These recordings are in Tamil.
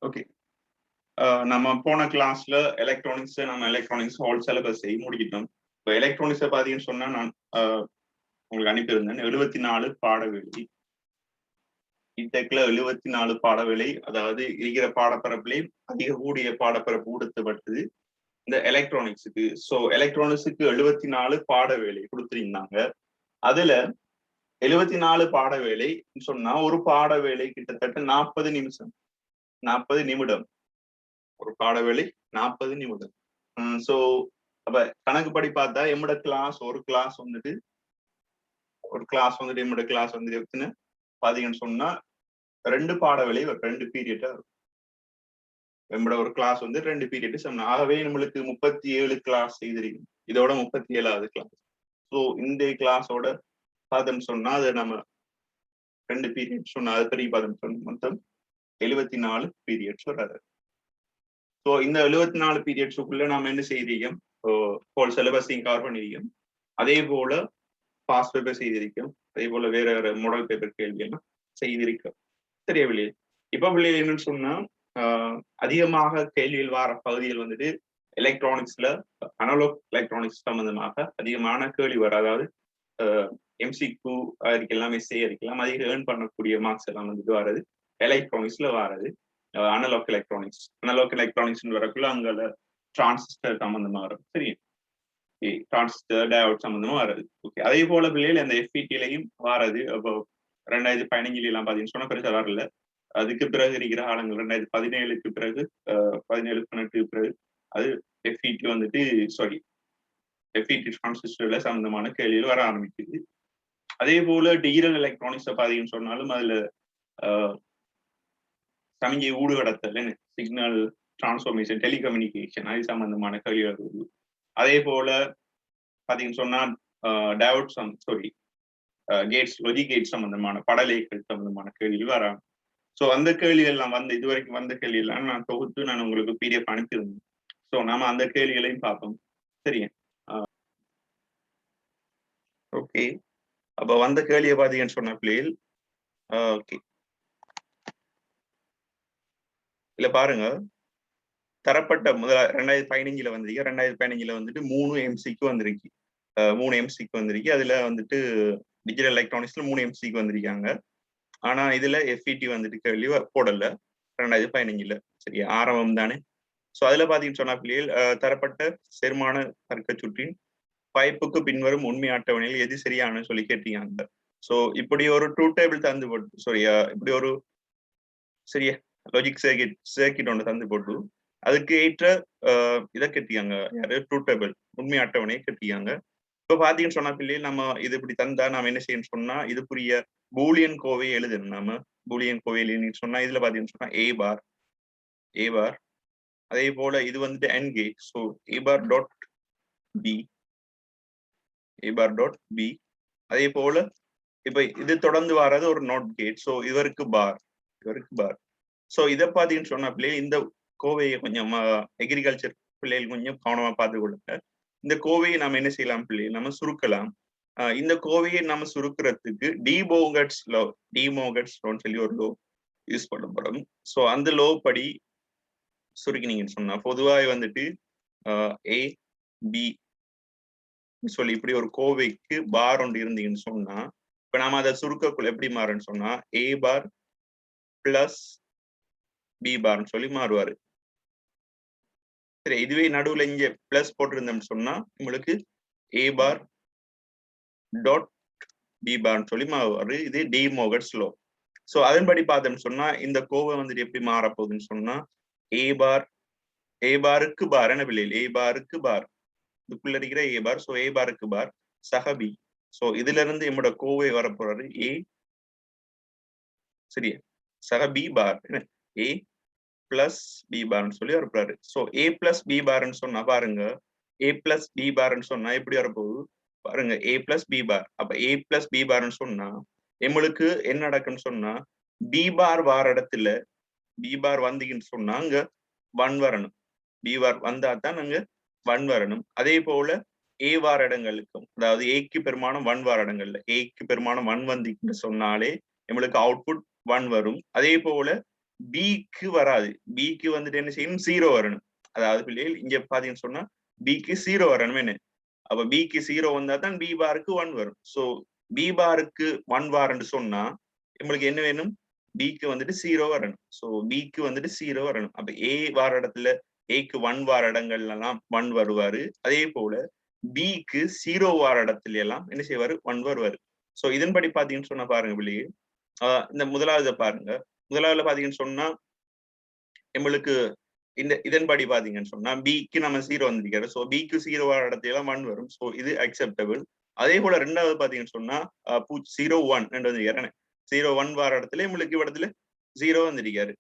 ஓகே. நம்ம போன கிளாஸ்ல எலக்ட்ரானிக்ஸ் ஹோல் சிலபஸ் முடிக்கிட்டோம். இப்போ எலக்ட்ரானிக்ஸை பார்த்தீங்கன்னு சொன்னா நான் உங்களுக்கு அனுப்பியிருந்தேன் 74 பாடவேளை. இன்டெக்ல 74 பாடவேளை, அதாவது இருக்கிற பாடப்பரப்புலேயே அதிக கூடிய பாடப்பரப்பு கொடுத்தப்பட்டது இந்த எலக்ட்ரானிக்ஸுக்கு. ஸோ எலக்ட்ரானிக்ஸுக்கு 74 பாடவேளை கொடுத்துருந்தாங்க. அதுல 74 பாடவேளை சொன்னா ஒரு பாடவேளை கிட்டத்தட்ட 40 நிமிஷம், 40 நிமிடம். ஒரு பாடவேளை 40 நிமிடம். ஸோ அப்ப கணக்குப்படி பார்த்தா எம்மோட கிளாஸ் ஒரு கிளாஸ் வந்துட்டு எம்மோட கிளாஸ் வந்துட்டு எத்தனை பாத்தீங்கன்னு சொன்னா 2 பாடவேளை 2 பீரியடா இருக்கும். நம்மளோட ஒரு கிளாஸ் வந்து 2 பீரியட் சொன்னோம். ஆகவே நம்மளுக்கு 37 கிளாஸ் செய்திருக்கும். இதோட 37வது கிளாஸ். ஸோ இந்த கிளாஸோட பார்த்தோம்னு சொன்னா அது நம்ம 2 பீரியட் சொன்னா அது பெரிய பார்த்தோம்னு சொன்ன மொத்தம் 74 பீரியட்ஸ் வராது. ஸோ இந்த 74 பீரியட்ஸுக்குள்ள நாம என்ன செய்திருக்கோம்? ஹோல் சிலபஸையும் கவர் பண்ணியிருக்கோம். அதே போல பாஸ் பேப்பர் செய்திருக்கோம். அதே போல வேற வேற மாடல் பேப்பர் கேள்வி எல்லாம் செய்திருக்கோம். சரியா பிள்ளைகள்? இப்ப பிள்ளைகள் என்னன்னு சொன்னா அதிகமாக கேள்வியில் வார பகுதிகள் வந்துட்டு எலக்ட்ரானிக்ஸ்ல அனலாக் எலக்ட்ரானிக்ஸ் சம்பந்தமாக அதிகமான கேள்வி வர, அதாவது எம்சிக்யூ இருக்கலாம், எஸ்ஏ இருக்கலாம், அதிக ஏர்ன் பண்ணக்கூடிய மார்க்ஸ் எல்லாம் வந்துட்டு வர்றது எலக்ட்ரானிக்ஸ்ல வர்றது அனலாக் எலக்ட்ரானிக்ஸ் வரக்குள்ள அங்கே டிரான்சிஸ்டர் சம்பந்தமா வரும். சரி, டிரான்சிஸ்டர் டயோட் சம்பந்தமா வர்றது. ஓகே, அதே போல பிள்ளைகள் அந்த எஃப்இடிலையும் வர்றது. அப்போ 2015 எல்லாம் பாத்தீங்கன்னு சொன்னா பெருசா வரல. அதுக்கு பிறகு இருக்கிற காலங்கள் 2017க்கு பிறகு 17-18 பிறகு அது எஃப்இடி வந்துட்டு எஃப்இடி டிரான்சிஸ்டர்ல சம்பந்தமான கேள்விகள் வர ஆரம்பிக்குது. அதே போல டிஜிட்டல் எலக்ட்ரானிக்ஸை பாத்தீங்கன்னு சொன்னாலும் அதுல சமிஞ்சை ஊடுகடத்தல், சிக்னல் டிரான்ஸ்ஃபர்மேஷன், டெலிகம்யூனிகேஷன் அது சம்பந்தமான கேள்விகள் வருது. அதே போல பாத்தீங்கன்னு சொன்னா டயோட் கேட்ஸ், லாஜிக் கேட் சம்பந்தமான படலேக்கள் சம்பந்தமான கேள்விகள் வராங்க. ஸோ அந்த கேள்விகள் எல்லாம் இது வரைக்கும் வந்த கேள்வி எல்லாம் நான் தொகுத்து நான் உங்களுக்கு பிடிஎஃப் அனுப்பியிருந்தேன். ஸோ நாம அந்த கேள்விகளையும் பார்ப்போம். சரியா? ஓகே, அப்ப வந்த கேள்வியை பார்த்தீங்கன்னு சொன்ன பிள்ளைகள் ஓகே இல்ல பாருங்க, தரப்பட்ட முதல்ல 2015 வந்திருக்கு. 2015 வந்துட்டு 3 எம்சிக்கு வந்திருக்கு. 3 எம்சிக்கு வந்திருக்கு. அதுல வந்துட்டு டிஜிட்டல் எலக்ட்ரானிக்ஸ்ல 3 எம்சிக்கு வந்திருக்காங்க. ஆனா இதுல எஃப்இடி வந்துட்டு கேள்வி போடல 2015. சரியா? ஆரம்பம் தானே. ஸோ அதுல பாத்தீங்கன்னு சொன்னா பிள்ளைகள் தரப்பட்ட செருமான தர்க்க சுற்றின் பைப்புக்கு பின்வரும் உண்மை அட்டவணையில் எது சரியானு சொல்லி கேட்டீங்க. ஸோ இப்படி ஒரு ட்ரூத் டேபிள் தந்து போட்டு, சரியா, இப்படி ஒரு சரியா லாஜிக் சர்க்கிட் ஒன்று தந்து போட்டு அதுக்கு ஏற்ற இதை கட்டியாங்க. யாரு? ட்ரூத் டேபிள் உண்மை அட்டவணையை கட்டியாங்க. இப்ப பாத்தீங்கன்னு சொன்னா பிள்ளைகள் நம்ம இது இப்படி தந்தா நாம என்ன செய்யணும்னு சொன்னா இதுக்குரிய பூலியன் கோவையை எழுதணும். நாம பூலியன் கோவை எழுதினு சொன்னா இதுல பாத்தீங்கன்னு சொன்னா ஏ பார், அதே போல இது வந்துட்டு என் கேட். ஸோ ஏ பார் டாட் பி, அதே போல இப்ப இது தொடர்ந்து வர்றது ஒரு நாட் கேட். ஸோ இவருக்கு பார். ஸோ இதை பாத்தீங்கன்னு சொன்னா பிள்ளைகள் இந்த கோவையை கொஞ்சம் அக்ரிகல்ச்சர் பிள்ளைகள் கொஞ்சம் கவனமா பார்த்து கொடுங்க. இந்த கோவையை நம்ம என்ன செய்யலாம் பிள்ளைகள்? நம்ம சுருக்கலாம். இந்த கோவையை நம்ம சுருக்கிறதுக்கு டிமோகட்ஸ் லோன்னு சொல்லி ஒரு லோ யூஸ் பண்ணப்படும். ஸோ அந்த லோ படி சுருக்கினீங்கன்னு சொன்னா பொதுவாக வந்துட்டு ஏ பி சொல்லி இப்படி ஒரு கோவைக்கு பார் ஒன்று இருந்தீங்கன்னு சொன்னா இப்ப நாம அதை சுருக்கக்குள்ள எப்படி மாறுன்னு சொன்னா ஏ பார் பிளஸ் பி பார்ன்னு சொல்லி மாறுவாரு. சரி, இதுவே நடுவுல இங்க பிளஸ் போட்டிருந்தோம்னு சொன்னா உங்களுக்கு ஏ பார் டாட் பி பார்ன்னு சொல்லி மாறுவாரு. இது டிமோகட்ஸ் லோ. ஸோ அதன்படி பார்த்தோம்னு சொன்னா இந்த கோவை வந்துட்டு எப்படி மாறப்போகுதுன்னு சொன்னா ஏ பாருக்கு பார் என்ன பிள்ளைகள்? ஏ பாருக்கு பார் இதுக்குள்ள இருக்கிற ஏ பார். ஸோ ஏ பாருக்கு பார் சக பி. ஸோ இதுல இருந்து என்னோட கோவை வரப்போறாரு ஏ, சரியா, சக பி பார் ஏ பிளஸ் பி பார்ன்னு சொல்லி வரப்போறாரு. ஸோ ஏ பிளஸ் பி பார்ன்னு சொன்னா பாருங்க, ஏ பிளஸ் பி பார்ன்னு சொன்னா எப்படி வரப்போகுது பாருங்க, ஏ பிளஸ் பி பார். அப்ப ஏ பிளஸ் பி பார்ன்னு சொன்னா எங்களுக்கு என்ன நடக்குன்னு சொன்னா பி பார் வார இடத்துல பி பார் வந்தீங்கன்னு சொன்னா அங்க 1 வரணும். பி பார் வந்தா தான் அங்க 1 வரணும். அதே போல ஏ வார இடங்களுக்கும், அதாவது ஏக்கு பெருமானம் 1 வார இடங்கள்ல ஏக்கு பெருமானம் 1 வந்தீங்கன்னு சொன்னாலே நம்மளுக்கு அவுட்புட் 1 வரும். அதே போல பிக்கு வராது. பிக்கு வந்துட்டு என்ன செய்யணும், 0 வரணும். அதாவது பிள்ளைகள் இங்க பாத்தீங்கன்னு சொன்னா பிக்கு 0 வரணும். என்ன அப்ப பிக்கு 0 வந்தா தான் பி பாருக்கு 1 வரும். சோ பி பாருக்கு 1 வாரன்னு சொன்னா நம்மளுக்கு என்ன வேணும், பிக்கு வந்துட்டு 0 வரணும். சோ பிக்கு வந்துட்டு 0 வரணும். அப்ப ஏ வார இடத்துல ஏக்கு 1 வார இடங்கள்ல எல்லாம் 1 வருவாரு. அதே போல பிக்கு 0 வார இடத்துல எல்லாம் என்ன செய்வாரு, 1 வருவாரு. சோ இதன்படி பாத்தீங்கன்னு சொன்னா பாருங்க பிள்ளையே, இந்த முதலாவது பாருங்க. முதலாவதுல பாத்தீங்கன்னு சொன்னா நம்மளுக்கு இதன்படி பாத்தீங்கன்னு சொன்னா பிக்கு நம்ம 0 வந்திருக்காரு. சோ பிக்கு 0 வார இடத்துல எல்லாம் 1 வரும். சோ இது அக்செப்டபிள். அதே போல ரெண்டாவது பாத்தீங்கன்னு சொன்னா 0 1 வந்திருக்காரு. 0 1 வார இடத்துல நம்மளுக்கு இடத்துல 0 வந்திருக்காரு.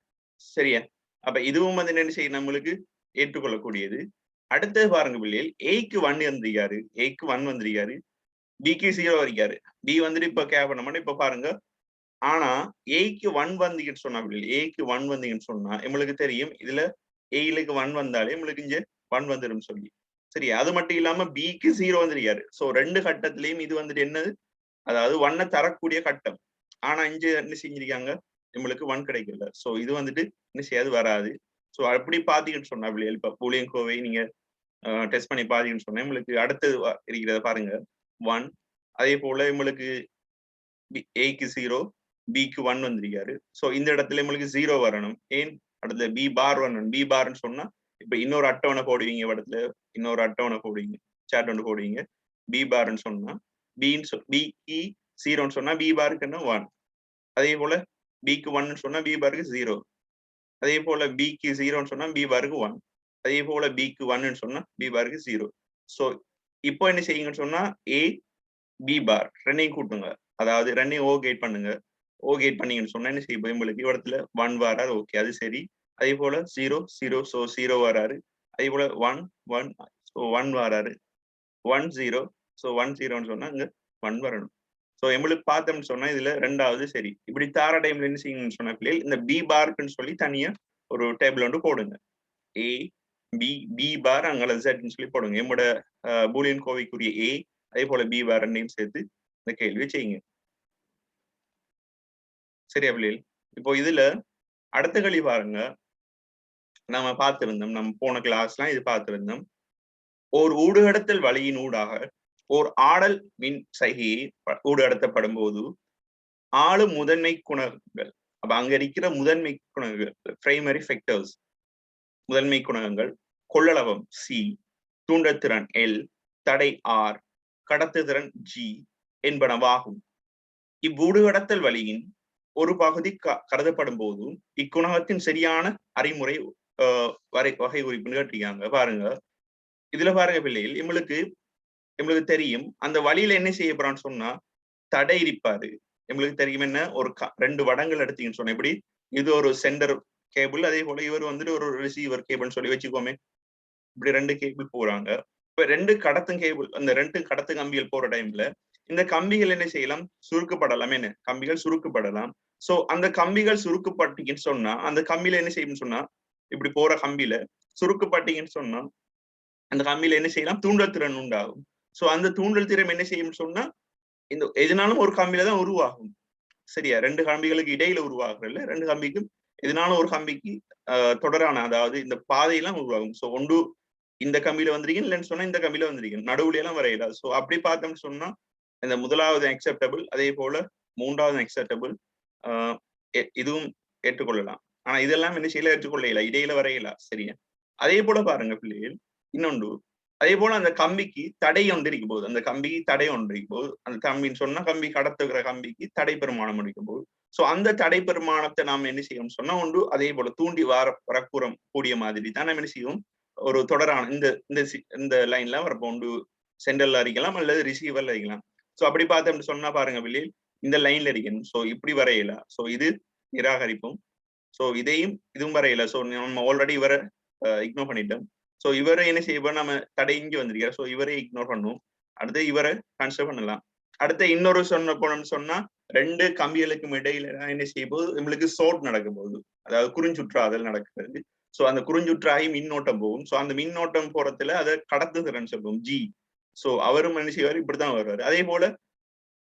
சரியா? அப்ப இதுவும் வந்து என்ன செய்யும், நம்மளுக்கு ஏற்றுக்கொள்ளக்கூடியது. அடுத்தது பாருங்க பிள்ளைகள், ஏக்கு 1 வந்திருக்காரு, ஏக்கு 1 வந்திருக்காரு, பிக்கு 0 வந்திருக்காரு. பி வந்துட்டு இப்ப கேர் பண்ண மாட்டோம். இப்ப பாருங்க, ஆனா ஏக்கு 1 வந்தீங்கன்னு சொன்னா பிள்ளைகள், ஏக்கு 1 வந்தீங்கன்னு சொன்னா நம்மளுக்கு தெரியும் இதுல ஏக்கு 1 வந்தாலே நம்மளுக்கு இங்க 1 வந்துடும் சொல்லி. சரி, அது மட்டும் இல்லாம பிக்கு 0 வந்திருக்காரு. சோ ரெண்டு கட்டத்திலையும் இது வந்துட்டு என்னது, அதாவது 1 தரக்கூடிய கட்டம். ஆனா இங்க என்ன செஞ்சிருக்காங்க, நம்மளுக்கு 1 கிடைக்கல. சோ இது வந்துட்டு என்ன செய்யாது, வராது. சோ அப்படி பாத்தீங்கன்னு சொன்னா பிள்ளைகள், இப்ப பூலியன் கோவை நீங்க டெஸ்ட் பண்ணி பாத்தீங்கன்னு சொன்னா உங்களுக்கு அடுத்தது இருக்கிறத பாருங்க, 1. அதே போல உங்களுக்கு ஏக்கு 0, பிக்கு 1 வந்திருக்காரு. சோ இந்த இடத்துல உங்களுக்கு 0 வரணும். ஏன், அடுத்த பி பார் வரணும். பி பார்ன்னு சொன்னா இப்ப இன்னொரு அட்டவணை போடுவீங்க, இடத்துல இன்னொரு அட்டவணை போடுவீங்க, சாட் ஒன்று போடுவீங்க. பி பார்ன்னு சொன்னா பிக்கு 0ன்னு சொன்னா பி பாருக்கு என்ன 1. அதே போல பிக்கு 1 சொன்னா பி பாருக்கு 0. அதே போல பிக்கு 0ன்னு சொன்னா பி பாருக்கு 1. அதே போல பிக்கு 1ன்னு சொன்னா பி பாருக்கு 0. சோ இப்போ என்ன செய்யுங்கன்னு சொன்னா ஏ பி பார் ரெண்டையும் கூட்டுங்க. அதாவது ரெண்டையும் ஓ கேட் பண்ணுங்க. ஓ கேட் பண்ணீங்கன்னு சொன்னா என்ன செய்யும், உங்களுக்கு இடத்துல 1 வராது. ஓகே, அது சரி. அதே போல 0 0, சோ 0 வராரு. அதே போல 1 1, சோ 1 வராரு. 1 0, சோ 1 0ன்னு சொன்னா இங்க 1 வரணும். சோ எங்களுக்கு பார்த்தோம்னு சொன்னா இதுல ரெண்டாவது சரி. இப்படி தார டைம்ல என்ன செய்யுங்கன்னு சொன்ன பிள்ளைகள், இந்த பி பார்க்குன்னு சொல்லி தனியா ஒரு டேபிள் ஒன்று போடுங்க. ஏ பி, பி பார் அங்கே ஜெட்னு சொல்லி போடுங்க. என்னோட பூலியன் கோவைக்குரிய ஏ, அதே போல பி பார் ரெண்டையும் சேர்த்து இந்த கேள்வி செய்யுங்க. சரியா பிள்ளைகள்? இப்போ இதுல அடுத்த கேள்வி பாருங்க. நம்ம பார்த்திருந்தோம், நம்ம போன கிளாஸ்லாம் இது பார்த்திருந்தோம். ஓர் ஊடுகடத்தல் வழியின் ஊடாக ஓர் ஆடல் மின் சைகையை ஊடுகடத்தப்படும் போது ஆளும் முதன்மை குணகங்கள், அப்ப அங்க இருக்கிற முதன்மை குணகங்கள், பிரைமரி ஃபெக்டர்ஸ், முதன்மை குணகங்கள் கொள்ளளவம் சி, தூண்டத்திறன் எல், தடை ஆர், கடத்துதிறன் ஜி என்பனவாகும். இவ்வூடுகடத்தல் வழியின் ஒரு பகுதி கருதப்படும் போதும் இக்குணகத்தின் சரியான அறிமுறை வகை குறிப்புன்னு கேட்டிருக்காங்க. பாருங்க, இதுல பாருங்க பிள்ளைகள், நம்மளுக்கு தெரியும் அந்த வழியில என்ன செய்ய போறான்னு சொன்னா தடை இருப்பாரு. நம்மளுக்கு தெரியும் என்ன, ஒரு 2 வடங்கள் எடுத்தீங்கன்னு சொன்னா இப்படி இது ஒரு சென்டர் கேபிள், அதே போல இவர் வந்துட்டு ஒரு ரிசீவர் கேபிள்னு சொல்லி வச்சுக்கோமே. இப்படி 2 கேபிள் போறாங்க. இப்ப 2 கடத்தும் கேபிள், அந்த 2 கடத்து கம்பிகள் போற டைம்ல இந்த கம்பிகள் என்ன செய்யலாம், சுருக்கப்படலாம். என்ன, கம்பிகள் சுருக்கப்படலாம். சோ அந்த கம்பிகள் சுருக்கப்பட்டீங்கன்னு சொன்னா அந்த கம்பியில என்ன செய்யும்னு சொன்னா, இப்படி போற கம்பியில சுருக்கப்பட்டீங்கன்னு சொன்னா அந்த கம்பியில என்ன செய்யலாம், தூண்டல் திறன் உண்டாகும். சோ அந்த தூண்டல் திறன் என்ன செய்யும்னு சொன்னா இந்த எதுனாலும் ஒரு கம்பியில தான் உருவாகும். சரியா, 2 கம்பிகளுக்கு இடையில உருவாகுறதுல 2 கம்பிக்கும் எதுனாலும் ஒரு கம்பிக்கு தொடரான, அதாவது இந்த பாதையெல்லாம் உருவாகும். சோ ஒன்று இந்த கம்பியில வந்திருக்கீங்க, இல்லைன்னு சொன்னா இந்த கம்பியில வந்திருக்கீங்க, நடுவுல எல்லாம் வரையலாம். சோ அப்படி பார்த்தோம்னு சொன்னா இந்த முதலாவது அக்செப்டபிள், அதே போல 3வது அக்செப்டபிள், இதுவும் ஏற்றுக்கொள்ளலாம். ஆனா இதெல்லாம் என்ன செய்யல, ஏற்றுக்கொள்ள இடையில வரையலாம். சரியா, அதே போல பாருங்க பிள்ளைகள், இன்னொன்று அதே போல அந்த கம்பிக்கு தடை ஒன்று இருக்கும் போது, அந்த கம்பிக்கு தடை ஒன்று இருக்கும் போது, அந்த கம்பின்னு சொன்னா கம்பி கடத்துகிற கம்பிக்கு தடை பெருமானம் இருக்கும் போது, சோ அந்த தடை பெருமானத்தை நாம என்ன செய்யணும் சொன்னா ஒன்று அதே போல தூண்டி வரக்கூறம் கூடிய மாதிரி தான் நம்ம என்ன செய்வோம், ஒரு தொடரான இந்த இந்த லைன்ல வரப்போ ஒன்று சென்டர்ல அடிக்கலாம் அல்லது ரிசீவர்ல அடிக்கலாம். சோ அப்படி பார்த்தோம்னு சொன்னா பாருங்க வெளியில் இந்த லைன்ல அடிக்கணும். சோ இப்படி வரையல. சோ இது நிராகரிப்பும். சோ இதையும் இதுவும் வரையல. சோ நம்ம ஆல்ரெடி இவரை இக்னோர் பண்ணிட்டோம். சோ இவரை என்ன செய்வோம், நம்ம தடை இங்க வந்திருக்காரு. சோ இவரை இக்னோர் பண்ணுவோம். அடுத்து இவரை கன்சிடர் பண்ணலாம். அடுத்து இன்னொரு சொன்ன போனோம்னு சொன்னா 2 கம்பிகளுக்கும் இடையில என்ன செய்யும் போது நம்மளுக்கு சோட் நடக்கும் போது, அதாவது குறுஞ்சுற்றாதல் நடக்கிறது. சோ அந்த குறுஞ்சுற்றாகி மின்னோட்டம் போகும். சோ அந்த மின்னோட்டம் போறதுல அதை கடத்துதிறன் சொல்லுவோம் ஜி. சோ அவரும் என்ன செய்வாரு, இப்படித்தான் வருவாரு. அதே போல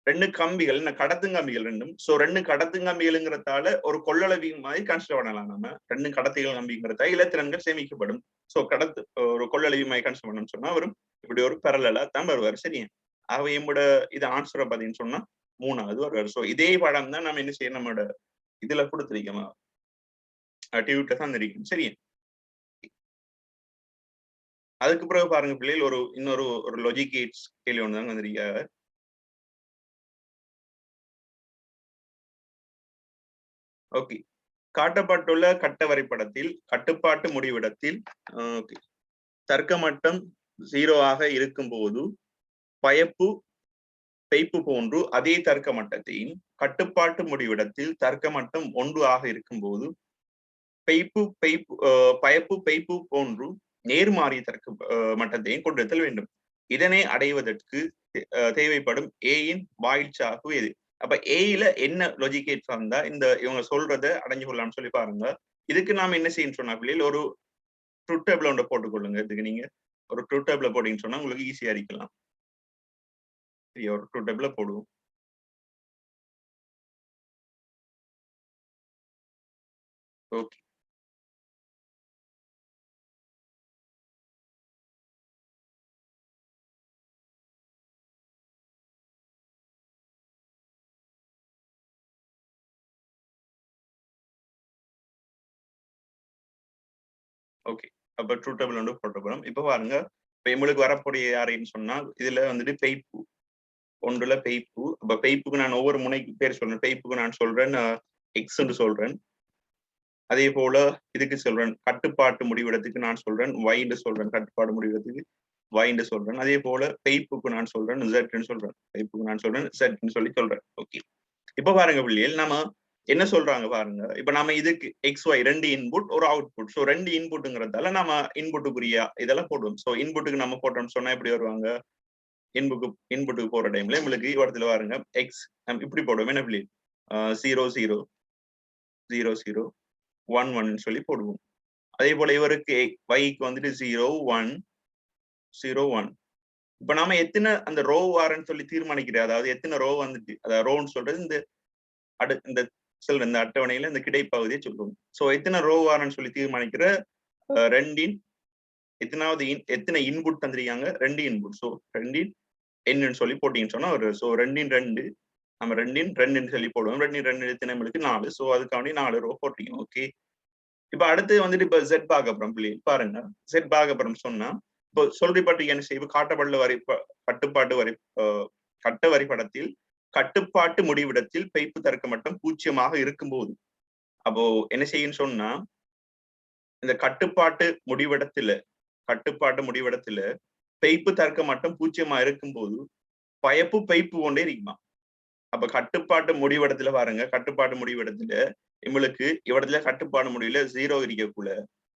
ரெண்டு கம்பிகள் கடத்துங்கம்பிகள் ரெண்டும். சோ ரெண்டு கடத்துங்கம்பிகள்ங்கிறதால ஒரு கொள்ளளவி மாதிரி கன்சிடர் பண்ணலாம். நம்ம ரெண்டு கடத்திகள் கம்பிங்கிறதால இலத்திரன்கள் சேமிக்கப்படும். சோ ஒரு கொள்ளளவி மாதிரி கன்சிடர் பண்ணணும்னு சொன்னா வரும் இப்படி ஒரு பேரலலா தான் வருவார். சரியா? ஆகவே நம்மோட இது ஆன்சரை பார்த்தீங்கன்னு சொன்னா 3வது வருவார். சோ இதே படம் தான் நம்ம என்ன செய்யணும், நம்மளோட இதுல கொடுத்திருக்கோம், டியூட்ல தான் இருக்கும். சரியா? அதுக்கு பிறகு பாருங்க பிள்ளைகள், இன்னொரு லாஜிக் கேட்ஸ் கேள்வி ஒன்று தான் வந்திருக்காங்க. ஓகே, காட்டப்பட்டுள்ள கட்ட வரைபடத்தில் கட்டுப்பாட்டு முடிவிடத்தில் தர்க்க மட்டம் 0 ஆக இருக்கும் போது பைப்பு போன்று அதே தர்க்க மட்டத்தையும் கட்டுப்பாட்டு முடிவிடத்தில் தர்க்க மட்டம் 1 ஆக இருக்கும் போது பைப்பு போன்று நேர்மாறி தர்க்க மட்டத்தையும் கொண்டிருத்தல் வேண்டும். இதனை அடைவதற்கு தேவைப்படும் ஏயின் வாயிற்சாகு எது? அப்ப ஏயில என்ன லாஜிகேட் வந்தா இந்த இவங்க சொல்றதை அடைஞ்சு கொள்ளலாம்னு சொல்லி பாருங்க. இதுக்கு நாம என்ன செய்யணும் சொன்னா பிள்ளைகள், ஒரு ட்ரூத் டேபிள் ஒன்று போட்டுக்கொள்ளுங்க. இதுக்கு நீங்க ஒரு ட்ரூத் டேபிள் போட்டீங்கன்னு சொன்னா உங்களுக்கு ஈஸியா இருக்கலாம். ஒரு ட்ரூத் டேபிள் போடுவோம். Okay, okay. அப்ப ட்ரூத் டேபிள் வந்து போட்ட போறோம். இப்ப பாருங்க, இப்ப எங்களுக்கு வரக்கூடிய யாரைன்னு சொன்னா இதுல வந்துட்டு பைப்பு ஒன்றுல பைப்பு. அப்ப பைப்புக்கு நான் ஒவ்வொரு முனைக்கு பேர் சொல்றேன். பைப்புக்கு நான் சொல்றேன் எக்ஸ் என்று சொல்றேன். அதே போல இதுக்கு சொல்றேன் கட்டுப்பாட்டு முடிவிடத்துக்கு நான் சொல்றேன் ஒய்ன்னு சொல்றேன். கட்டுப்பாடு முடிவிடத்துக்கு ஒய்ன்னு சொல்றேன். அதே போல பைப்புக்கு நான் சொல்றேன் ஜெட்ன்னு சொல்றேன். பைப்புக்கு நான் சொல்றேன் ஜெட்ன்னு சொல்லி சொல்றேன். ஓகே, இப்ப பாருங்க பிள்ளைகள், நம்ம என்ன சொல்றாங்க பாருங்க. இப்ப நம்ம இதுக்கு எக்ஸ் ஒய் ரெண்டு இன்புட் ஒரு அவுட்புட். ஸோ ரெண்டு இன்புட்டுங்கிறதால நம்ம இன்புட்டுக்குரிய இதெல்லாம் போடுவோம். ஸோ இன்புட்டுக்கு நம்ம போட்டோம்னு சொன்னா எப்படி வருவாங்க, இன்புட்டுக்கு போற டைம்ல உங்களுக்கு இடத்துல பாருங்க எக்ஸ் இப்படி போடுவோம். என்ன பிள்ளை 0 0 0 0 1 1 சொல்லி போடுவோம். அதே போல இவருக்கு வைக்கு வந்துட்டு 0 1 0 1. இப்ப நாம எத்தனை அந்த ரோ வாரன்னு சொல்லி தீர்மானிக்கிறேன். அதாவது எத்தனை ரோ வந்துட்டு, அதாவது ரோன்னு சொல்றது இந்த செல் இந்த அட்டவணையில இந்த கிடைப்பகுதியை சொல்லுவோம். சோ எத்தனை ரோ வாரன்னு சொல்லி தீர்மானிக்கிற ரெண்டின் எத்தனை இன்புட் தந்திருக்காங்க, 2 இன்புட். சோ ரெண்டின் என்னன்னு சொல்லி போட்டீங்கன்னு சொன்னா ஒரு சோ ரெண்டின் 2 நம்ம ரெண்டின் 2ன்னு சொல்லி போடுவோம். ரெண்டின் 2 எத்தனை நம்மளுக்கு 4. சோ அதுக்காண்டி 4 ரோ போட்டீங்க. ஓகே, இப்ப அடுத்து வந்துட்டு இப்ப ஜெட் பார்க்க அப்புறம் பாருங்க. ஜெட் பார்க்க அப்புறம் சொன்னா இப்போ சொல்றப்பட்டு என்ன செய்வோம், கட்ட வரைபடத்தில் கட்டுப்பாட்டு முடிவிடத்தில் பைப்பு தர்க்க மட்டம் 0 இருக்கும்போது அப்போ என்ன செய்யும் சொன்னா, இந்த கட்டுப்பாட்டு முடிவிடத்துல பைப்பு தர்க்க மட்டம் 0 இருக்கும்போது பைப்பு கொண்டே இருக்குமா. அப்ப கட்டுப்பாட்டு முடிவிடத்துல பாருங்க, கட்டுப்பாட்டு முடிவிடத்துல இவங்களுக்கு இவடத்துல கட்டுப்பாடு முடியல 0 இருக்கக்குள்ள.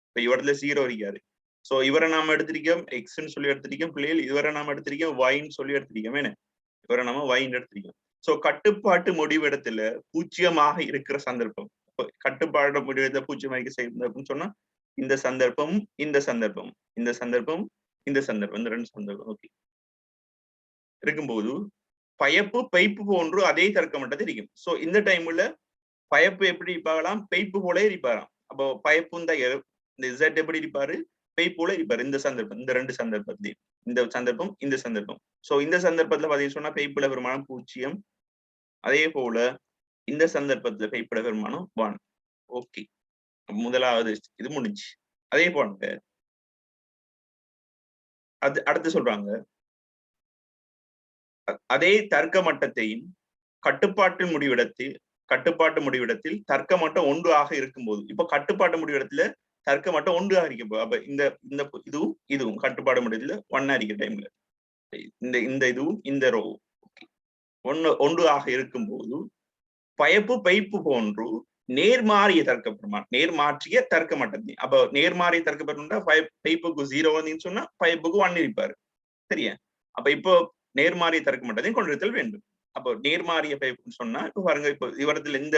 இப்ப இவடத்துல 0 இருக்காரு. சோ இவரை நாம எடுத்திருக்கோம் எக்ஸ்ன்னு சொல்லி எடுத்திருக்கோம் பிள்ளைகள். இவரை நாம எடுத்திருக்கோம் ஒய்ன்னு சொல்லி எடுத்திருக்கோம். என்ன இவரை நம்ம ஒய்ன்னு எடுத்திருக்கோம். சோ கட்டுப்பாட்டு முடிவிடத்துல 0 இருக்கிற சந்தர்ப்பம், கட்டுப்பாடு முடிவிடத்துல 0 சந்தர்ப்பம் சொன்னா இந்த சந்தர்ப்பம் இந்த சந்தர்ப்பம் இந்த சந்தர்ப்பம் இந்த சந்தர்ப்பம் இந்த 2 சந்தர்ப்பம் ஓகே இருக்கும்போது பைப்பு போன்று அதே தர்க்க மட்டத்தில் இருக்கும். சோ இந்த டைம்ல பைப்பு எப்படி இருப்பாங்களாம், பைப்பு போல இருப்பாராம். அப்போ பைப்பு இந்த Z எப்படி இருப்பாரு, பைப் போல இருப்பாரு. இந்த சந்தர்ப்பம் இந்த 2 சந்தர்ப்பத்திலையும் இந்த சந்தர்ப்பம் இந்த சந்தர்ப்பம். சோ இந்த சந்தர்ப்பத்துல பாத்தீங்கன்னா சொன்னா பைப்புல பெருமானம் 0. அதே போல இந்த சந்தர்ப்பத்துல பைப்புல பெருமானம் 1. ஓகே, முதலாவது இது முடிஞ்சு. அதே போல அடுத்து சொல்றாங்க அதே தர்க்க மட்டத்தையும் கட்டுப்பாட்டு முடிவிடத்தில் தர்க்க மட்டம் 1 இருக்கும்போது, இப்ப கட்டுப்பாட்டு முடிவிடத்துல தர்க்க மட்டம் 1 இருக்கும். அப்ப இந்த இதுவும் கட்டுப்பாடு முடிவுல 1 இருக்கிற டைம்ல இந்த இதுவும் இந்த ரோ 1 இருக்கும்போது பைப்பு போன்று நேர்மாறிய தர்க்க பெருமான் நேர்மாற்றிய தர்க்க மட்டத்தை. அப்ப நேர்மாறிய தர்க்க பெருமான் பைப்புக்கு 0 வந்து சொன்னா பைப்புக்கு 1 இருப்பாரு. சரியா? அப்ப இப்போ நேர்மாறிய தர்க்க மட்டத்தையும் கொண்டிருத்தல் வேண்டும். அப்போ நேர்மாறிய பைப்புன்னு சொன்னா இப்ப பாருங்க, இப்போ இவரத்துல இந்த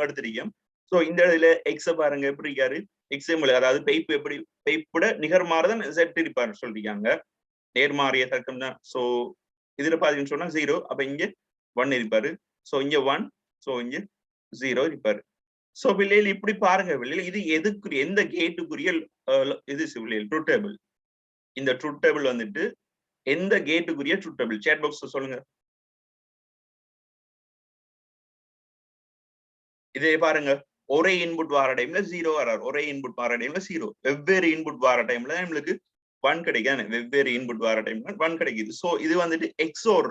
எடுத்திருக்கோம். சோ இந்த இதுல எக்ஸ பாருங்க எப்படி இருக்காரு, எக்ஸாம்பிள் அதாவது பைப்பு எப்படி பைப்போட நிகர்மாறுதான் செட் இருப்பாரு சொல்லிருக்காங்க. நேர்மாறிய தர்க்கம் தான். சோ இதுல பாத்தீங்கன்னு சொன்னா 0. அப்ப இங்க 1 இருப்பாரு. சோ இங்க 1, சோ இங்க 0 இருப்பாரு. சோ பிள்ளைகள் இப்படி பாருங்க பிள்ளைகள், இது எதுக்குரிய எந்த கேட்டுக்குரிய இது பிள்ளைகள் ட்ரூத் டேபிள். இந்த ட்ரூத் டேபிள் வந்துட்டு எந்த கேட்டுக்குரிய ட்ரூத் டேபிள்? சேட் பாக்ஸ்ல சொல்லுங்க. இதே பாருங்க, ஒரே இன்புட் வர டைம்ல 0 வராது. ஒரே இன்புட் வர டைம்ல 0. வெவ்வேறு இன்புட் வர டைம்ல நம்மளுக்கு 1 கிடைக்கும். வெவ்வேறு இன்புட் வர டைம்ல 1 கிடைக்குது. சோ இது வந்துட்டு XOR,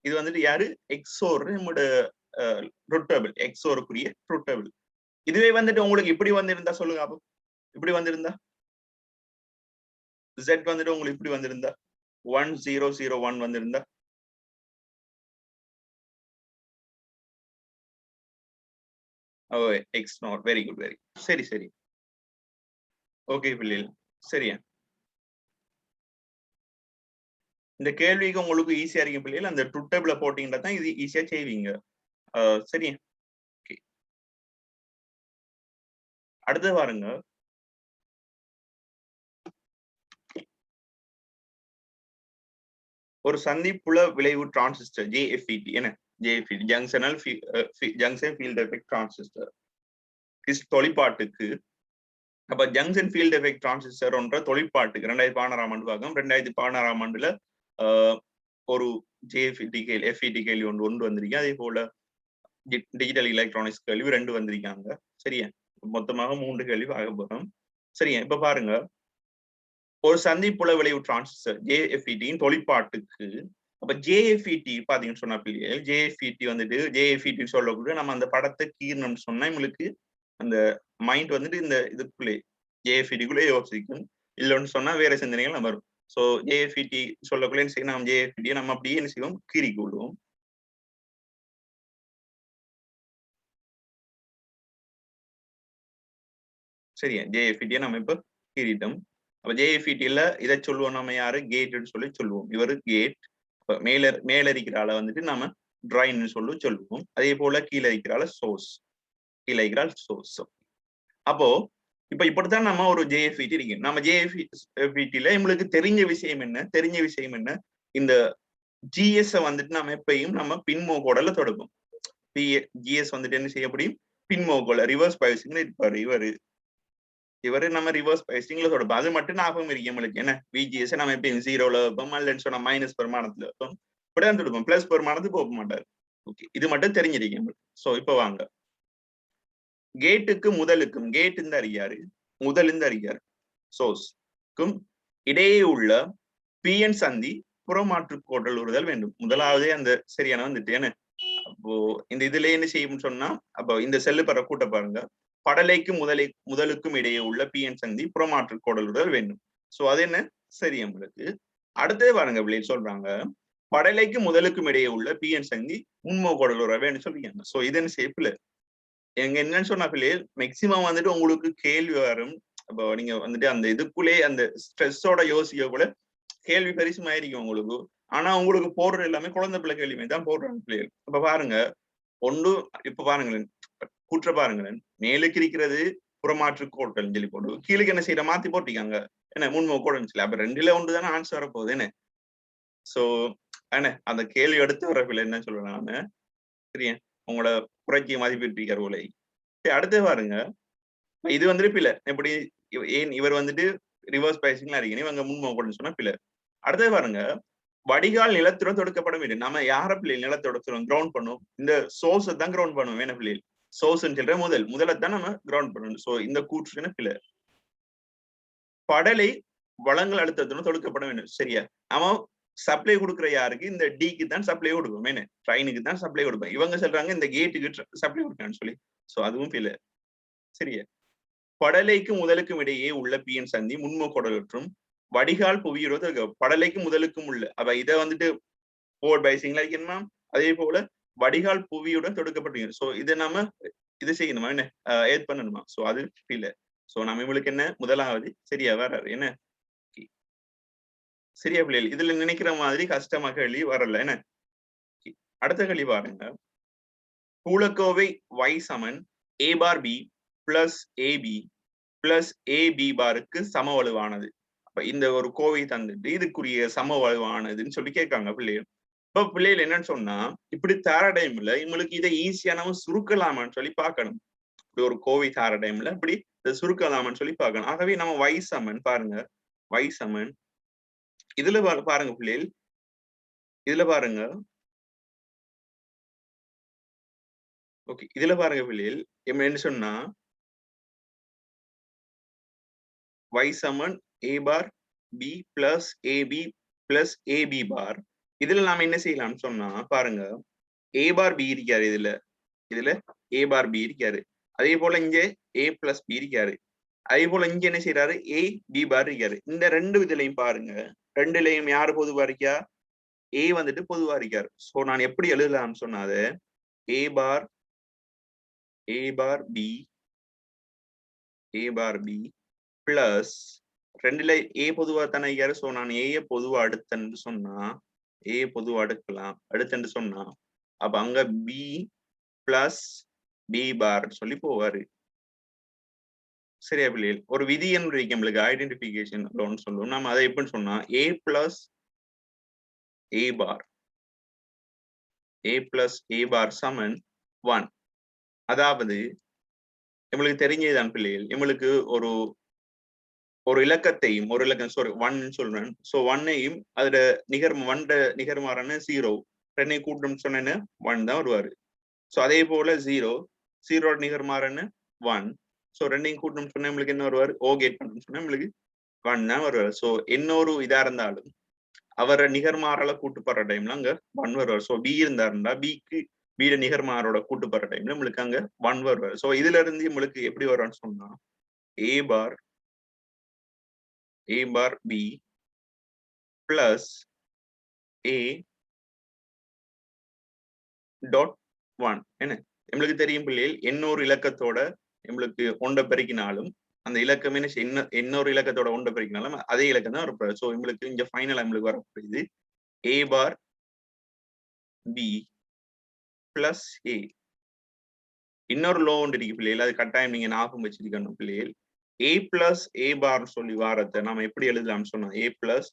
இது வந்துட்டு யாரு? XOR நம்மோட ட்ரூத் டேபிள், XOR-க்குரிய ட்ரூத் டேபிள். இதுவே வந்துட்டு உங்களுக்கு இப்படி வந்திருந்தா சொல்லுங்க அப்போ. இப்படி வந்திருந்தா Z வந்துட்டு உங்களுக்கு இப்படி வந்திருந்தா 1 0 0 1 வந்திருந்தா X not. Very good, very சரி சரி. ஓகே பிள்ளைகள், சரியா? இந்த கேள்விக்கு உங்களுக்கு ஈஸியா இருக்கு பிள்ளைகள். அந்த ட்ரூத் டேபிள போட்டீங்கன்னா தான் இது ஈஸியா செய்வீங்க. சரியா? ஓகே. அடுத்து பாருங்க, ஒரு சந்திப்புல விளைவு டிரான்சிஸ்டர் JFET, என்ன JFET, junction field effect transistor தொழிற்பாட்டுக்கு. அப்ப ஜங்ஷன் ஃபீல்ட் எஃபெக்ட் டிரான்சிஸ்டர் ஒன்ற தொழிற்பாட்டுக்கு 2016 ஆண்டு பாகம். 2016 ஆண்டுல ஒரு FET கேள்வி ஒன்று வந்திருக்கு. அதே போல டிஜிட்டல் எலக்ட்ரானிக்ஸ் கேள்வி 2 வந்திருக்காங்க. சரியா? மொத்தமாக 3 கேள்வி ஆக போறோம். சரியா? இப்ப பாருங்க, ஒரு சந்திப்புல விளைவு டிரான்சிஸ்டர் JFET தொழிற்பாட்டுக்கு. அப்ப JFET பாத்தீங்கன்னு சொன்னா பிள்ளைகள், JFET வந்துட்டு JFET சொல்லக்கூடிய நம்ம அந்த படத்தை கீறணும்னு சொன்னா உங்களுக்கு அந்த மைண்ட் வந்துட்டு இந்த இதுக்குள்ளே JFET-க்குள்ளே யோசிக்கும். இல்லைன்னு சொன்னா வேற சிந்தனைகள் நம்ம வரும். சோ JFET சொல்லக்குள்ள என்ன செய்யணும்? நம்ம JFET நம்ம அப்படியே என்ன செய்வோம்? கீறி கொள்வோம். சரியா? JFET நம்ம இப்ப கீறிட்டோம். அப்ப JFET-ல இதை சொல்லுவோம் நம்ம யாரு? கேட்னு சொல்லி சொல்லுவோம். இவரு கேட். மேல இருக்கிற ஆளை வந்துட்டு நாம ட்ரைன்னு சொல்லி சொல்லுவோம். அதே போல கீழே இருக்கிற ஆள சோர்ஸ். கீழே இருக்கிற சோர்ஸ். அப்போ இப்ப இப்படித்தான் நம்ம ஒரு JFET இருக்கு. நம்ம JFET-ல நம்மளுக்கு தெரிஞ்ச விஷயம் என்ன? தெரிஞ்ச விஷயம் என்ன? இந்த GS வந்துட்டு நம்ம எப்பயும் நம்ம பின்மோகோடல தொடக்கும். GS வந்துட்டு என்ன செய்ய முடியும்? பின்மோகோல ரிவர்ஸ் பயாசிங்ல இருப்பாரு இவரு நம்ம ரிவர்ஸ் பயாசிங்ல தொடப்போம். அது மட்டும் ஞாபகம் இருக்கு நம்மளுக்கு. என்ன VGS நம்ம எப்பயும் 0ல வைப்போம், இல்லைன்னு சொன்னா மைனஸ் பெருமானத்துல வைப்போம். இப்படிதான் தொடப்போம். பிளஸ் பெருமானத்துக்கு போக மாட்டாரு. ஓகே, இது மட்டும் தெரிஞ்சிருக்கு நம்மளுக்கு. சோ இப்ப வாங்க, கேட்டுக்கு முதலுக்கும், கேட் இந்த அறியாரு, முதல் இந்த அறியாரு சோர்ஸ்க்கும் இடையே உள்ள PN சந்தி புறமாற்று கோட்டல் உறுதல் வேண்டும். முதலாவதே அந்த சரியான வந்துட்டு என்ன. அப்போ இந்த இதுல என்ன செய்யும் சொன்னா, அப்போ இந்த செல்லு பெற கூட்ட பாருங்க, படலைக்கும் முதலுக்கும் இடையே உள்ள PN சந்தி புறமாற்று கோடலுறுதல் வேண்டும். சோ அது என்ன சரி நம்மளுக்கு. அடுத்தது பாருங்க பிள்ளைகள் சொல்றாங்க, படலைக்கும் முதலுக்கும் இடையே உள்ள PN சந்தி முன்மோ கோடலுற வேண்டும் சொல்லிருக்காங்க. சோ இது என்ன சேஃப்ல எங்க என்னன்னு சொன்னா பிள்ளைகள் மேக்சிமம் வந்துட்டு உங்களுக்கு கேள்வி வரும். அப்போ நீங்க வந்துட்டு அந்த இதுக்குள்ளே அந்த ஸ்ட்ரெஸ்ஸோட யோசிக்க கூட கேள்வி பெருசுமாயிருக்கும் உங்களுக்கு. ஆனா உங்களுக்கு போடுற எல்லாமே குழந்தை பிள்ளை கேள்வி தான் போடுறாங்க பிள்ளைகள். இப்ப பாருங்க, ஒன்று இப்ப பாருங்களேன், கூற்ற பாருங்களேன், மேலுக்கு இருக்கிறது புறமாற்று கோட்கள் சொல்லி போட்டு கீழுக்கு என்ன செய்யற மாத்தி போட்டிருக்காங்க. என்ன முன்மோ கோடுன்னு சொல்லி, அப்ப 2ல 1 தானே ஆன்சர் வரப்போகுது. என்ன சோ என்ன அந்த கேள்வி எடுத்து வர பிள்ளை என்ன சொல்றேன் நானு, சரியா? உங்களோட குறைச்சி மதிப்பிட்டிருக்கிற உலை. அடுத்து பாருங்க, இது வந்துட்டு பிள்ளை எப்படி ஏன் இவர் வந்துட்டு ரிவர்ஸ் பயாசிங்லாம் இருக்கீங்க, இவங்க முன்மோ கோடுன்னு சொன்னா பிள்ளை. அடுத்தது பாருங்க, வடிகால் நிலத்துடன் தொடுக்கப்பட வேண்டும். நம்ம யார பிள்ளை நிலத்தோட கிரவுண்ட் பண்ணுவோம்? இந்த சோர்ஸ் தான் கிரவுண்ட் பண்ணுவோம். என்ன பிள்ளை சோர்ஸ் சொல்ற முதலத்தான் நம்ம கிரவுண்ட் பண்ணணும். சோ இந்த கூற்று பிள்ளை. படலை வளங்கள் அழுத்தத்துடன் தொடுக்கப்பட வேண்டும். சரியா? அவன் சப்ளை கொடுக்குற யாருக்கு? இந்த டிக்கு தான் சப்ளை கொடுக்கும். என்ன ட்ரெயினுக்கு தான் சப்ளை கொடுப்பேன். இவங்க சொல்றாங்க இந்த கேட்டுக்கு சப்ளை கொடுக்கான்னு சொல்லி. சோ அதுவும் பிள்ளை. சரியா? படலைக்கும் முதலுக்கும் இடையே உள்ள PN சந்தி முன்மோக்கோடலும் வடிகால் புவியுறது படலைக்கும் முதலுக்கும் உள்ள. அப்ப இதை வந்துட்டு போர்ட் பைசிங்ல இருக்கணுமா, அதே போல வடிகால் புவியுடன் தொடுக்கப்பட்டு. சோ இதை நாம இது செய்யணுமா, என்ன ஏத் பண்ணணுமா? சோ அது இல்ல. சோ நம்ம இவங்களுக்கு என்ன முதலாவது சரியா வராது. என்ன சரியா பிள்ளைகள்? இதுல நினைக்கிற மாதிரி கஷ்டமா கேள்வி வரல. என்ன அடுத்த கேள்வி பாருங்க, கூலக்கோவை Y சமன் A⁻B plus AB plus AB பாருக்கு சம வலுவானது. அப்ப இந்த ஒரு கோவை தந்துட்டு இதுக்குரிய சம வலுவானதுன்னு சொல்லி கேட்காங்க பிள்ளைகள். இப்ப பிள்ளைகள் என்னன்னு சொன்னா இப்படி தார டைம்ல இவங்களுக்கு இதை ஈஸியா நம்ம சுருக்கலாமான்னு சொல்லி பார்க்கணும். இப்படி ஒரு கோவை தார டைம்ல இப்படி இதை சுருக்கலாமான்னு சொல்லி பார்க்கணும். ஆகவே நம்ம y சமன் பாருங்க, y சமன் இதுல பாருங்க பிள்ளைகள், இதுல பாருங்க, ஓகே இதுல பாருங்க பிள்ளைகள் என்ன சொன்னா y சமன் a bar b plus ab plus ab bar. இதுல நாம என்ன செய்யலாம்னு சொன்னா பாருங்க, a பார் b இருக்காரு, இதுல a பார் b இருக்காரு, அதே போல இங்க a பிளஸ் b இருக்காரு, அதே போல இங்க என்ன செய்யறாரு a b பார் இருக்காரு. இந்த ரெண்டு இதுலையும் பாருங்க, ரெண்டுலையும் யாரு பொதுவா இருக்கா, a வந்துட்டு பொதுவா இருக்காரு. சோ நான் எப்படி எழுதலாம்னு சொன்னாது a bar b a bar b plus ரெண்டுல ஏ பொதுவா தானே இருக்காரு. சோ நான் ஏ பொதுவா அடுத்தன்னு சொன்னா ஏ பொதுவா அடுக்கலாம், அடுத்தன்னு சொன்னா அப்ப அங்க பி பிளஸ் பி பார் சொல்லி போவாரு. சரியா பிள்ளைகள், ஒரு விதி என்று இருக்கு நம்மளுக்கு ஐடென்டிபிகேஷன் லோன் சொல்லுவோம். நம்ம அதை எப்படின்னு சொன்னா ஏ பிளஸ் ஏ பார் சமன் 1. அதாவது நம்மளுக்கு தெரிஞ்சதுதான் பிள்ளைகள், நம்மளுக்கு ஒரு இலக்கத்தையும் ஒரு இலக்கம் சாரி 1 சொல்றேன். சோ 1ஐயும் அதுல நிகர்மாறான 0 ரெண்டையும் கூட்டணும்னு சொன்னேன்னு 1 தான் வருவாரு. சோ அதே போல 0 நிகர்மாறான 1. சோ ரெண்டையும் கூட்டணும்னு சொன்னா நம்மளுக்கு என்ன வருவாரு, ஓகேட் பண்ணணும்னு சொன்னா நம்மளுக்கு 1 தான் வருவாரு. சோ இன்னொரு இதா இருந்தாலும் அவரை நிகர்மாறால கூட்டுப்படுற டைம்ல அங்க 1 வருவார். சோ பி இருந்தாருந்தா பிக்கு பீட நிகர்மாரோட கூட்டுப்படுற டைம்ல நம்மளுக்கு அங்க 1 வருவார். சோ இதுல இருந்து நம்மளுக்கு எப்படி வரும்னு சொன்னா a bar b plus a dot 1. என்ன நம்மளுக்கு தெரியும் பிள்ளைகள், இன்னொரு இலக்கத்தோட நம்மளுக்கு ஒன்றை பெருக்கினாலும் அந்த இலக்கம் என்ன இன்னொரு இலக்கத்தோட ஒன்றை பெருக்கினாலும் அதே இலக்கம் தான் வரப்போகுது. ஸோ நம்மளுக்கு இங்க ஃபைனலா நம்மளுக்கு வரப்போகுது a bar b plus a. இன்னொரு லோ ஒன்று இருக்கு பிள்ளைகள், அது கட்டாயம் நீங்க ஞாபகம் வச்சிருக்கணும் பிள்ளைகள். a பிளஸ் a பார் சொல்லி வாரத்தை நாம எப்படி எழுதலாம்னு சொன்னா a பிளஸ்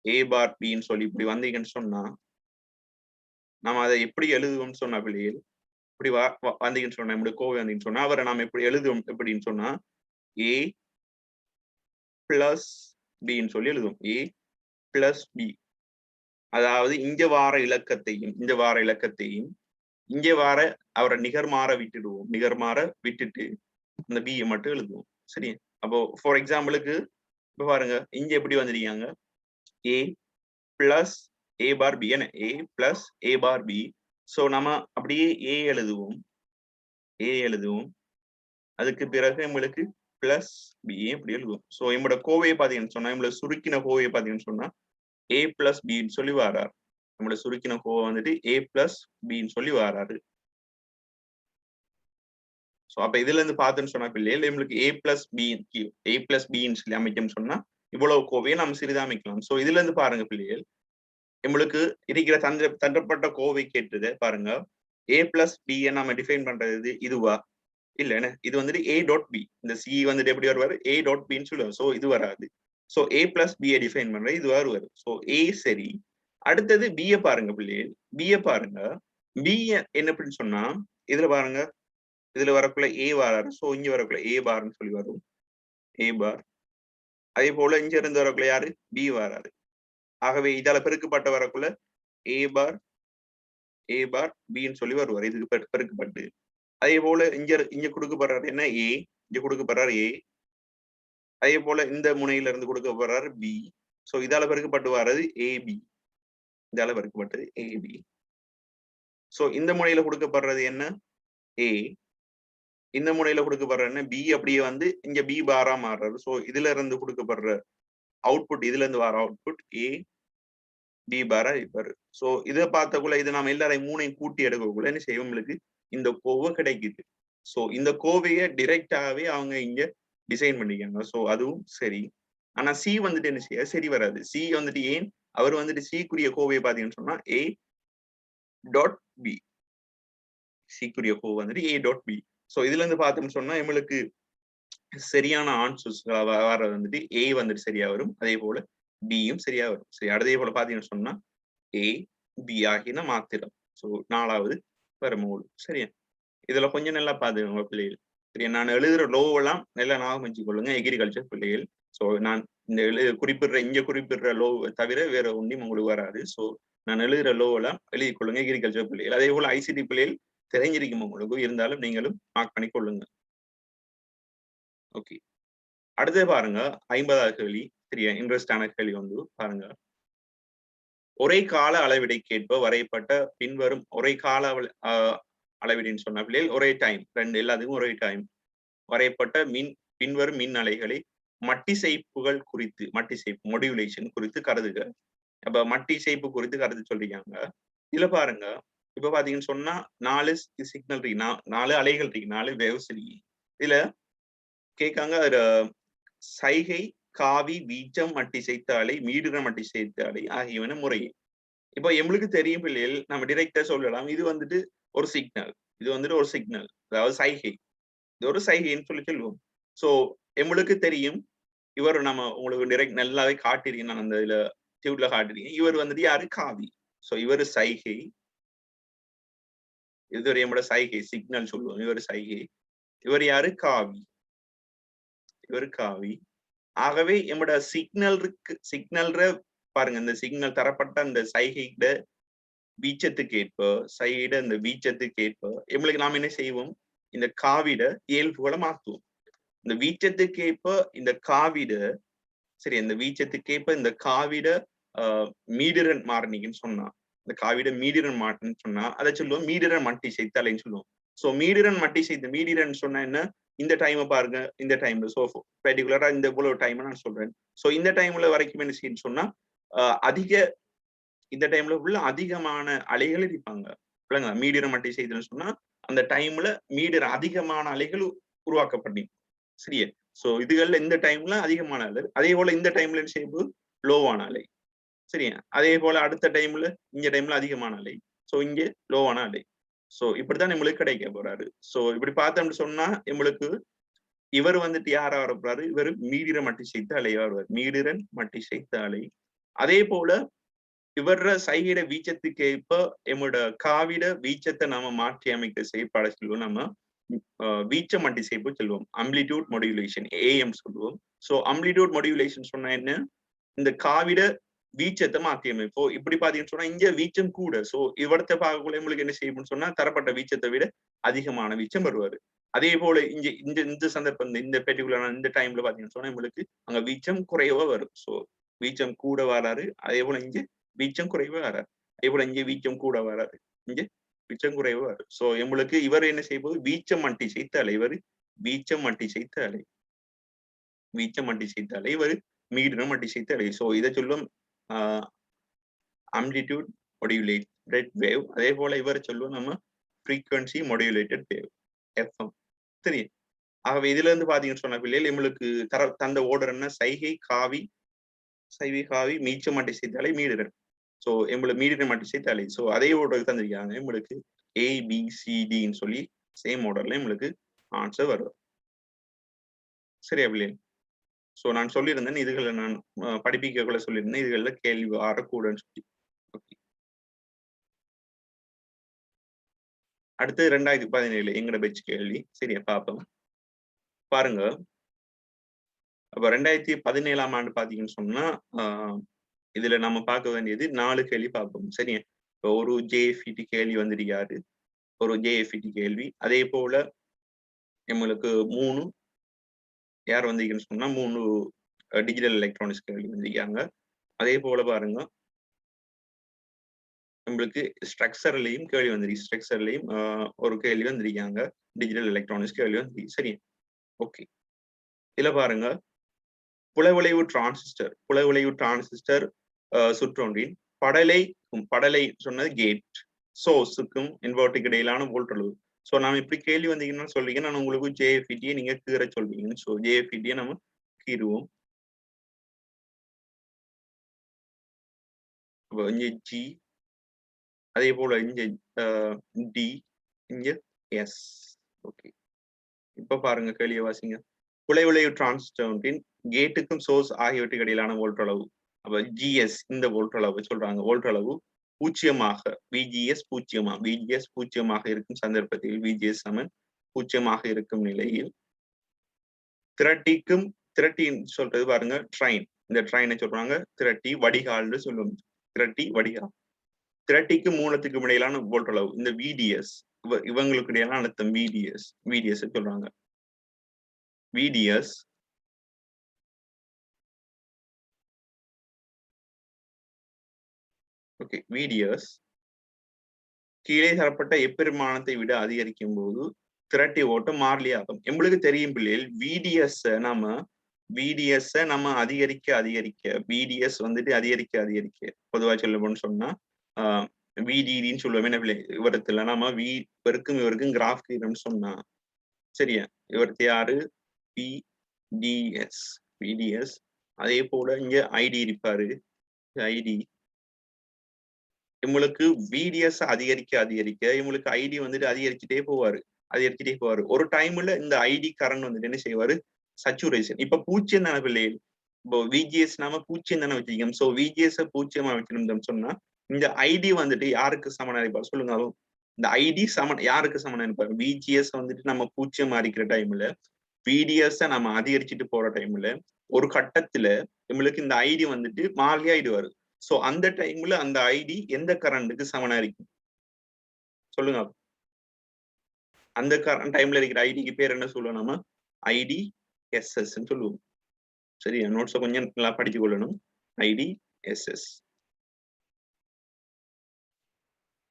a பார் பின்னு சொல்லி இப்படி வந்தீங்கன்னு சொன்னா நாம அதை எப்படி எழுதுவோம்னு சொன்னா பிள்ளைகள், இப்படி வந்தீங்கன்னு சொன்னா நம்மளுடைய கோவை வந்தீங்கன்னு சொன்னா அவரை நாம எப்படி எழுதுவோம் எப்படின்னு சொன்னா a பிளஸ் பின்னு சொல்லி எழுதுவோம் a பிளஸ் b. அதாவது இங்க வார இலக்கத்தையும் இங்க வார அவரை நிகர்மாற விட்டுட்டு அந்த b மட்டும் எழுதுவோம். சரி, அப்போ ஃபார் எக்ஸாம்பிளுக்கு இப்ப பாருங்க இங்க எப்படி வந்திருக்காங்க a plus a bar b, என்ன a plus a bar b. So நம்ம அப்படியே a எழுதுவோம், அதுக்கு பிறகு நம்மளுக்கு பிளஸ் b அப்படி எழுதுவோம். சோ நம்மளோட கோவையை பாத்தீங்கன்னு சொன்னா நம்மளோட சுருக்கின கோவையை பாத்தீங்கன்னு சொன்னா a பிளஸ் பின்னு சொல்லி வாராரு. நம்மளோட சுருக்கின கோவை வந்துட்டு a பிளஸ் பின்னு சொல்லி வாராரு. சோ அப்ப இதுல இருந்து பார்த்தோன்னு சொன்னா பிள்ளைகள் நம்மளுக்கு a பிளஸ் பின்னு சொல்லி அமைக்கணும்னு சொன்னா இவ்வளவு கோவையை நம்ம சிறிதா அமைக்கலாம். சோ இதுல இருந்து பாருங்க பிள்ளைகள், நம்மளுக்கு இருக்கிற தண்டப்பட்ட கோவை கேட்டது பாருங்க, a பிளஸ் b நம்ம டிஃபைன் பண்றது இதுவா இல்ல, என்ன இது வந்துட்டு a டாட் b. இந்த c வந்துட்டு எப்படி வருவாரு a டாட் பின்னு சொல்லுவாரு. சோ இது வராது. So a plus b define பண்றது இது வருவாரு. சோ a சரி. அடுத்தது b பாருங்க பிள்ளைகள், b பாருங்க, b என்ன அப்படின்னு சொன்னா இதுல பாருங்க, இதுல வரக்குள்ள a வராரு. சோ இங்க வரக்குள்ள a பார்னு சொல்லி வரும் a பார். அதே போல இங்க இருந்து வரக்குள்ள யாரு b வராரு. ஆகவே இதால பெருக்கப்பட்ட வரக்குள்ள a பார் பின்னு சொல்லி வருவார். இதுக்கு பெருக்கப்பட்டு அதே போல இங்க கொடுக்கப்படுறாரு என்ன a, இங்க கொடுக்கப்படுறாரு a. அதே போல இந்த முனையில இருந்து கொடுக்கப்படுறாரு b. சோ இதால பெருக்கப்பட்டு வர்றது ab, இதால பெருக்கப்பட்டது ab. சோ இந்த முனையில கொடுக்கப்படுறது என்ன a, இந்த முனையில கொடுக்கப்படுற என்ன b. அப்படியே வந்து இங்க b பாரா மாறுறாரு. சோ இதுல இருந்து கொடுக்கப்படுற அவுட்புட், இதுல இருந்து வர அவுட்புட் a b பாரா இருப்பாரு. சோ இதை பார்த்தக்குள்ள இது நாம எல்லாரையும் மூணையும் கூட்டி எடுக்கக்குள்ள என்ன செய்வோம், உங்களுக்கு இந்த கோவை கிடைக்குது. சோ இந்த கோவையை டிரெக்டாவே அவங்க இங்க டிசைன் பண்ணிக்காங்க. சோ அதுவும் சரி. ஆனா சி வந்துட்டு என்ன செய்ய சரி வராது. சி வந்துட்டு ஏன் அவர் வந்துட்டு சிக்குரிய கோவையை பாத்தீங்கன்னு சொன்னா a டாட் b, சிக்குரிய கோவை வந்துட்டு a டாட் b. சோ இதுல இருந்து பார்த்தோம்னு சொன்னா நம்மளுக்கு சரியான ஆன்சர்ஸ் வர வந்துட்டு a வந்துட்டு சரியா வரும், அதே போல பியும் சரியா வரும். சரி, அதே போல பாத்தீங்கன்னு சொன்னா a பி ஆகின மாத்திரம். ஸோ 4வது பெருமோல். சரியா? இதுல கொஞ்சம் நல்லா பாத்துக்கோங்க பிள்ளைகள். சரியா? நான் எழுதுற லோவெல்லாம் நல்லா ஞாபகம் வச்சுக்கொள்ளுங்க எக்ரிகல்ச்சர் பிள்ளைகள். ஸோ நான் இந்த குறிப்பிடுற லோ தவிர வேற ஒன்றும் உங்களுக்கு வராது. ஸோ நான் எழுதுற லோவெல்லாம் எழுதி கொள்ளுங்க எக்ரிகல்ச்சர் பிள்ளைகள். அதே போல ஐசிடி பிள்ளைகள் தெரிஞ்சிருக்கும் உங்களுக்கு, இருந்தாலும் நீங்களும் மார்க் பண்ணி கொள்ளுங்க. ஓகே, அடுத்தது பாருங்க 50வது கேள்வி. சரியா? இன்ட்ரெஸ்டான கேள்வி வந்து பாருங்க. ஒரே கால அளவிடைக்கேற்ப வரையப்பட்ட பின்வரும் ஒரே கால அளவிடின்னு சொன்ன பிள்ளைகள் ஒரே டைம், எல்லாத்துக்கும் ஒரே டைம் வரையப்பட்ட பின்வரும் மின் அலைகளை மட்டிசைப்புகள் குறித்து, மட்டிசைப்பு மொடியுலேஷன் குறித்து கருதுக. அப்ப மட்டிசைப்பு குறித்து கருத்து சொல்லிருக்காங்க. இதுல பாருங்க, இப்ப பாத்தீங்கன்னு சொன்னா 4 சிக்னல் இருக்கு, 4 அலைகள் இருக்கு, 4 வேவ்ஸ் இருக்கு. இதுல கேட்காங்க சைகை, காவி, வீச்சம், மட்டிசைத்த அலை, மீடுற மட்டிசைத்த அலை ஆகியவன முறையே. இப்போ எங்களுக்கு தெரியும் பிள்ளைகள், நம்ம டிரெக்டா சொல்லலாம், இது வந்துட்டு ஒரு சிக்னல், இது வந்துட்டு ஒரு சிக்னல், அதாவது சைகை, இது ஒரு சைகைன்னு சொல்லி சொல்லுவோம். சோ எங்களுக்கு தெரியும், இவர் நம்ம உங்களுக்கு டிரெக்ட் நல்லாவே காட்டிருக்கேன், நான் அந்த இதுல டியூட்ல காட்டிருக்கேன். இவர் வந்துட்டு யாரு? காவி. சோ இவர் சைகை, இது ஒரு நம்மளோட சைகை சிக்னல் சொல்லுவோம், இவர் சைகை. இவர் யாரு? காவி. இவர் காவி. ஆகவே நம்மட சிக்னல் பாருங்க, இந்த சிக்னல் தரப்பட்ட அந்த சைகைட வீச்சத்துக்கு ஏற்ப, சைட இந்த வீச்சத்துக்கு ஏற்ப எங்களுக்கு நாம் என்ன செய்வோம்? இந்த காவிட இயல்புகளை மாற்றுவோம். இந்த வீச்சத்துக்கு ஏற்ப இந்த காவிட, சரி, இந்த வீச்சத்துக்கு ஏற்ப இந்த காவிட மீடிரன் மாறினிக்குன்னு சொன்னா, இந்த காவிட மீடிரன் மாறின்னு சொன்னா அதை சொல்லுவோம் மீடிரன் மட்டி செய்தலைன்னு சொல்லுவோம். சோ மீடிரன் மட்டி செய்த, மீடிரன் சொன்னா என்ன? இந்த டைமை பாருங்க, இந்த டைம்ல சோ பர்டிகுலரா இந்த இவ்வளவு டைம் நான் சொல்றேன். சோ இந்த டைம்ல வரைக்கும் என்ன செய்யணும்னு சொன்னா அதிக, இந்த டைம்ல உள்ள அதிகமான அலைகள் இருப்பாங்க. மீடியர் மட்டை செய்துன்னு சொன்னா அந்த டைம்ல அதிகமான அலைகள் உருவாக்கப்படும். சரியா? சோ இதுகள்ல இந்த டைம்ல அதிகமான அலை, அதே போல இந்த டைம்ல செய்யும்போது லோவான அலை. சரியா? அதே போல அடுத்த டைம்ல இந்த டைம்ல அதிகமான அலை, சோ இங்க லோவான அலை. சோ இப்படித்தான் நம்மளுக்கு கிடைக்க போறாரு. சோ இப்படி பார்த்தோம்னு சொன்னா நம்மளுக்கு இவர் வந்துட்டு யாரா வர போறாரு? இவர் மீடிர மட்டி செய்த அலையா வருவார். மீடிரன் மட்டி செய்த அலை. அதே போல இவர சைகிட வீச்சத்துக்கு ஏற்ப எம்மோட காவிட வீச்சத்தை நாம மாற்றி அமைக்க செயற்பாடு சொல்லுவோம். நம்ம வீச்ச மட்டி செய்ப்பு சொல்லுவோம். அம்ப்ளிடியூட் மாடுலேஷன், ஏஎம் சொல்லுவோம். சோ அம்ப்ளிடியூட் மாடுலேஷன் சொன்னா என்ன? இந்த காவிட வீச்சத்தை மாற்றி அமைப்போம். இப்படி பாத்தீங்கன்னு சொன்னா இங்க வீச்சம் கூட. சோ இவரத்தை பார்க்கக்குள்ள உங்களுக்கு என்ன செய்யணும்னு சொன்னா தரப்பட்ட வீச்சத்தை விட அதிகமான வீச்சம் வருவாரு. அதே போல இந்த சந்தர்ப்பம், இந்த பெர்டிகுலரான இந்த டைம்ல பாத்தீங்கன்னு சொன்னா உங்களுக்கு அங்க வீச்சம் குறைவா வரும். சோ வீச்சம் கூட வராரு. அதே போல இங்க வீச்சம் குறைவா வராது. அதே போல இங்க வீச்சம் கூட வராது, இங்க வீச்சம் குறைவா வரும். சோ நம்மளுக்கு இவர் என்ன செய்வது? வீச்சம் மட்டி செய்த அலை. இவர் வீச்சம் மட்டி செய்த அலை, வீச்சம் மட்டி செய்த அலை. இவர் மீடியம் மட்டி செய்த அலை. சோ இதை சொல்லும் ஆம்ப்ளிடியூட் மாடுலேட்டட் வேவ். அதே போல இவர் சொல்லுவோம் நம்ம ஃப்ரீக்வன்சி மாடுலேட்டட் வேவ், எஃப்எம். சரி, ஆகவே இதுல இருந்து பாத்தீங்கன்னு சொன்ன பிள்ளைகள் நம்மளுக்கு தந்த ஓர்டர் என்ன? சைகை, காவி, மீச்சம் மட்டி செய்த அலை, மீடியம். சோ நம்மளுக்கு மீடியம் மட்டி செய்த அலை. சோ அதே ஓர்டர் தந்திருக்காங்க நம்மளுக்கு ABCDன்னு சொல்லி சேம் ஆர்டர்ல நம்மளுக்கு ஆன்சர் வரும். சரியா பிள்ளைகள்? சோ நான் சொல்லியிருந்தேன் இதுகளை நான் படிப்பிக்கக்குள்ள சொல்லியிருந்தேன் இதுகள்ல கேள்வி வரக்கூடாதுன்னு சொல்லி. அடுத்து 2017 எங்கட பெச் கேள்வி. சரியா? பார்ப்போம். பாருங்க, அப்ப 2017ஆம் ஆண்டு பாத்தீங்கன்னு சொன்னா இதுல நம்ம பார்க்க வேண்டியது 4 கேள்வி பார்ப்போம். சரியா? ஒரு JFET கேள்வி வந்திருக்காரு, ஒரு JFET கேள்வி. அதே போல நம்மளுக்கு 3 யார் வந்தீங்கன்னு சொன்னா 3 டிஜிட்டல் எலக்ட்ரானிக்ஸ் கேள்வி வந்திருக்காங்க. அதே போல பாருங்க நம்மளுக்கு ஸ்ட்ரக்சர்லயும் கேள்வி வந்திருக்கு. ஸ்ட்ரக்சர்லயும் ஒரு கேள்வி வந்திருக்காங்க, டிஜிட்டல் எலக்ட்ரானிக்ஸ் கேள்வி வந்திருக்கு. சரி, ஓகே. இதுல பாருங்க, புலவிளைவு டிரான்சிஸ்டர் சுற்றொன்றின் படலை சொன்னது கேட், சோர்ஸுக்கும் இன்வெர்ட்டருக்கு இடையிலான வோல்டளவு. சோ நாம இப்படி கேள்வி வந்தீங்கன்னா சொல்றீங்க, நான் உங்களுக்கு JFET நீங்க கீற சொல்றீங்க. சோ JFET நம்ம கீறுவோம். இங்க G, அதே போல இங்க D, இங்க S. ஓகே, இப்ப பாருங்க கேள்வியை வாசிங்க. புலவிளைவு டிரான்சிஸ்டரின் கேட்டுக்கும் சோர்ஸ் ஆகியவற்றுக்கு இடையிலான வோல்ட் அளவு. அப்ப GS இந்த வோல்ட் அளவு சொல்றாங்க. வோல்ட் அளவு பூஜ்ஜியமாக VGS பூஜ்ஜியமாக இருக்கும் சந்தர்ப்பத்தில் VGS சமன் பூஜ்ஜியமாக இருக்கும் நிலையில் திரட்டின்னு சொல்றது பாருங்க ட்ரெயின். இந்த ட்ரெயினை சொல்றாங்க திரட்டி வடிகால்னு சொல்லுவோம். திரட்டி வடிகால். திரட்டிக்கு மூலத்துக்கு இடையிலான வோல்ட் அளவு இந்த VDS, இவங்களுக்கு இடையிலான அழுத்தம் VDS சொல்றாங்க. VDS கீழே தரப்பட்ட எப்பெருமானத்தை விட அதிகரிக்கும் போது திரட்டி ஓட்டம் மாறிலியாகும். எங்களுக்கு தெரியும் பிள்ளைகள் VDS நம்ம அதிகரிக்க VDS வந்துட்டு அதிகரிக்க பொதுவா சொல்லணும்னு சொன்னா VDDன்னு சொல்லுவோம். என்ன பிள்ளை இவரத்துல நம்ம இவருக்கும் கிராஃப் கீரன்னு சொன்னா சரியா, இவருக்கு யாரு VDS. அதே போல இங்க ID இருப்பாரு. ID இவங்களுக்கு VDS அதிகரிக்க இவங்களுக்கு ID வந்துட்டு அதிகரிச்சுட்டே போவாரு. ஒரு டைம்ல இந்த ID கரண்ட் வந்துட்டு என்ன செய்வாரு, சச்சுரேஷன். இப்ப பூஜ்ஜியம் தானே பிள்ளைகள், இப்போ VGS நாம பூஜ்ஜியம் தானே வச்சிருக்கோம். சோ VGS பூஜ்ஜியமா வைக்கணும்னு சொன்னா இந்த ID வந்துட்டு யாருக்கு சமனா இருப்பாரு சொல்லுங்க. இந்த ID யாருக்கு சமனா இருப்பாரு? VGS வந்துட்டு நம்ம பூஜ்ஜியமா இருக்கிற டைம்ல VDS நம்ம அதிகரிச்சுட்டு போற டைம்ல ஒரு கட்டத்துல நம்மளுக்கு இந்த ID வந்துட்டு மாறியாயிடுவாரு. சோ அந்த டைம்ல அந்த ID எந்த கரண்ட்டுக்கு சமனா இருக்கும் சொல்லுங்க. அந்த கரண்ட் டைம்ல இருக்கிற ஐடிக்கு பேர் என்ன சொல்லுவோம்? நம்ம IDSS சொல்லுவோம். சரியா, நோட்ஸை கொஞ்சம் நல்லா படிச்சு கொள்ளணும். IDSS.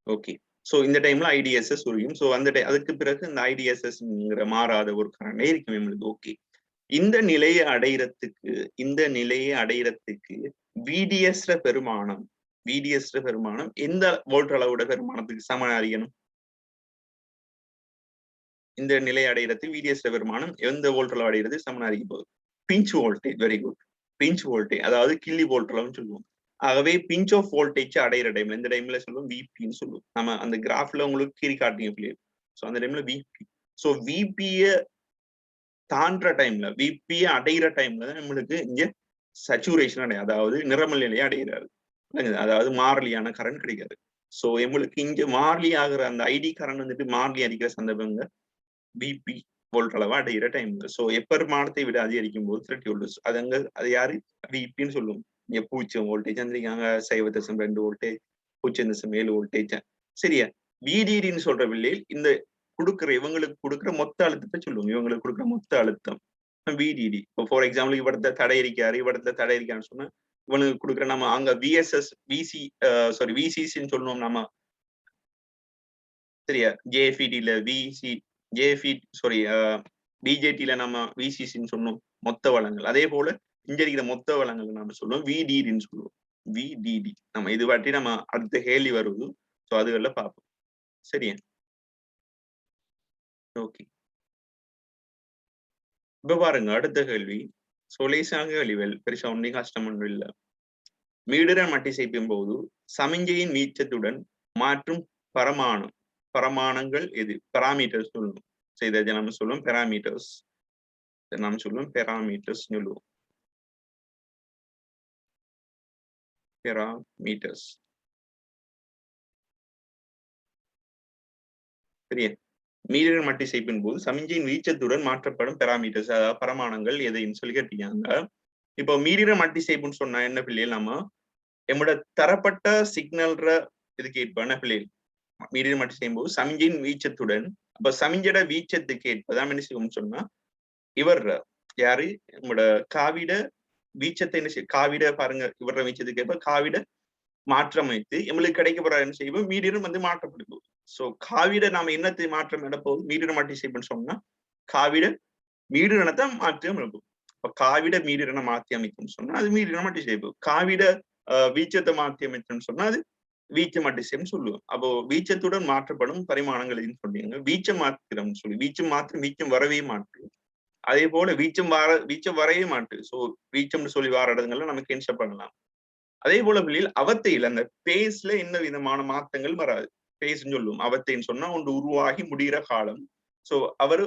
ஓகே, சோ இந்த டைம்ல IDSS புரியும். சோ அந்த அதுக்கு பிறகு இந்த IDSSங்கிற மாறாத ஒரு கரண்டே இருக்கும் நம்மளுக்கு. ஓகே, இந்த நிலையை அடையறதுக்கு VDS பெருமானம் எந்த வோல்ட் அளவோட பெருமானத்துக்கு சமனா அறியணும்? இந்த நிலை அடைகிறது VDS பெருமானம் எந்த வோல்ட் அளவு அடைகிறது சமனா அறிய போகுது? Pinch voltage. Very good. Pinch voltage அதாவது கில்லி வோல்ட் அளவுன்னு சொல்லுவோம். ஆகவே பிஞ்ச் ஆஃப் வோல்டேஜ் அடையிற டைம்ல இந்த டைம்ல சொல்லுவோம் VPன்னு சொல்லுவோம். நம்ம அந்த கிராஃப்ல உங்களுக்கு கீறி காட்டுங்க பிள்ளைகள். ஸோ அந்த டைம்ல VP. ஸோ VPய தாண்டுற டைம்ல, VPய அடையிற டைம்ல நம்மளுக்கு இங்க சச்சுரேஷன் அடையாது, அதாவது நிறமல் நிலையை அடைகிறாரு. அதாவது மாறிலியான கரண்ட் கிடைக்காது. சோ எங்களுக்கு இங்க மாறிலி ஆகுற அந்த ID கரண்ட் வந்துட்டு மாறிலி அடிக்கிற சந்தர்ப்பங்க VP வோல்ட் அளவு அடைகிற டைம்ல. சோ எப்பெருமானத்தை விட அதிகரிக்கும் போது 30 வோல்ட். அது யாரு? VPன்னு சொல்லுவோம். இங்க 0 வோல்டேஜ் வந்திருக்காங்க, 0.2 வோல்டேஜ், 0.7 வோல்டேஜ். சரியா, VDDன்னு சொல்ற பிள்ளைகள் இந்த இவங்களுக்கு கொடுக்குற மொத்த அழுத்தத்தை சொல்லுவோம். இவங்களுக்கு கொடுக்குற மொத்த அழுத்தம் VDD. இப்போ ஃபார் எக்ஸாம்பிள் இவரத்தை தடை இருக்காருன்னு சொன்னா இவனுக்கு கொடுக்குற நம்ம அங்க VCCன்னு சொல்லணும் நம்ம. சரியா, JFET-ல BJT-ல நம்ம VCCன்னு சொன்னோம், மொத்த வளங்கள். அதே போல இங்க இருக்கிற மொத்த வளங்கள் நம்ம சொல்லுவோம் VDDன்னு சொல்லுவோம். VDD நம்ம இது வாட்டி நம்ம அடுத்த கேள்வி வருது. ஸோ அதுகளில் பார்ப்போம். சரியா, ஓகே. இப்ப பாருங்க அடுத்த கேள்வி. லேசான கேள்விகள், பெருசா ஒன்றையும் கஷ்டம் ஒன்றும் இல்லை. மீடுற மட்டி செய்யும் போது சமிஞ்சையின் வீச்சத்துடன் மாற்றும் பரமானங்கள் எது? பராமீட்டர்ஸ் சொல்லணும். இதை நம்ம சொல்லுவோம் பெராமீட்டர்ஸ். சொல்லுவோம் பெராமீட்டர்ஸ். சரியா, மீடுற மட்டி செய்யும் போது சமிஞ்சையின் வீச்சத்துடன் மாற்றப்படும் பெராமீட்டர்ஸ், அதாவது பரமானங்கள் எதைன்னு சொல்லி கேட்டீங்க. இப்போ மீடுற மட்டி செய்ப்புன்னு சொன்னா என்ன பிள்ளைகள், நம்ம நம்மளோட தரப்பட்ட சிக்னல்ற இதுக்கு ஏற்ப பிள்ளைகள் மீடிய மட்டி செய்யும் போது சமிஞ்சையின் வீச்சத்துடன், அப்ப சமிஞ்சோட வீச்சத்துக்கு ஏற்பதான் என்ன செய்வோம்னு சொன்னா இவர் யாரு நம்மளோட காவிட வீச்சத்தை என்ன காவிட பாருங்க, இவர வீச்சத்துக்கு ஏற்ப காவிட மாற்றமைத்து எங்களுக்கு கிடைக்கப்படுற என்ன செய்வோம், மீடியம் வந்து மாற்றப்படும் போது. சோ காவிட நாம என்னத்தை மாற்றம் எடுப்போம்? மீடிய மட்டி செய்யணும்னு சொன்னா காவிட மீடியனத்தை மாற்றி அமைப்போம். இப்ப காவிட மீடியனை மாற்றி அமைக்கும் சொன்னா அது மீடியன மட்டி செய்வோம். காவிட வீச்சத்தை மாற்றி அமைச்சோம்னு சொன்னா அது வீச்ச மட்டிசைன்னு சொல்லுவோம். அப்போ வீச்சத்துடன் மாற்றப்படும் பரிமாணங்கள் எதுன்னு சொன்னீங்க. வீச்சம் மாத்திரம்னு சொல்லி வீச்சம் வரவே மாட்டு. அதே போல வீச்சம் வரவே மாட்டு. சோ வீச்சம்னு சொல்லி வார இடங்கள்ல நம்ம கேன்சல் பண்ணலாம். அதே போல பிள்ளைகள் அவத்தையில் அந்த பேஸ்ல என்ன விதமான மாற்றங்கள் வராது. பேஸ்ன்னு சொல்லுவோம். அவத்தைன்னு சொன்னா ஒன்று உருவாகி முடிகிற காலம். சோ அவரு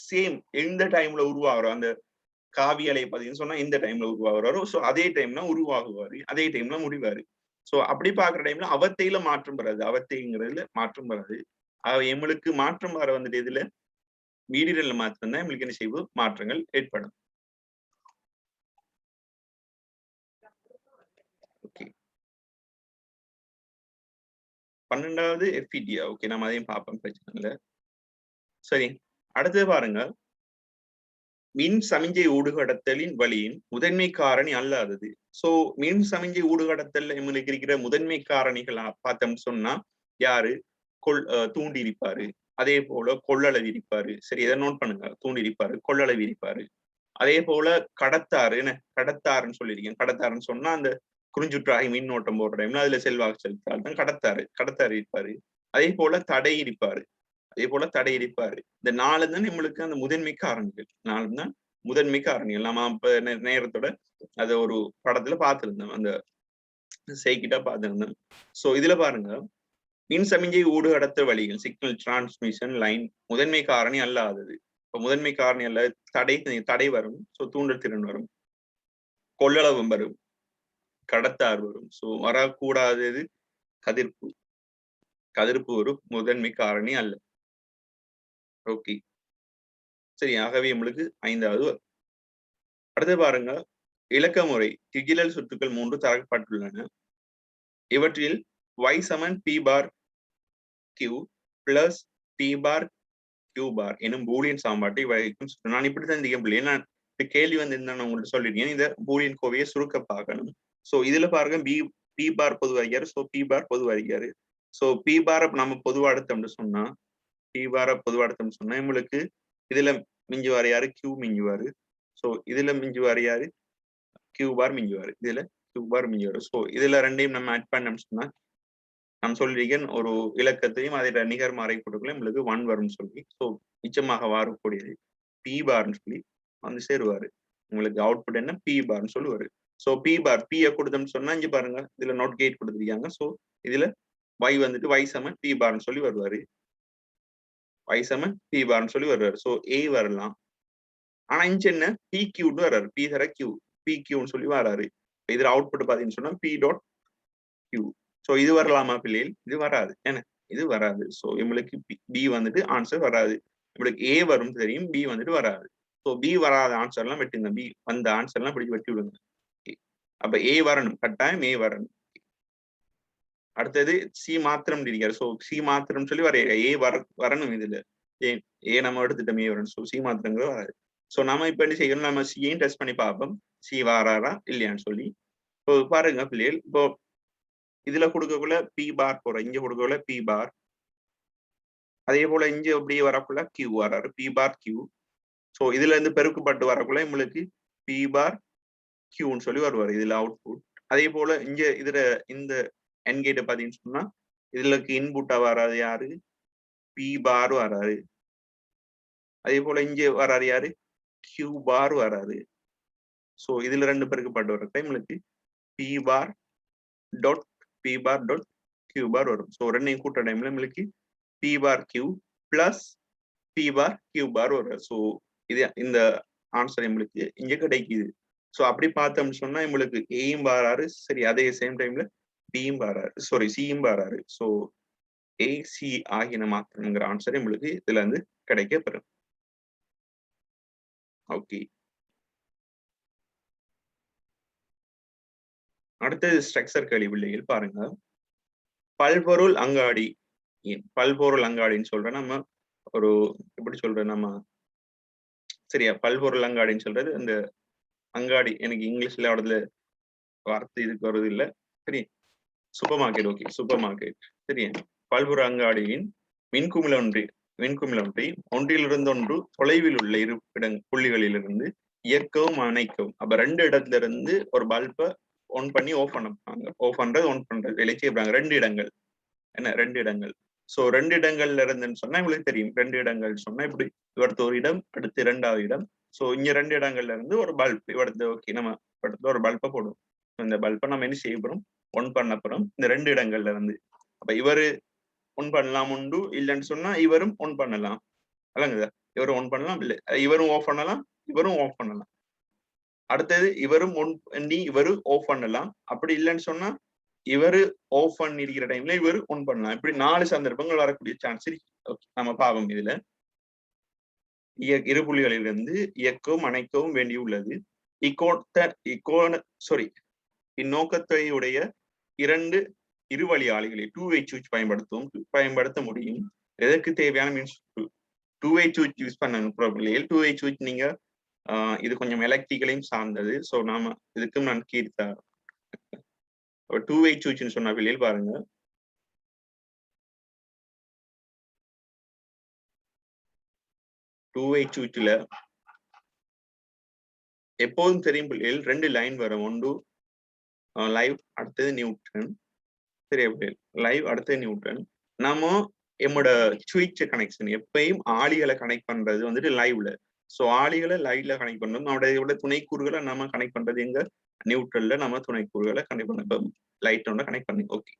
சேம் எந்த டைம்ல உருவாகிறோம், அந்த காவி அலை பார்த்தீங்கன்னு சொன்னா இந்த டைம்ல உருவாகிறாரோ சோ அதே டைம்ல உருவாகுவாரு, அதே டைம்ல முடிவாரு. சோ அப்படி பாக்குற டைம்ல அவத்தையில மாற்றம் வராது, அவத்தைங்கிறதுல மாற்றம் வராது. எங்களுக்கு மாற்றம் வர வந்துட்டு இதுல மீடியல்ல மாற்றம் தான் எங்களுக்கு என்ன செய்வோம், மாற்றங்கள் ஏற்படும். ஓகே, 12வது எஃப்இடியா. ஓகே, நம்ம அதையும் பார்ப்போம், பிரச்சனை இல்லை. சரி, அடுத்தது பாருங்க, மின் சமிஞ்சை ஊடுகடத்தலின் வழியின் முதன்மை காரணி அல்லாதது. சோ மின் சமிஞ்சை ஊடுகடத்தல் எங்களுக்கு இருக்கிற முதன்மை காரணிகள் பார்த்தோம்னு சொன்னா யாரு, தூண்டி இருப்பாரு, அதே போல கொள்ளளவு இருப்பாரு. சரி, இதை நோட் பண்ணுங்க, தூண்டி இருப்பாரு, கொள்ளளவு இருப்பாரு. அதே போல கடத்தாருன்னு கடத்தாருன்னு சொல்லியிருக்கேன். கடத்தாருன்னு சொன்னா அந்த குறிஞ்சுற்றாகி மின்னோட்டம் போடுற டைம்ல அதுல செல்வாக்கு செலுத்தால் தான் கடத்தாரு இருப்பாரு. அதே போல தடை இருப்பாரு, அதே போல தடை இருப்பாரு. இந்த 4 தான் நம்மளுக்கு அந்த முதன்மை காரணிகள். 4 தான் முதன்மை காரணிகள். நம்ம அப்ப நேரத்தோட அத ஒரு படத்துல பார்த்திருந்தோம், அந்த செய்கிட்ட பார்த்திருந்தோம். சோ இதுல பாருங்க, மின் சமிஞ்சை ஊடுகடத்த வழிகள், சிக்னல் டிரான்ஸ்மிஷன் லைன் முதன்மை காரணி அல்லாதது. இப்ப முதன்மை காரணி அல்ல, தடை வரும், சோ தூண்டல் திறன் வரும், கொள்ளளவும் வரும், கடத்தார் வரும். சோ வரக்கூடாதது கதிர்ப்பு. கதிர்ப்பு ஒரு முதன்மை காரணி அல்ல. ஓகே, சரி, ஆகவே நம்மளுக்கு 5வது வரும். அடுத்து பாருங்க, இலக்க முறை திகிலல் சுற்றுக்கள் 3 தரப்பட்டுள்ளன. இவற்றில் y சமன் p பார் q பிளஸ் p பார் q பார் எனும் பூலியன் சமன்பாட்டை வகைக்கும். நான் இப்படித்தான் இந்த கேள்வி, நான் இந்த கேள்வி வந்து என்ன உங்கள்கிட்ட சொல்லிருக்கேன், இந்த பூலியன் கோவையை சுருக்க பார்க்கணும். சோ இதுல பாருங்க, p பார் பொது வரையாரு, சோ p பார் பொது வரையாரு. சோ p பார் நம்ம பொதுவா எடுத்தோம்னு சொன்னா, p பார பொதுவா எடுத்தோம்னு சொன்னா நம்மளுக்கு இதுல மிஞ்சி வரையாரு q மிஞ்சுவாரு. சோ இதுல மிஞ்சி வரையாரு q பார் மிஞ்சுவாரு, இதுல q பார் மிஞ்சுவாரு. சோ இதுல ரெண்டையும் நம்ம ஆட் பண்ணோம்னு சொன்னா, நான் சொல்லியிருக்கேன் ஒரு இலக்கத்தையும் அதோட நிகர்மாறை கொடுக்கல நம்மளுக்கு 1 வரும்னு சொல்லி. சோ நிச்சயமாக வரக்கூடியது p பார்னு சொல்லி வந்து சேருவாரு. உங்களுக்கு அவுட்புட் என்ன, p பார்னு சொல்லுவாரு. சோ p பார் p கொடுத்தோம்னு சொன்னா இங்க பாருங்க, இதுல நோட் கேட் கொடுத்துருக்காங்க. சோ இதுல y வந்துட்டு y சமன் p பார்னு சொல்லி வருவாரு, y சமன் p பார்னு சொல்லி வருவாரு. சோ a வரலாம். ஆனா இங்க என்ன, p q வர்றாரு, p தர q, p q சொல்லி வராரு. இதுல அவுட்புட் பாத்தீங்கன்னு சொன்னா p டாட் q. சோ இது வரலாமா பிள்ளைகள், இது வராது, என்ன இது வராது. சோ நம்மளுக்கு b வந்துட்டு ஆன்சர் வராது. நம்மளுக்கு a வரும் தெரியும், b வந்துட்டு வராது. சோ b வராத ஆன்சர் எல்லாம் வெட்டுங்க, b வந்த ஆன்சர் எல்லாம் பிடிச்சி வெட்டி விடுங்க. அப்ப a வரணும், கட்டாயம் a வரணும். அடுத்தது சி மாத்திரம் இருக்காரு. சோ சி மாத்திரம் சொல்லி வர ஏ வரணும். இதுல ஏ நம்ம எடுத்துட்டோம், ஏ வரணும். சோ சி மாத்திரங்கிறது வராது. சோ நம்ம இப்ப என்ன செய்யணும், நம்ம சியையும் டெஸ்ட் பண்ணி பார்ப்போம், சி வாராரா இல்லையான்னு சொல்லி. இப்போ பாருங்க பிள்ளைகள், இப்போ இதுல கொடுக்கக்குள்ள பி பார் போற, இங்க கொடுக்கக்குள்ள பி பார், அதே போல இங்க அப்படியே வரக்குள்ள கியூ வராரு, பி பார் கியூ. சோ இதுல இருந்து பெருக்குப்பட்டு வரக்குள்ள நம்மளுக்கு பி பார் கியூன்னு சொல்லி வருவாரு இதுல அவுட்புட். அதே போல இங்க இதுல இந்த என்கேட்ட பாத்தீங்கன்னு சொன்னா இதுலக்கு இன்புட்டா வராது யாரு, பி பார் வராது. அதே போல இங்க வராது யாரு, கியூ பார் வராது. சோ இதுல 2 பேருக்கு பட்டு வர டைம்லுக்கு P bar dot P bar dot Q bar வரும். சோ ரெண்டையும் கூட்ட டைம்ல நம்மளுக்கு P bar Q plus P bar Q bar வரும். சோ இது இந்த ஆன்சர் நம்மளுக்கு இங்க கிடைக்குது. சோ அப்படி பார்த்தோம்னு சொன்னா நம்மளுக்கு ஏயும் பாராரு, சரி, அதே சேம் டைம்ல பியும் பாராரு, சாரி சியும் பாராரு. சோ ஏ சி ஆகின மாத்திரங்கிற ஆன்சர் நம்மளுக்கு இதுல இருந்து கிடைக்கப்பெறும். ஓகே, அடுத்தது ஸ்ட்ரக்சர் கேள்வி பிள்ளைகள் பாருங்க. பல்பொருள் அங்காடி, பல்பொருள் அங்காடின்னு சொல்ற நம்ம ஒரு எப்படி சொல்ற நம்ம, சரியா, பல்பொருள் அங்காடின்னு சொல்றது இந்த அங்காடி, எனக்கு இங்கிலீஷ்ல அவடத்துல வார்த்தை இதுக்கு வருது இல்ல, சரி, super market. Okay, super market, சரியா. பல்பொருள் அங்காடியின் மின்குமிழொன்றி ஒன்றிலிருந்து ஒன்று தொலைவில் உள்ள இரு புள்ளிகளிலிருந்து இயக்கவும் அணைக்கவும். அப்ப 2 இடத்துல இருந்து ஒரு பல்பை ஒன் பண்ணி ஆஃப் பண்ணப்பாங்க, ஆஃப் பண்றது ஒன் பண்றது வெளியே செய்யறாங்க. 2 இடங்கள், என்ன 2 இடங்கள். சோ 2 இடங்கள்ல இருந்துன்னு சொன்னா உங்களுக்கு தெரியும், 2 இடங்கள் சொன்னா இப்படி இவடுத்த ஒரு இடம், அடுத்து 2வது இடம். சோ இங்க 2 இடங்கள்ல இருந்து ஒரு பல்ப் இவடுத்த, ஓகே, நம்ம இவடுத்த ஒரு பல்பை போடுவோம். இந்த பல்பை நம்ம என்ன செய்ய போறோம், ஒன் பண்ண போறோம் இந்த 2 இடங்கள்ல இருந்து. அப்ப இவரு ஒன் பண்ணலாம் உண்டு, இல்லைன்னு சொன்னா இவரும் ஒன் பண்ணலாம், அல்லங்குதா, இவரும் ஒன் பண்ணலாம், இல்ல இவரும் ஆஃப் பண்ணலாம், இவரும் ஆஃப் பண்ணலாம். அடுத்தது இவரும் ஒன் பண்ணி இவரும் ஆஃப் பண்ணலாம். அப்படி இல்லைன்னு சொன்னா இவரு ஆஃப் பண்ணி இருக்கிற டைம்ல இவர் ஒன் பண்ணலாம். இப்படி 4 சந்தர்ப்பங்கள் வரக்கூடிய சான்ஸ் இருக்கு. நம்ம பாவம் இதுல இரு புள்ளிகளிலிருந்து இயக்கவும் அணைக்கவும் வேண்டியுள்ளது. இந்நோக்கத்தையுடைய 2 இருவழி ஆளிகளை 2-way switch பயன்படுத்த முடியும். எதற்கு தேவையான மீன்ஸ் 2-way switch யூஸ் பண்ணணும் ப்ராபர்லி. 2-way switch நீங்க இது கொஞ்சம் எலக்ட்ரிக்கலையும் சார்ந்தது. ஸோ நாம இதுக்கும் நான் கீர்த்தா 2-way switchன்னு சொன்ன வெளியில் பாருங்க. டூ-வே switchல எப்போதும் தெரியும் பிள்ளைகள் 2 லைன் வரும். ஒன்று லைவ், அடுத்தது நியூட்ரன். சரியா பிள்ளைகள்? லைவ், அடுத்தது நியூட்ரன். நாம என்னோட சுவிட்ச் கனெக்ஷன் எப்பயும் ஆளிகளை கனெக்ட் பண்றது வந்துட்டு லைவ்ல. ஸோ ஆளிகளை லைவ்ல கனெக்ட் பண்ணணும். நம்மளோட துணைக்கூறுகளை நம்ம கனெக்ட் பண்றது எங்க நியூட்ரல்ல. நம்ம துணைக்கூறுகளை கனெக்ட் பண்ண இப்போ லைட் ஒன்று கனெக்ட் பண்ணி ஓகே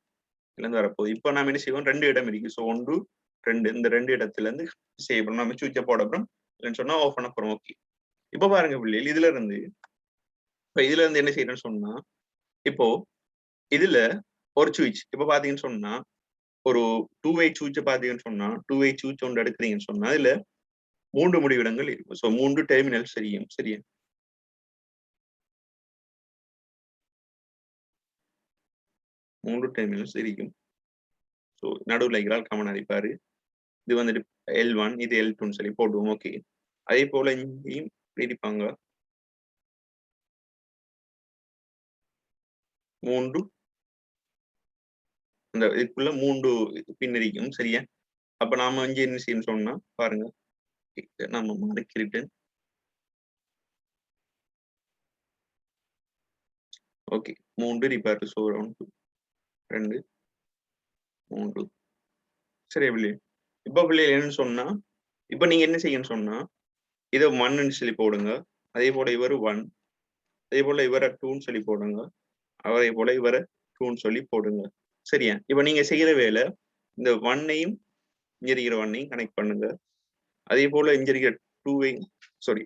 இதுலேருந்து வரப்போகுது. இப்போ நம்ம என்ன செய்வோம், 2 இடம் இருக்கு. ஸோ 1, 2 இந்த 2 இடத்துல இருந்து செய்யப்படும். நம்ம சுவிட்சை போட அப்புறம் இல்லைன்னு சொன்னா ஆஃப் பண்ண போறோம். ஓகே இப்போ பாருங்க பிள்ளைகள், இதுல இருந்து என்ன செய்யறேன்னு சொன்னா, இப்போ இதுல ஒரு சுவிட்ச் இப்போ பாத்தீங்கன்னு சொன்னா ஒரு 2-way switch பாத்தீங்கன்னு சொன்னா 2-way switch ஒன்று எடுக்கிறீங்கன்னு சொன்னா இதுல 3 முடிவிடங்கள் இருக்கும். ஸோ 3 டெர்மினல் சரியா 3 டெர்மினல்ஸ் இருக்கும். ஸோ நடுவில் இருக்கிறால் காமன் அடிப்பாரு. இது வந்துட்டு L1, இது L2ன்னு சொல்லி போடுவோம். ஓகே அதே போல இங்கேயும் இருப்பாங்க 3 அந்த இதுக்குள்ள 3 பின் இருக்கும். சரியா? அப்ப நாம இங்க என்ன செய்யணும்னு சொன்னா பாருங்க, நம்ம மறக்கிட்டு ஓகே 3 ரிப்பேர். ஸோ 1 2 3 சரி பிள்ளை. இப்ப பிள்ளைகள் என்னன்னு சொன்னா இப்ப நீங்க என்ன செய்யணும்னு சொன்னா இதை 1ன்னு சொல்லி போடுங்க. அதே போல இவர் 1, அதே போல இவரை 2ன்னு சொல்லி போடுங்க. அவரை போல இவரை 2ன்னு சொல்லி போடுங்க. சரியா? இப்ப நீங்க செய்யற வேலை இந்த 1ஐயும் இங்க இருக்கிற 1ஐயும் கனெக்ட் பண்ணுங்க. அதே போல இங்க இருக்கிற 2-வையும் சாரி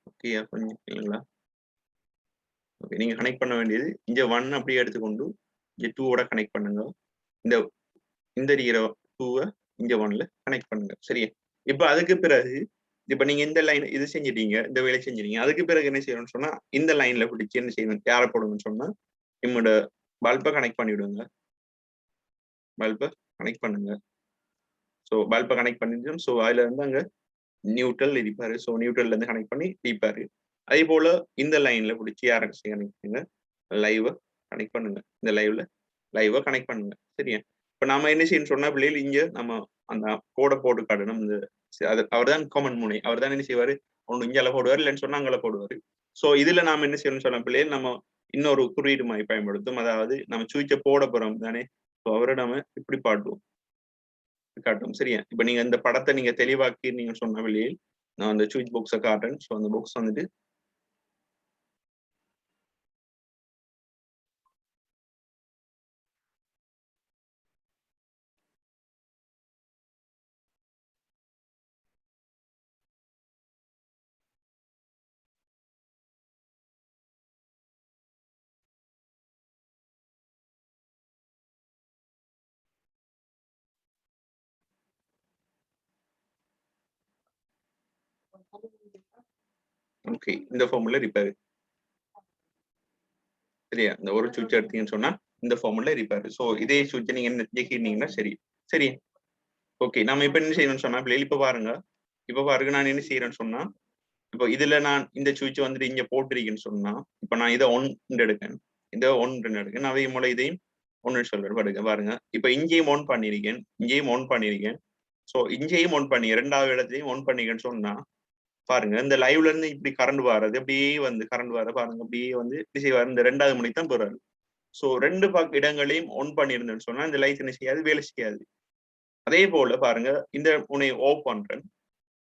ஓகேயா கொஞ்சம் இல்லைங்களா? ஓகே நீங்க கனெக்ட் பண்ண வேண்டியது இங்க 1 அப்படியே எடுத்துக்கொண்டு இங்க 2ஓட கனெக்ட் பண்ணுங்க. இந்த இருக்கிற 2-வை இங்க 1ல கனெக்ட் பண்ணுங்க. சரியா? இப்ப அதுக்கு பிறகு இப்ப நீங்க இந்த லைன் இது செஞ்சிட்டீங்க, இந்த வேலை செஞ்சிட்டீங்க. அதுக்கு பிறகு என்ன செய்யணும்னு சொன்னா இந்த லைன்ல பிடிச்சி என்ன செய்யணும், யாரை போடுங்கன்னு சொன்னா நம்மளோட பல்பை கனெக்ட் பண்ணிவிடுங்க. பல்பை கனெக்ட் பண்ணுங்க. ஸோ பல்பை கனெக்ட் பண்ணிட்டு ஸோ அதுல இருந்து அங்க நியூட்ரல் இருப்பாரு. ஸோ நியூட்ரல்ல இருந்து கனெக்ட் பண்ணி இருப்பாரு. அதே போல இந்த லைன்ல பிடிச்சி யாரை கனெக்ட் பண்ணுங்க, லைவை கனெக்ட் பண்ணுங்க. இந்த லைவை கனெக்ட் பண்ணுங்க. சரியா? இப்ப நாம என்ன செய்யணும் சொன்னா பிள்ளைகள் இங்க நம்ம அந்த கோடை போட்டு காட்டணும். இந்த அவர் தான் காமன் முனை. அவர் தான் என்ன செய்வாரு, ஒன்று இங்கால போடுவார், இல்லைன்னு சொன்னா அங்கே போடுவாரு. ஸோ இதுல நாம என்ன செய்யணும்னு சொன்ன பிள்ளைகள் நம்ம இன்னொரு குறியீடு மாதிரி பயன்படுத்தும். அதாவது நம்ம சுவிட்சை போட போறோம் தானே, ஸோ அவரை நம்ம இப்படி காட்டும். சரியா? இப்ப நீங்க இந்த படத்தை நீங்க தெளிவாக்கி நீங்க சொன்ன பிள்ளைகள் நான் அந்த சுவிட்ச் பாக்ஸை காட்டுறேன். ஸோ அந்த பாக்ஸ் வந்துட்டு ஓகே இந்த ஃபார்முலா ரிப்பேர். சரியா? இந்த ஒரு சுவிட்ச் எடுத்தீங்கன்னு சொன்னா இந்த ஃபார்முலா ரிப்பேர். ஸோ இதே சுவிட்சை நீங்க என்ன ஜெயிக்கிட்டீங்கன்னா சரி. சரி ஓகே நம்ம இப்ப என்ன செய்யணும்னு சொன்னா பிள்ளைகள் இப்ப பாருங்க நான் என்ன செய்யறேன்னு சொன்னா இப்போ இதுல நான் இந்த சுவிட்ச் வந்துட்டு இங்க போட்டிருக்கேன்னு சொன்னா இப்ப நான் இதை 1 எடுக்கேன், இதை 1 எடுக்கேன். அவையும் மூலம் இதையும் 1 சொல்றேன். பாருங்க இப்ப இங்கேயும் 1 பண்ணிருக்கேன், இங்கேயும் 1 பண்ணிருக்கேன். ஸோ இங்கேயும் 1 பண்ணி 2வது இடத்துலையும் 1 பண்ணிக்கன்னு சொன்னா பாருங்க இந்த லைவ்ல இருந்து இப்படி கரண்ட் வர்றது அப்படியே வந்து கரண்ட் வர பாருங்க அப்படியே வந்து இப்படி செய்வாரு. இந்த 2வது மணி தான் போறாரு. ஸோ 2 இடங்களையும் 1 பண்ணியிருந்தேன்னு சொன்னா இந்த லைட் என்ன செய்யாது, வேலை செய்யாது. அதே போல பாருங்க இந்த முனையை ஆஃப் பண்றேன்,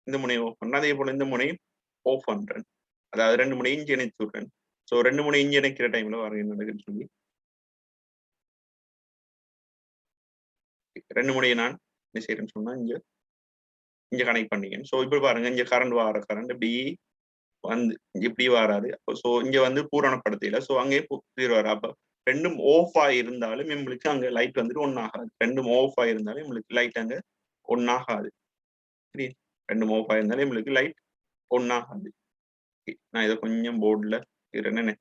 இந்த முனையை ஆஃப் பண்றேன். அதே போல இந்த முனையை ஆஃப் பண்றேன். அதாவது 2 முனை இஞ்சி இணைத்து விடுறேன். ஸோ 2 முனை இஞ்சி இணைக்கிற டைம்ல பாருங்க என்ன நடக்குன்னு சொல்லி 2 முனையை நான் என்ன செய்யறேன்னு சொன்னா இங்க கனெக்ட் பண்ணிக்கேன். ஸோ இப்ப பாருங்க இங்க கரண்ட் வார கரண்ட் இப்படி வந்து இப்படி வராது. ஸோ இங்க வந்து பூரணப்படுத்தல. ஸோ அங்கேயே வராது. அப்ப ரெண்டும் ஆஃப் இருந்தாலும் நம்மளுக்கு அங்க லைட் வந்துட்டு ஒன்னாகாது. ரெண்டும் ஆஃப் இருந்தாலும் நம்மளுக்கு லைட் அங்க ஒன்னாகாது. சரி, ரெண்டும் ஆஃப் இருந்தாலும் நம்மளுக்கு லைட் ஒன்னாகாது. நான் இதை கொஞ்சம் போர்டில் என்னென்ன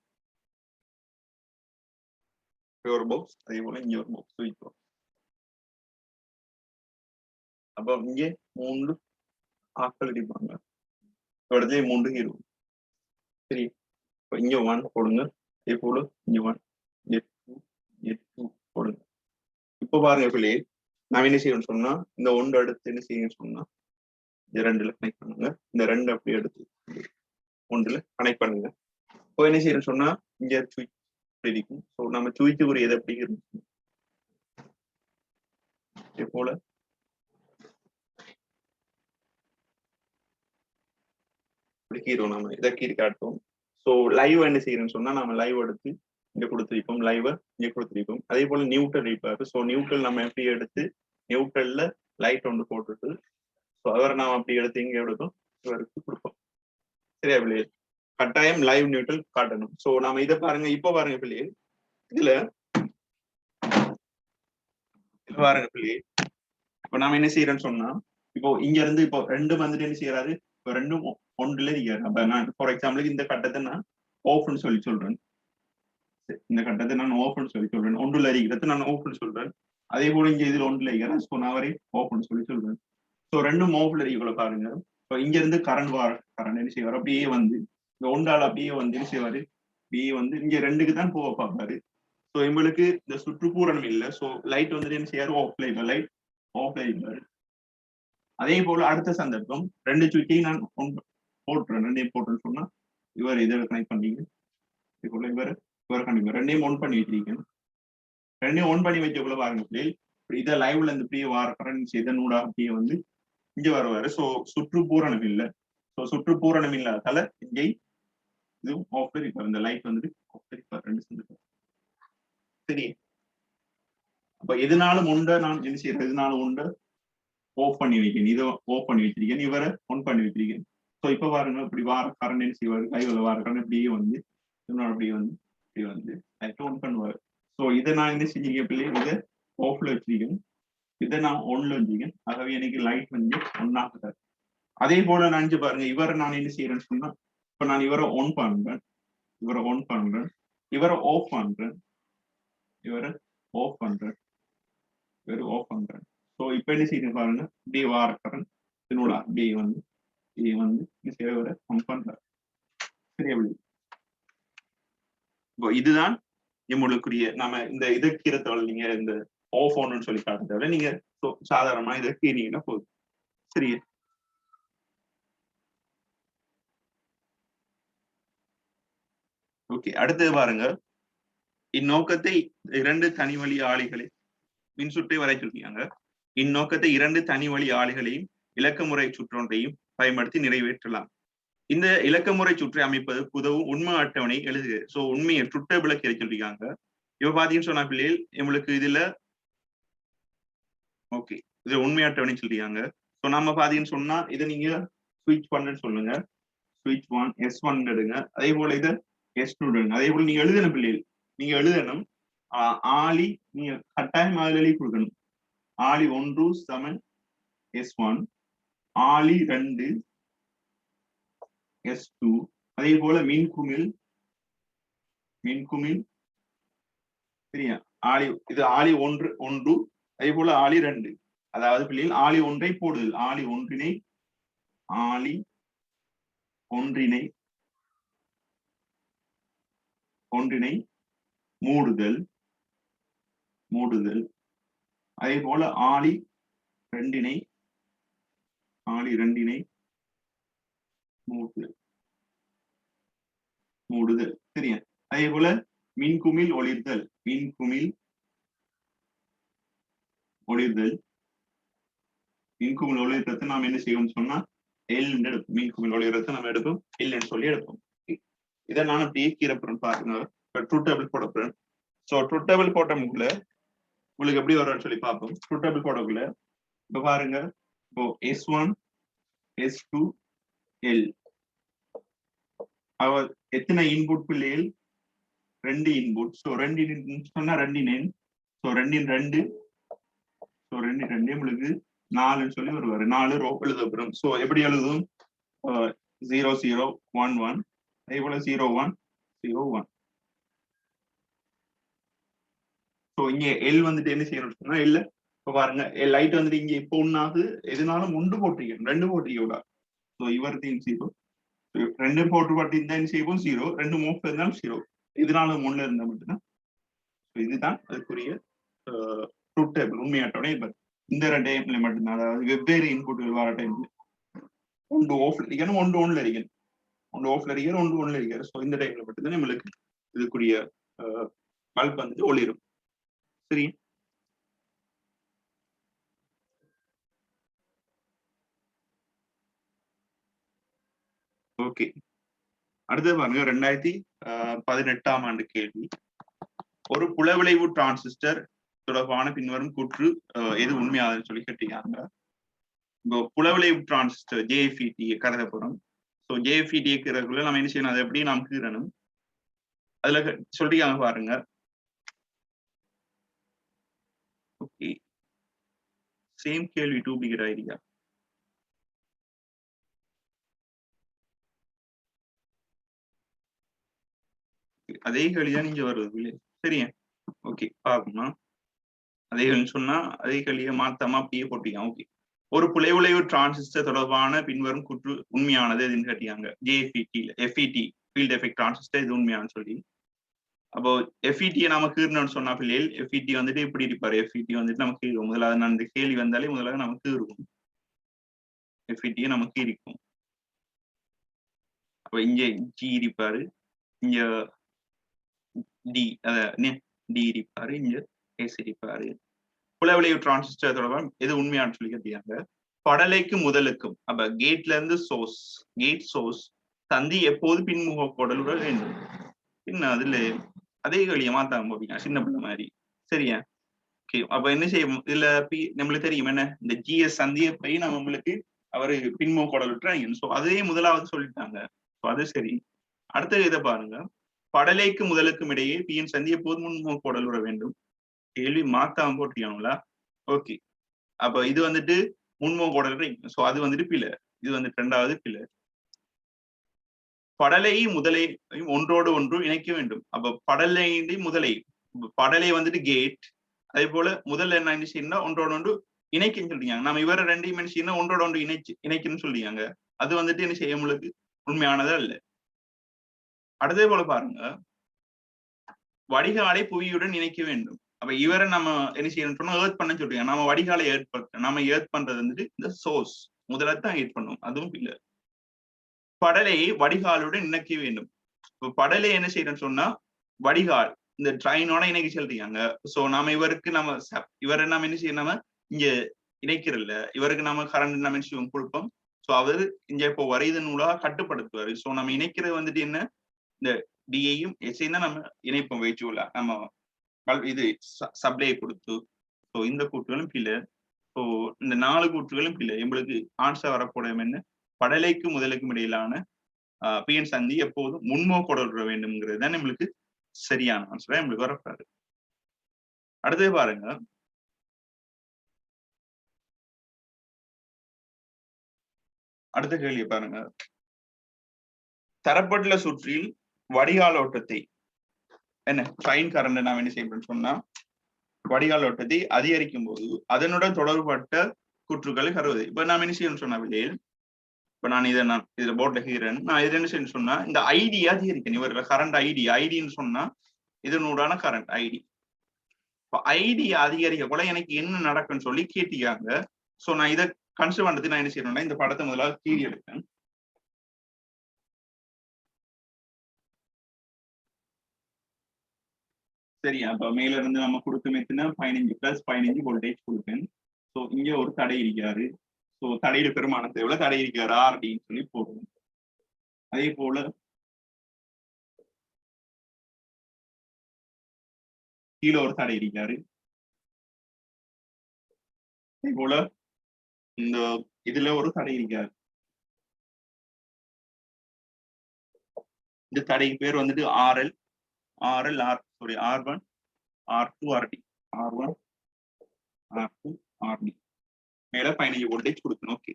ஒரு பாக்ஸ், அதே போல இங்க ஒரு பாக்ஸ் வைக்கிறோம். அப்ப இங்கே 3 ஆட்கள் அடிப்பாங்க, இடத்துல 3 ஹீரோ. சரி, இப்போ இங்க 1 போடுங்க, அதே போல இங்க 1, 2 போடுங்க. இப்போ பாருங்க பிள்ளை, நான் என்ன செய்யணும்னு சொன்னா இந்த 1 எடுத்து என்ன செய்யணும்னு சொன்னா இந்த 2ல கனெக்ட் பண்ணுங்க. இந்த 2 அப்படி எடுத்து 1ல கனெக்ட் பண்ணுங்க. இப்போ என்ன செய்யணும்னு சொன்னா இங்க சுவிட்ச் இருக்கும். ஸோ நம்ம சுவிட்ச் ஒரு எதை அப்படி இருக்கு இதே போல ஹீரோ நம்ம இதை கீழே காட்டுவோம். ஸோ லைவ் என்ன செய்யணும்னு சொன்னா நம்ம லைவ் எடுத்து இங்க கொடுத்துருப்போம், லைவ் இங்க கொடுத்துருப்போம். அதே போல நியூட்ரல் இருப்பாரு. ஸோ நியூட்ரல் நம்ம எப்படி எடுத்து நியூட்ரல்ல லைட் ஒன்று போட்டுட்டு ஸோ அவரை நாம் அப்படி எடுத்து இங்க எடுக்கும் இவருக்கு கொடுப்போம். சரியா பிள்ளைகள்? கட்டாயம் லைவ் நியூட்ரல் காட்டணும். ஸோ நாம இதை பாருங்க, இப்போ பாருங்க பிள்ளைகள், இதுல பாருங்க பிள்ளைகள், இப்போ நாம என்ன செய்யறோம்னு சொன்னா இப்போ இங்க இருந்து இப்போ 2 வந்துட்டு என்ன செய்யறாரு, இப்போ 2ம் 1ல இருக்காரு. அப்ப நான் ஃபார் எக்ஸாம்பிளுக்கு இந்த கட்டத்தை நான் ஓஃப்னு சொல்லி சொல்றேன். இந்த கட்டத்தை நான் ஓஃப்னு சொல்லி சொல்றேன். 1ல இருக்கிறது நான் ஓஃப்னு சொல்றேன். அதே போல இங்க இதுல 1ல இருக்கிறேன். ஸோ நான் அவரை ஓஃப்னு சொல்லி சொல்றேன். ஸோ 2ம் ஓஃப்ல இருக்கிற பாருங்க. இப்போ இங்க இருந்து கரண்ட் கரண்ட் என்ன செய்வார், அப்படியே வந்து இந்த 1ஆல் அப்படியே வந்து என்ன செய்வாரு, அப்படியே வந்து இங்க 2க்கு தான் போக பார்ப்பாரு. ஸோ எங்களுக்கு இந்த சுற்றுப்பூரணம் இல்லை. ஸோ லைட் வந்துட்டு என்ன செய்யாரு, ஆஃப்ல இருப்பார், லைட் ஆஃப்ல இருப்பாரு. அதே போல அடுத்த சந்தர்ப்பம் 2 சுவிட்சையும் நான் போட்டுறேன், 2ஐயும் போட்டுன்னு சொன்னா இவர் இதை கனெக்ட் பண்ணீங்க, இது போல இவர் கண்டிப்பா 2ஐயும் ஒன் பண்ணி வச்சிருக்கேன். 2ஐயும் ஒன் பண்ணி வைக்கக்குள்ள பாருங்க பிள்ளைகள், இதை லைவ்ல இருந்து இப்படியே வார கரண்ட் இதனூடா அப்படியே வந்து இங்க வருவாரு. ஸோ சுற்றுப்பூரணம் இல்லை. ஸோ சுற்றுப்பூரணம் இல்லாதால இங்கே இதுவும் ஆஃப்ல இருப்பார், இந்த லைட் வந்துட்டு ஆஃப்ல இருப்பார் 2 சந்தர்ப்பம். சரி, அப்ப எதுனாலும் உண்டை நான் என்ன செய்யறேன், எதுனாலும் உண்டை ஆஃப் பண்ணி வைக்கணும், இதை ஆஃப் பண்ணி வச்சிருக்கேன், இவரை ஒன் பண்ணி வச்சிருக்கேன். ஸோ இப்ப பாருங்க இப்படி வார கரண்ட் என்ன செய்வாரு, கையில வார கரண்ட் இப்படியே வந்து அப்படியே வந்து இப்படி வந்து லைட் ஒன் பண்ணுவாரு. ஸோ இதை நான் என்ன செஞ்சீங்க பிள்ளை, இதை ஆஃப்ல வச்சிருக்கேன், இதை நான் ஒன்ல வச்சிருக்கேன். ஆகவே எனக்கு லைட் வந்து ஒன்னாகுது. அதே போல நினைச்சு பாருங்க, இவரை நான் என்ன செய்யறேன்னு சொன்னா இப்ப நான் இவரை ஒன் பண்றேன், இவரை ஒன் பண்றேன், இவரை ஆஃப் பண்றேன், இவரை ஆஃப் பண்றேன், இவரை ஆஃப் பண்றேன். ஸோ இப்ப என்ன செய்யணும் பாருங்க, இப்படியே வார கரண்ட் இதனோட அப்படியே வந்து இதை வந்து சேவரை ஆன் பண்றேன். சரியா? இப்போ இதுதான் நம்மளுக்குரிய நம்ம இந்த இதுக்கு தவிர நீங்க இந்த ஆஃப் ஆன்னு சொல்லி காட்டுறத விட நீங்க சாதாரணமா இதை கீழீங்கன்னா போதும். சரி, ஓகே. அடுத்தது பாருங்க, இந்நோக்கத்தை 2 தனி வழி ஆளிகளை மின்சுற்றை வரை சொல்லியாங்க. இந்நோக்கத்தை 2 தனி வழி ஆளிகளையும் இலக்கமுறை சுற்றொன்றையும் பயன்படுத்தி நிறைவேற்றலாம். இந்த இலக்கமுறை சுற்றை அமைப்பதற்கு உதவும் உண்மை அட்டவணை எழுதுக. சோ உண்மையை சுட்ட விளக்கி சொல்லிருக்காங்க. இப்ப பாத்தீங்கன்னு சொன்னா பிள்ளைகள் நம்மளுக்கு இதுல ஓகே, இது உண்மை அட்டவணை சொல்லிருக்காங்க. ஸோ நம்ம பாத்தீங்கன்னு சொன்னா இதை நீங்க ஸ்விட்ச் பண்ணுன்னு சொல்லுங்க. ஸ்விட்ச் 1 S1 எடுங்க, அதே போல இதை S2 எடுங்க. அதே போல நீங்க எழுதணும் பிள்ளைகள், நீங்க எழுதணும் ஆளி நீங்க கட்டாயம் எழுதி கொடுக்கணும். ஆளி 1 சமன் S1, ஆளி 2 S2, அதே போல மின்குமிழ் சரியா, ஆளி இது ஆளி 1 அதே போல ஆளி 2. அதாவது பிள்ளைகள் ஆளி 1ஐ போடுதல், ஆளி ஒன்றினை மூடுதல், அதே போல ஆளி 2ஐ மூடுதல் சரியா. அதே போல மின்குமிழ் ஒளிர்தல், மின்குமிழ் ஒளிர்றதை நாம் என்ன செய்வோம் சொன்னா எல் எடுப்போம். மின்குமிழ் ஒளிர்றதை நம்ம எடுப்போம் எல்ன்னு சொல்லி எடுப்போம். இதை நான் அப்படியே கீழப்புறம் பாருங்க, ட்ரூத் டேபிள் போட போறேன். ஸோ ட்ரூத் டேபிள் போட்டமுக்குள்ள உங்களுக்கு எப்படி வரும்னு சொல்லி பார்ப்போம். ட்ரூத் டேபிள் போடக்குள்ள இப்ப பாருங்க, இப்போ S1 S2 L எத்தனை இன்புட் பிள்ளைகள், 2 இன்புட். ஸோ 2 சொன்னா 2 9. ஸோ 2 2. ஸோ 2 2 உங்களுக்கு 4ன்னு சொல்லி வருவாரு. 4 ரோ எழுதப்படும். ஸோ எப்படி எழுதும்? 0 0 1 1, அதே போல 0 1 0 1. ஸோ இங்க எல் வந்துட்டு என்ன செய்யணும்னு சொன்னா இல்ல இப்போ பாருங்க லைட் வந்துட்டு இங்க இப்போ ஒன்னாவது எதுனாலும் 1 போட்டிருக்கேன் 2 போட்டிருக்க விடா. ஸோ இவர்த்தையும் 0 2 போட்டு பாட்டு இருந்தா என்ன செய்வோம் 0, 2 மூவ் இருந்தாலும் 0, இதனால 1 இருந்தா மட்டும்தான். இதுதான் அதுக்குரிய ட்ரூத் டேபிள் உண்மையாட்டோட. இப்ப இந்த டைம்ல மட்டும்தான், அதாவது வெவ்வேறு இன்புட்கள் வர டைம்ல ஒன்று ஆஃப்ல இருக்கணும், ஒன்று ஒன்ல இருக்கணும், ஒன்று ஆஃப்ல இருக்கணும், ஒன்று ஒன்ல இருக்காரு. ஸோ இந்த டைம்ல மட்டும்தான் நம்மளுக்கு இதுக்குரிய பல்ப் வந்துட்டு ஒளிரும். சரி, ஓகே. அடுத்தது பாருங்க 2018ஆம் ஆண்டு கேள்வி. ஒரு புலவிளைவு டிரான்சிஸ்டர் தொடர்பான பின்வரும் கூற்று எது உண்மையாதுன்னு சொல்லி கேட்டீங்க. இப்போ புலவிளைவு டிரான்சிஸ்டர் ஜேஎஃப்இடி கருதப்படும். ஸோ ஜேஎஃப்இடி இருக்கிறதுக்குள்ள நம்ம என்ன செய்யணும், அதை எப்படி நாம் கீறணும் அதுல சொல்லியாங்க பாருங்க. ஓகே, சேம் கேள்வி டூப்ளிகேட் ஐடியா. அதே கேள்விதான் நீங்க வருது இல்லையா? சரியா, ஓகே பாக்கணும்னா அதே சொன்னா அதே கேள்வியை மாத்தாம அப்படியே போட்டீங்க. ஓகே, ஒரு புலவிளைவு டிரான்சிஸ்டர் தொடர்பான பின்வரும் கூற்று உண்மையானது எதுன்னு கேட்டீங்க. ஜேஎஃப்இடி எஃப்இடி ஃபீல்ட் எஃபெக்ட் டிரான்சிஸ்டர் இது உண்மையானு சொல்லி. அப்போ எஃப்இடியை நாம கீறணும்னு சொன்னா பிள்ளைகள் எஃப்இடி வந்துட்டு இப்படி இருப்பாரு. எஃப்இடி வந்துட்டு நமக்கு முதலாவது நான் இந்த கேள்வி வந்தாலே முதலாவது நமக்கு இருக்கும் எஃப்இடியை நமக்கு இருக்கும். அப்ப இங்க ஜி இருப்பாரு, இங்க டி டி இருப்பாரு, இங்க எஸ் இருப்பாரு. புலவிளைவு டிரான்சிஸ்டர் தொடர்பாக எது உண்மையானு சொல்லி கேட்டீங்க. படலைக்கு முதலுக்கும் அப்ப கேட்ல இருந்து சோர்ஸ், கேட் சோர்ஸ் தந்தி எப்போது பின்முக கோடலுடன் வேண்டும். பின்ன அதுல அதே கேள்வியை மாத்தாம போவீங்க சின்ன பிள்ளை மாதிரி. சரியா, ஓகே. அப்ப என்ன செய்யும் இதுல நம்மளுக்கு தெரியும் என்ன, இந்த ஜிஎஸ் சந்தியை போய் நம்ம நம்மளுக்கு அவரு பின்முக கோடல் விட்டுறாங்க. ஸோ அதே முதலாவது சொல்லிட்டாங்க. அது சரி. அடுத்த இதை பாருங்க, படலைக்கு முதலுக்கும் இடையே பிஎன் சந்தியை போது முன்முக கோடல் விட வேண்டும். கேள்வி மாத்தாம போட்டியாங்களா? ஓகே, அப்ப இது வந்துட்டு முன்முக கோடல். ஸோ அது வந்துட்டு பிள்ளை, இது வந்துட்டு 2வது பிள்ளை. படலை முதலை ஒன்றோடு ஒன்று இணைக்க வேண்டும். அப்ப படலை முதலை, படலை வந்துட்டு கேட், அதே போல முதல்ல என்ன செய்யணும்னா ஒன்றோடு ஒன்று இணைக்குன்னு சொல்றீங்க. நம்ம இவரை 2 என்ன செய்யணும், ஒன்றோட ஒன்று இணைக்குன்னு சொல்றீங்க. அது வந்துட்டு என்ன செய்ய உங்களுக்கு உண்மையானதா இல்ல. அடுத்தே போல பாருங்க, வடிகாலை புவியுடன் இணைக்க வேண்டும். அப்ப இவரை நம்ம என்ன செய்யணும் சொன்னா ஏர்த் பண்ண சொல்றீங்க. நம்ம வடிகாலை ஏற்படுத்த நம்ம ஏர்த் பண்றது வந்துட்டு இந்த சோர்ஸ் முதலத்தான் ஏட் பண்ணும், அதுவும் இல்ல. படலையை வடிகாலுடன் இணைக்க வேண்டும். படலை என்ன செய்யறேன்னு சொன்னா வடிகால் இந்த ட்ரைனோட இணைக்க சொல்றீங்க. சோ நாம இவருக்கு நம்ம இவரை நம்ம என்ன செய்யணும், நம்ம இங்க இணைக்கிறல்ல, இவருக்கு நம்ம கரண்ட் நம்ம என்ன கொடுப்போம். ஸோ அவரு இங்க இப்போ வரைதன் மூலமா கட்டுப்படுத்துவாரு. ஸோ நம்ம இணைக்கிறது வந்துட்டு என்ன, இந்த டியையும் எஸ்ஐயும் தான் நம்ம இணைப்போம் வைச்சுல நம்ம இது சப்ளை கொடுத்து. ஸோ இந்த கூற்றுகளும் பிள்ளை. ஸோ இந்த 4 கூற்றுகளும் பிள்ளை. எங்களுக்கு ஆன்சர் வரக்கூடிய என்ன, படலைக்கு முதலுக்கும் இடையிலான பிஎன் சந்தி எப்போதும் முன்முக கோடல் விட வேண்டும்ங்கிறது தான் நம்மளுக்கு சரியான ஆன்சரா நம்மளுக்கு வரப்படாது. அடுத்தது பாருங்க, அடுத்த கேள்வி பாருங்க. தரப்பட்டுள்ள சுற்றில் வடிகால் ஓட்டத்தை என்ன ட்ரைன் கரண்ட் நாம் என்ன செய்யணும்னு சொன்னா வடிகால் ஓட்டத்தை அதிகரிக்கும் போது அதனுடன் தொடர்பட்ட கூற்றுகளை கருவது. இப்ப நாம் என்ன செய்யணும்னு சொன்னா விலையில், இப்ப நான் இதுல போர்ட்ல கீறேன், நான் இது என்ன செய்யணும்னு சொன்னா இந்த ஐடி அதிகரிக்கணும். இவர்கள் கரண்ட் ஐடின்னு சொன்னா இதனூடான கரண்ட் ஐடி. ஐடி அதிகரிக்க கூட எனக்கு என்ன நடக்குன்னு சொல்லி கேட்டியாங்க. சோ நான் இதை கன்சிடர் பண்றது நான் என்ன செய்யணும்னா இந்த படத்தை முதலாவது கீறி எடுப்பேன். சரியா, அப்ப மேல இருந்து நம்ம கொடுக்கும் எத்தனை 15+15 வோல்டேஜ் கொடுப்பேன். ஸோ இங்க ஒரு தடை இருக்காரு. ஸோ தடையில பெருமானத்தை எவ்வளவு தடை இருக்காரு ஆர்டின்னு சொல்லி போடுவோம். அதே போல கீழே ஒரு தடை இருக்காரு. அதே போல இந்த இதுல ஒரு தடை இருக்காரு. இந்த தடைக்கு பேர் வந்துட்டு RL. RL sorry R1 R2 RD R1 R2 RD மேல 15 வோல்டேஜ் கொடுக்கணும். ஓகே,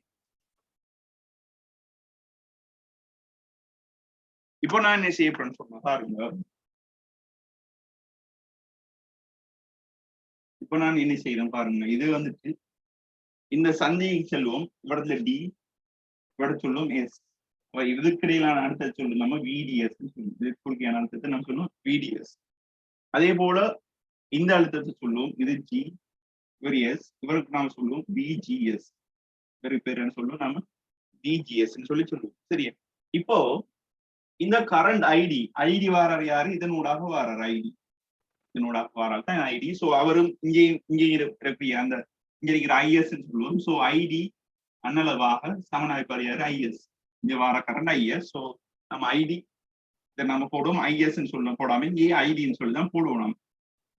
இப்போ நான் என்ன செய்ய போறேன்னு சொன்னா பாருங்க. இப்போ நான் என்ன செய்யறேன் பாருங்க. இது வந்துட்டு இந்த சந்திக்கு செல்வோம், இவடத்துல டி, இவட சொல்லும் எஸ். இதுக்கு இடையிலான அழுத்தத்தை சொல்லும் நம்ம விடிஎஸ். இதுக்குள்ளான அழுத்தத்தை நம்ம சொல்லுவோம் விடிஎஸ். அதே போல இந்த அழுத்தத்தை சொல்லுவோம், இது ஜி, இவர் எஸ், இவருக்கு நாம சொல்லுவோம் விஜிஎஸ். இவருக்கு பேர் என்ன சொல்லுவோம் நம்ம விஜிஎஸ் சொல்லி சொல்லுவோம். சரியா? இப்போ இந்த கரண்ட் ஐடி வாரார் யாரு? இதனூடாக வாரார் ஐடி, இதனூடாக வாரால் தான் ஐடி. ஸோ அவரும் இங்கே இருக்கிற அந்த இங்க இருக்கிற ஐஎஸ் சொல்லுவோம். ஸோ ஐடி அன்னளவாக சமனாய்ப்பார் யாரு? ஐஎஸ். இங்க வார கரண்ட் ஐஎஸ். ஸோ நம்ம ஐடி இதை நம்ம போடுவோம் ஐஎஸ் சொல்ல போடாம இங்கே ஐடின்னு சொல்லி தான் போடுவோம். நம்ம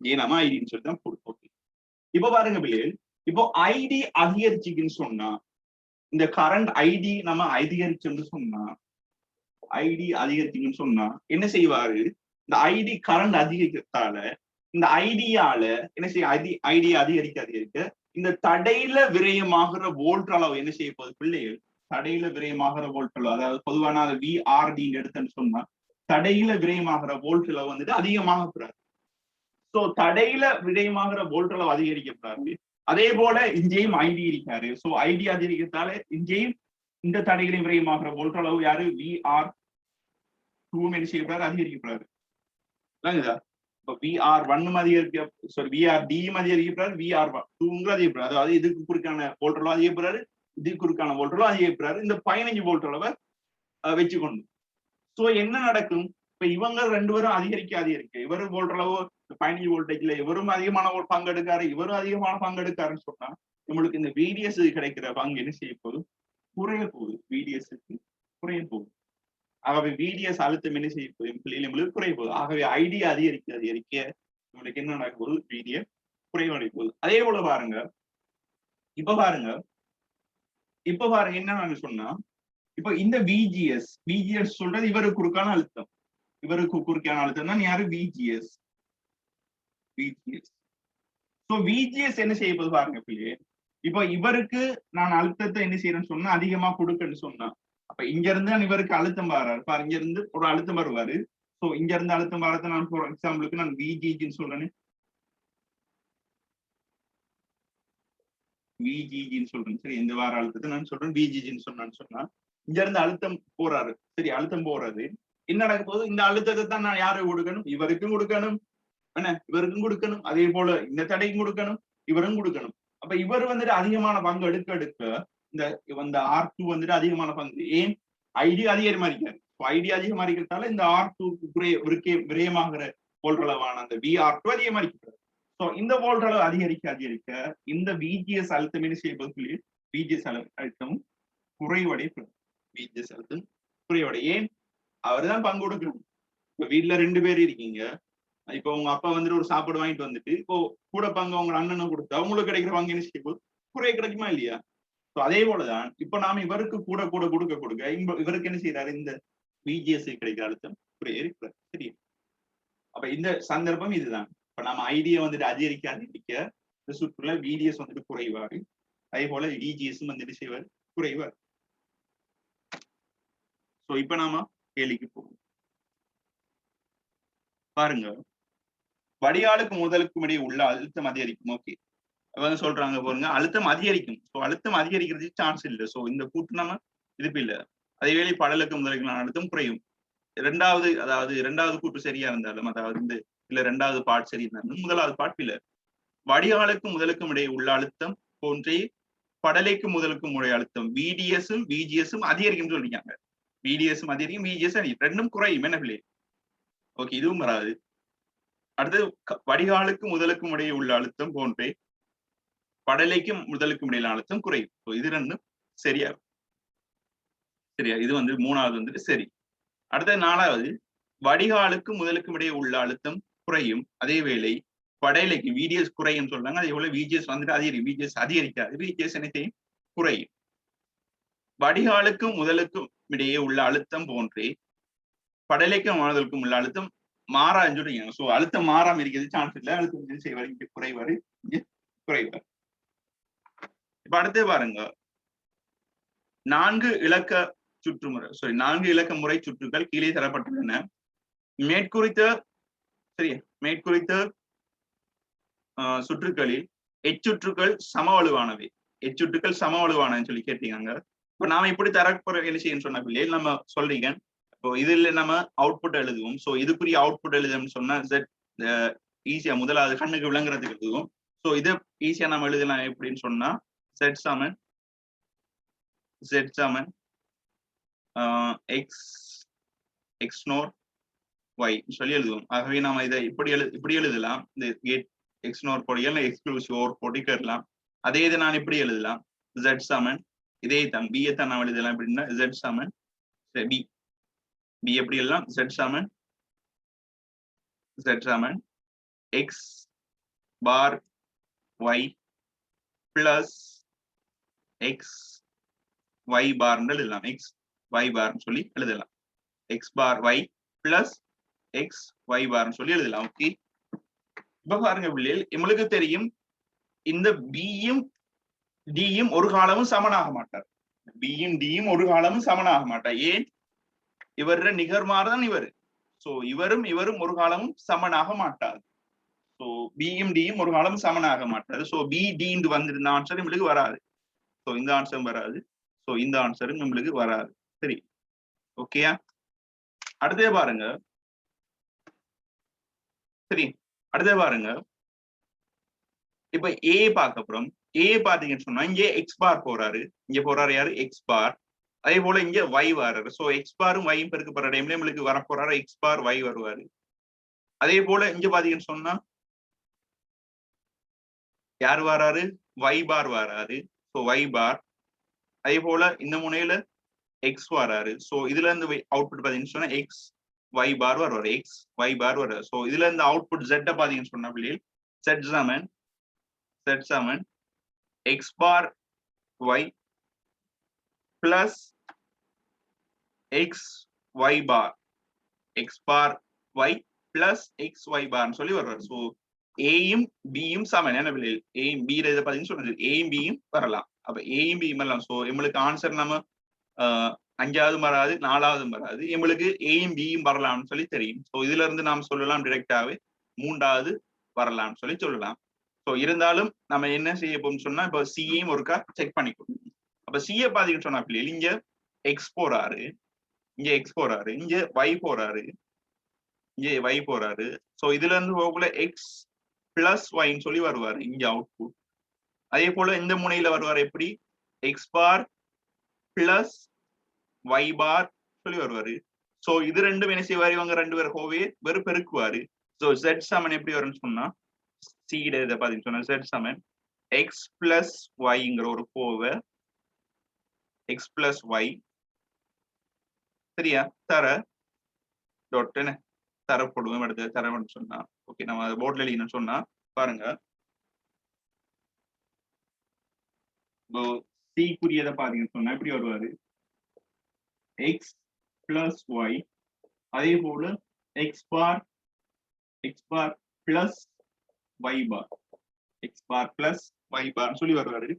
இங்கே நம்ம ஐடின்னு சொல்லி தான் போடுவோம். ஓகே, இப்போ பாருங்க பிள்ளைகள், இப்போ ஐடி அதிகரிச்சுக்குன்னு சொன்னா, இந்த கரண்ட் ஐடி நம்ம அதிகரிச்சுன்னு சொன்னா, ஐடி அதிகரிச்சுன்னு சொன்னா என்ன செய்வாரு? இந்த ஐடி கரண்ட் அதிகரிக்கிறதால இந்த ஐடியால என்ன செய்ய? ஐடி அதிகரிக்க இந்த தடையில விரயமாகிற வோல்ட் அளவு என்ன செய்ய போகுது பிள்ளைகள்? தடையில விரயமாகிற வோல்ட் அளவு, அதாவது பொதுவான அதை விஆர்டி எடுத்துன்னு சொன்னா தடையில விரயமாகிற வோல்ட் அளவு வந்துட்டு அதிகமாக போறாரு. சோ தடையில விரயமாகிற வோல்ட் அளவு அதிகரிக்கிறாரு. அதே போல இங்கேயும் ஐடி இருக்காரு. சோ ஐடி அதிகரிக்கிறதால இங்கேயும் இந்த தடைகளின் விரயமாகிற வோல்ட் அளவு யாரு? விஆர் டூ என்ன செய்யப்படுறாரு? அதிகரிக்கப்படுறாரு. இப்போ VR1 அதிகரிக்க, சாரி VRD அதிகரிக்கப்படுறாரு, VR2 அதிகப்படுறாரு. அதாவது இதுக்கு குறுக்கான வோல்ட் அளவு அதிகப்படுறாரு, இதுக்கு குறுக்கான வோல்ட் அளவு அதிகப்படுறாரு. இந்த 15 வோல்ட் அளவை வச்சுக்கொண்டு சோ என்ன நடக்கும்? இப்ப இவங்க ரெண்டு பேரும் அதிகரிக்க இவரும் வோல்ட் அளவு 15 வோல்டேஜ்ல இவரும் அதிகமான பங்கெடுக்காரு, இவரும் அதிகமான பங்கெடுக்காருன்னு சொன்னா நம்மளுக்கு இந்த VDS கிடைக்கிற பங்கு என்ன செய்ய போகுது? குறைய போகுது. VDSக்கு குறைய போகுது. ஆகவே VDS அழுத்தம் என்ன செய்ய போகுது? நம்மளுக்கு குறைய போகுது. ஆகவே ஐடி அதிகரிக்க நம்மளுக்கு என்ன நடக்க போகுது? VDS குறைவடைய போகுது. அதே போல பாருங்க, இப்ப பாருங்க என்ன சொன்னா, இப்ப இந்த VGS சொல்றது இவருக்கு குறுக்கான அழுத்தம், இவருக்கு குறுக்கான அழுத்தம் தான் யாரு? VGS. சோ VGS என்ன செய்ய போகுது பாருங்க பிள்ளையே. இப்ப இவருக்கு நான் அழுத்தத்தை என்ன செய்யறேன்னு சொன்னா அதிகமா கொடுக்கன்னு சொன்னா, அப்ப இங்க இருந்து இவருக்கு அழுத்தம் வராரு பாரு, இங்க இருந்து ஒரு அழுத்தம் வருவாரு. சோ இங்க இருந்து அழுத்தம் வரதை நான் ஃபார் எக்ஸாம்பிளுக்கு நான் VGன்னு சொல்றேன், VGன்னு சொல்றேன். சரி, இந்த வார அழுத்தத்தை நான் சொல்றேன் VGன்னு சொன்னா இங்க இருந்து அழுத்தம் போறாரு. சரி, அழுத்தம் போறது என்ன நடக்க போகுது? இந்த அழுத்தத்தை தான் நான் யாருக்கு கொடுக்கணும்? இவருக்கும் கொடுக்கணும், என்ன இவருக்கும் கொடுக்கணும். அதே போல இந்த தடைக்கும் கொடுக்கணும், இவரும் கொடுக்கணும். அப்ப இவர் வந்துட்டு அதிகமான பங்கு எடுக்க இந்த R2 வந்துட்டு அதிகமான பங்கு. ஏன்? ஐடி அதிகமா இருக்காரு. ஐடி அதிகமா இருக்கிறதால இந்த R2 விரயமாகிற வோல்ட் அளவான அந்த VR2 அதிகமா இருக்கிறது. சோ இந்த வோல்ட் அளவு அதிகரிக்க இந்த VGS அழுத்தம் என்ன செய்யப்போது? VGS அழுத்தம் குறைவடைய. VGS அழுத்தம் குறைவடைய. ஏன்? அவர்தான் பங்கு கொடுக்கணும். இப்ப வீட்டுல 2 பேர் இருக்கீங்க. இப்போ உங்க அப்பா வந்துட்டு ஒரு சாப்பாடு வாங்கிட்டு வந்துட்டு இப்போ கூட பங்கு உங்க அண்ணனும் கொடுத்து அவங்களுக்கு கிடைக்கிற பங்கு என்ன செய்யும்? குறைய கிடைக்குமா இல்லையா? அதே போலதான் இப்ப நாம இவருக்கு கூட கொடுக்க இவருக்கு என்ன செய்யறாரு? இந்த VGS கிடைக்கிற அழுத்தம் குறைய இருக்கிறார். சரி, அப்ப இந்த சந்தர்ப்பம் இதுதான். இப்ப நம்ம ஐடியா வந்துட்டு அதிகரிக்க இந்த சுற்றுல VDS வந்துட்டு குறைவாரு, அதே போல VGS வந்துட்டு செய்வார் குறைவார். சோ இப்ப நாம கேள்விக்கு போவோம். பாருங்க, வடிகாலுக்கு முதலுக்கும் இடையே உள்ள அழுத்தம் அதிகரிக்கும். ஓகே, அவங்க சொல்றாங்க பாருங்க, அழுத்தம் அதிகரிக்கும். ஸோ அழுத்தம் அதிகரிக்கிறதுக்கு சான்ஸ் இல்லை. ஸோ இந்த கூட்டு நம்ம இதுப்பு இல்லை. அதேவேளை படலுக்கு முதலுக்கு அழுத்தம் குறையும். இரண்டாவது கூட்டு சரியா இருந்தாலும், அதாவது இந்த இல்ல ரெண்டாவது பாட் சரி இருந்தாலும் முதலாவது பாட் இல்லை. வடிகாலுக்கும் முதலுக்கும் இடையே உள்ள அழுத்தம் போன்றே படலைக்கும் முதலுக்கும் உடைய அழுத்தம் VDSம் VGSம் அதிகரிக்கும் சொல்லிருக்காங்க. VDSம் அதிகரிக்கும், VGS ரெண்டும் குறையும். என்ன பிள்ளை? ஓகே, இதுவும் வராது. அடுத்து வடிகாலுக்கு முதலுக்கும் இடையே உள்ள அழுத்தம் போன்றே படலைக்கும் முதலுக்கும் இடையிலான அழுத்தம் குறையும். இது ரெண்டும் சரியா. இது வந்து மூணாவது வந்துட்டு சரி. அடுத்த 4வது, வடிகாலுக்கு முதலுக்கும் இடையே உள்ள அழுத்தம் குறையும், அதே வேளை படலைக்கு VDS குறையும் சொல்றாங்க. அதே போல VGS வந்துட்டு அதிகரிக்கும். VGS அதிகரிக்காது, VGS என்ன செய்யும்? குறையும். வடிகாலுக்கும் முதலுக்கும் இடையே உள்ள அழுத்தம் போன்றே படலைக்கும் முதலுக்கும் உள்ள அழுத்தம் மாறான்னு சொல்றீங்க. சோ அழுத்தம் மாறாம இருக்கிறது சான்ஸ் இல்லை. அழுத்தம் என்ன செய்வாரு, இங்க குறைவாரு, இங்க குறைவாரு. இப்ப அடுத்தே பாருங்க, 4 இலக்க சுற்றுமுறை, சாரி 4 இலக்க முறை சுற்றுகள் கீழே தரப்பட்டுள்ளன. மேற்குறித்த சரியா, மேற்குறித்த சுற்றுகளில் எச்சுற்றுகள் சம வலுவானவை. எச்சுற்றுகள் சம வலுவானன்னு சொல்லி கேட்டீங்க. இப்ப நாம இப்படி தரப்போற என்ன செய்யணும்னு சொன்ன பிள்ளைகள் நம்ம சொல்றீங்க. இப்போ இதுல நம்ம அவுட்புட் எழுதுவோம். சோ இதுக்குரிய அவுட்புட் எழுதுன்னு சொன்னா ஜெட் ஈஸியா முதலாவது கண்ணுக்கு விளங்குறதுக்கு எழுதுவோம். சோ இதை ஈஸியா நம்ம எழுதலாம் எப்படின்னு சொன்னா Z சமன் x நோர் y சொல்லி எழுதுவோம். ஆகவே நாம இதை இப்படி எழுதலாம். இந்த கேட் x நோர் பொடிகள் எக்ஸ்க்ளூசிவ் ஓர் பொடிக்கலாம். அதே இதை நான் இப்படி எழுதலாம், Z சமன் இதே தான் b தான் நான் எழுதலாம் எப்படின்னா Z சமன் b எப்படி எல்லாம் Z சமன் x பார் y பிளஸ் x y பார் எழுதலாம். x y பார் சொல்லி எழுதலாம். x பார் y பிளஸ் x y பார் சொல்லி எழுதலாம். ஓகே, இப்ப பாருங்க பிள்ளைகள், உங்களுக்கு தெரியும் இந்த b-யும் d-யும் ஒரு காலமும் சமனாக மாட்டார். b-யும் d-யும் ஒரு காலமும் சமனாக மாட்டார். ஏன்? இவர நிகர்மாறுதான் இவர். சோ இவரும் ஒரு காலமும் சமனாக மாட்டார். சோ b-யும் d-யும் ஒரு காலமும் சமனாக மாட்டாது. சோ b d வந்திருந்த ஆன்சர் நம்மளுக்கு வராது. சோ இந்த ஆன்சரும் வராது. சோ இந்த ஆன்சரும் நம்மளுக்கு வராது. சரி, ஓகேயா? அடுத்தே பாருங்க. சரி, அடுத்தே பாருங்க. இப்ப ஏ பார்க்க அப்புறம் ஏ பாத்தீங்கன்னு சொன்னா இங்க எக்ஸ் பார் போறாரு. இங்க போறாரு யாரு? எக்ஸ் பார். அதே போல இங்க y வராரு. சோ எக்ஸ் பாரும் y பெருக்கப்படுற டைம்ல நம்மளுக்கு வர போறாரு எக்ஸ் பார் y வருவாரு. அதே போல இங்க பாத்தீங்கன்னு சொன்னா யார் வராரு? y பார் வராரு. சோ y பார். அதே போல இந்த முனையில எக்ஸ் வராரு. சோ இதுல இருந்து அவுட்புட் பாத்தீங்கன்னு சொன்னா எக்ஸ் y பார் வருவாரு. எக்ஸ் y பார் வராரு. சோ இதுல இருந்து அவுட்புட் z பாத்தீங்கன்னு சொன்னா பிள்ளைகள் z சமன் x bar y plus x y bar plus x y bar சொல்லி வருவார். சோ a-யும் b-யும் சமன். என்ன பிள்ளைகள்? a-யும் b இதை பாத்தீங்கன்னு சொன்னது a-யும் b-யும் வரலாம். அப்ப a-யும் b-யும் வரலாம். சோ நம்மளுக்கு ஆன்சர் நம்ம 5வது வராது, 4வது வராது. நம்மளுக்கு a-யும் b-யும் வரலாம்னு சொல்லி தெரியும். சோ இதுல இருந்து நாம் சொல்லலாம் டிரெக்டாவே 3வது வரலாம்னு சொல்லி சொல்லலாம். சோ இருந்தாலும் நம்ம என்ன செய்ய போறோம்னு சொன்னா இப்ப C-யும் ஒருக்கா செக் பண்ணிக்கணும். அப்ப C-யை பாத்தீங்கன்னு சொன்னா பிள்ளைகள் இங்க எக்ஸ் போறாரு, இங்க எக்ஸ் போறாரு, இங்க y போறாரு, இங்க y போறாரு. சோ இதுல இருந்து போகல எக்ஸ் பிளஸ் ஒய்ன்னு சொல்லி வருவாரு இங்க அவுட்புட். அதே போல இந்த முனையில வருவார் எப்படி? எக்ஸ் பார் பிளஸ் y பார் சொல்லி வருவாரு. சோ இது ரெண்டும் என்ன செய்வாரு? இவங்க ரெண்டு பேரும் ஹோவே வெறும் பெருக்குவாரு. சோ Z சமன் எப்படி வரும்னு சொன்னா C இதை பாத்தீங்கன்னு சொன்னா Z சமன் எக்ஸ் பிளஸ் ஒய்ங்கிற ஒரு கோவை எக்ஸ் பிளஸ் ஒய் சரியா தர டாட் என்ன தர போடுவோம். அடுத்து தரன்னு சொன்னா ஓகே, நம்ம போர்ட்ல எழுதினு சொன்னா பாருங்க. C-க்குரியதை பாத்தீங்கன்னு சொன்னா எப்படி வருவாரு? எக்ஸ் பிளஸ் ஒய், அதே போல எக்ஸ் பார் பிளஸ் y பார், x பார் பிளஸ் y பார் சொல்லி வருவாரு.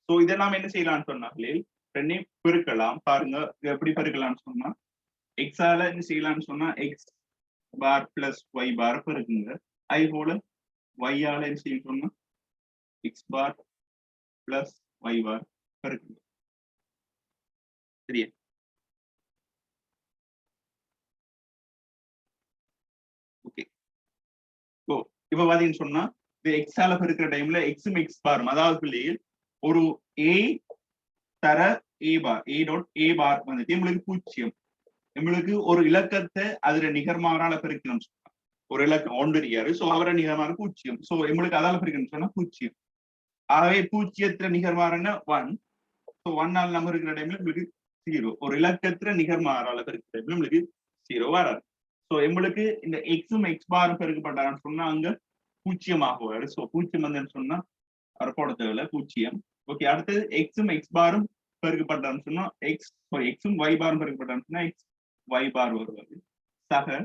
சோ இதை நாம என்ன செய்யலாம்னு சொன்னாங்களே ரெண்டையும் பெருக்கலாம். பாருங்க எப்படி பெருக்கலாம்னு சொன்னா எக்ஸால என்ன செய்யலாம்னு சொன்னா எக்ஸ் பார் பிளஸ் y பார் பெருக்குங்க. அதே போல y ஆல என்ன செய்யணும் சொன்னா எக்ஸ் பார் பிளஸ் y பார் பெருக்குங்க. சரியா? ஓகே, ஓ இப்ப பாத்தீங்கன்னு சொன்னா எக்ஸால பெருக்கிற டைம்ல எக்ஸும் எக்ஸ் பாரும், அதாவது பிள்ளைகள் ஒரு ஏ தர ஏ பார் ஏ டாட் ஏ பார் வந்துட்டு நம்மளுக்கு 0. நம்மளுக்கு ஒரு இலக்கத்தை அதுல நிகர்மாறால பெருக்கணும்னு சொன்னா ஒரு இலக்கம் ஒன்று இருக்காரு. சோ அவரை நிகர்மாறு 0. சோ நம்மளுக்கு அதால பெருக்கணும்னு சொன்னா 0. ஆகவே 0த்துல நிகர்மாறுன்னா 1. சோ 1 ஆல் நம்ம இருக்கிற டைம்ல நம்மளுக்கு 0. ஒரு இலக்கத்துல நிகர்மாறால பெருக்கிற டைம்ல நம்மளுக்கு 0 வராது. சோ நம்மளுக்கு இந்த எக்ஸும் எக்ஸ் பாரும் பெருக்கப்பட்டான்னு சொன்னா அங்க 0 ஆகுவாரு. சோ 0 வந்து சொன்னா போட தேவையில்ல 0. ஓகே, அடுத்தது எக்ஸும் எக்ஸ் பாரும் பெருக்கப்பட்டான்னு சொன்னா எக்ஸும் y பாரும் பெருக்கப்பட்டான்னு சொன்னா எக்ஸ் y பார் வருவாரு. சக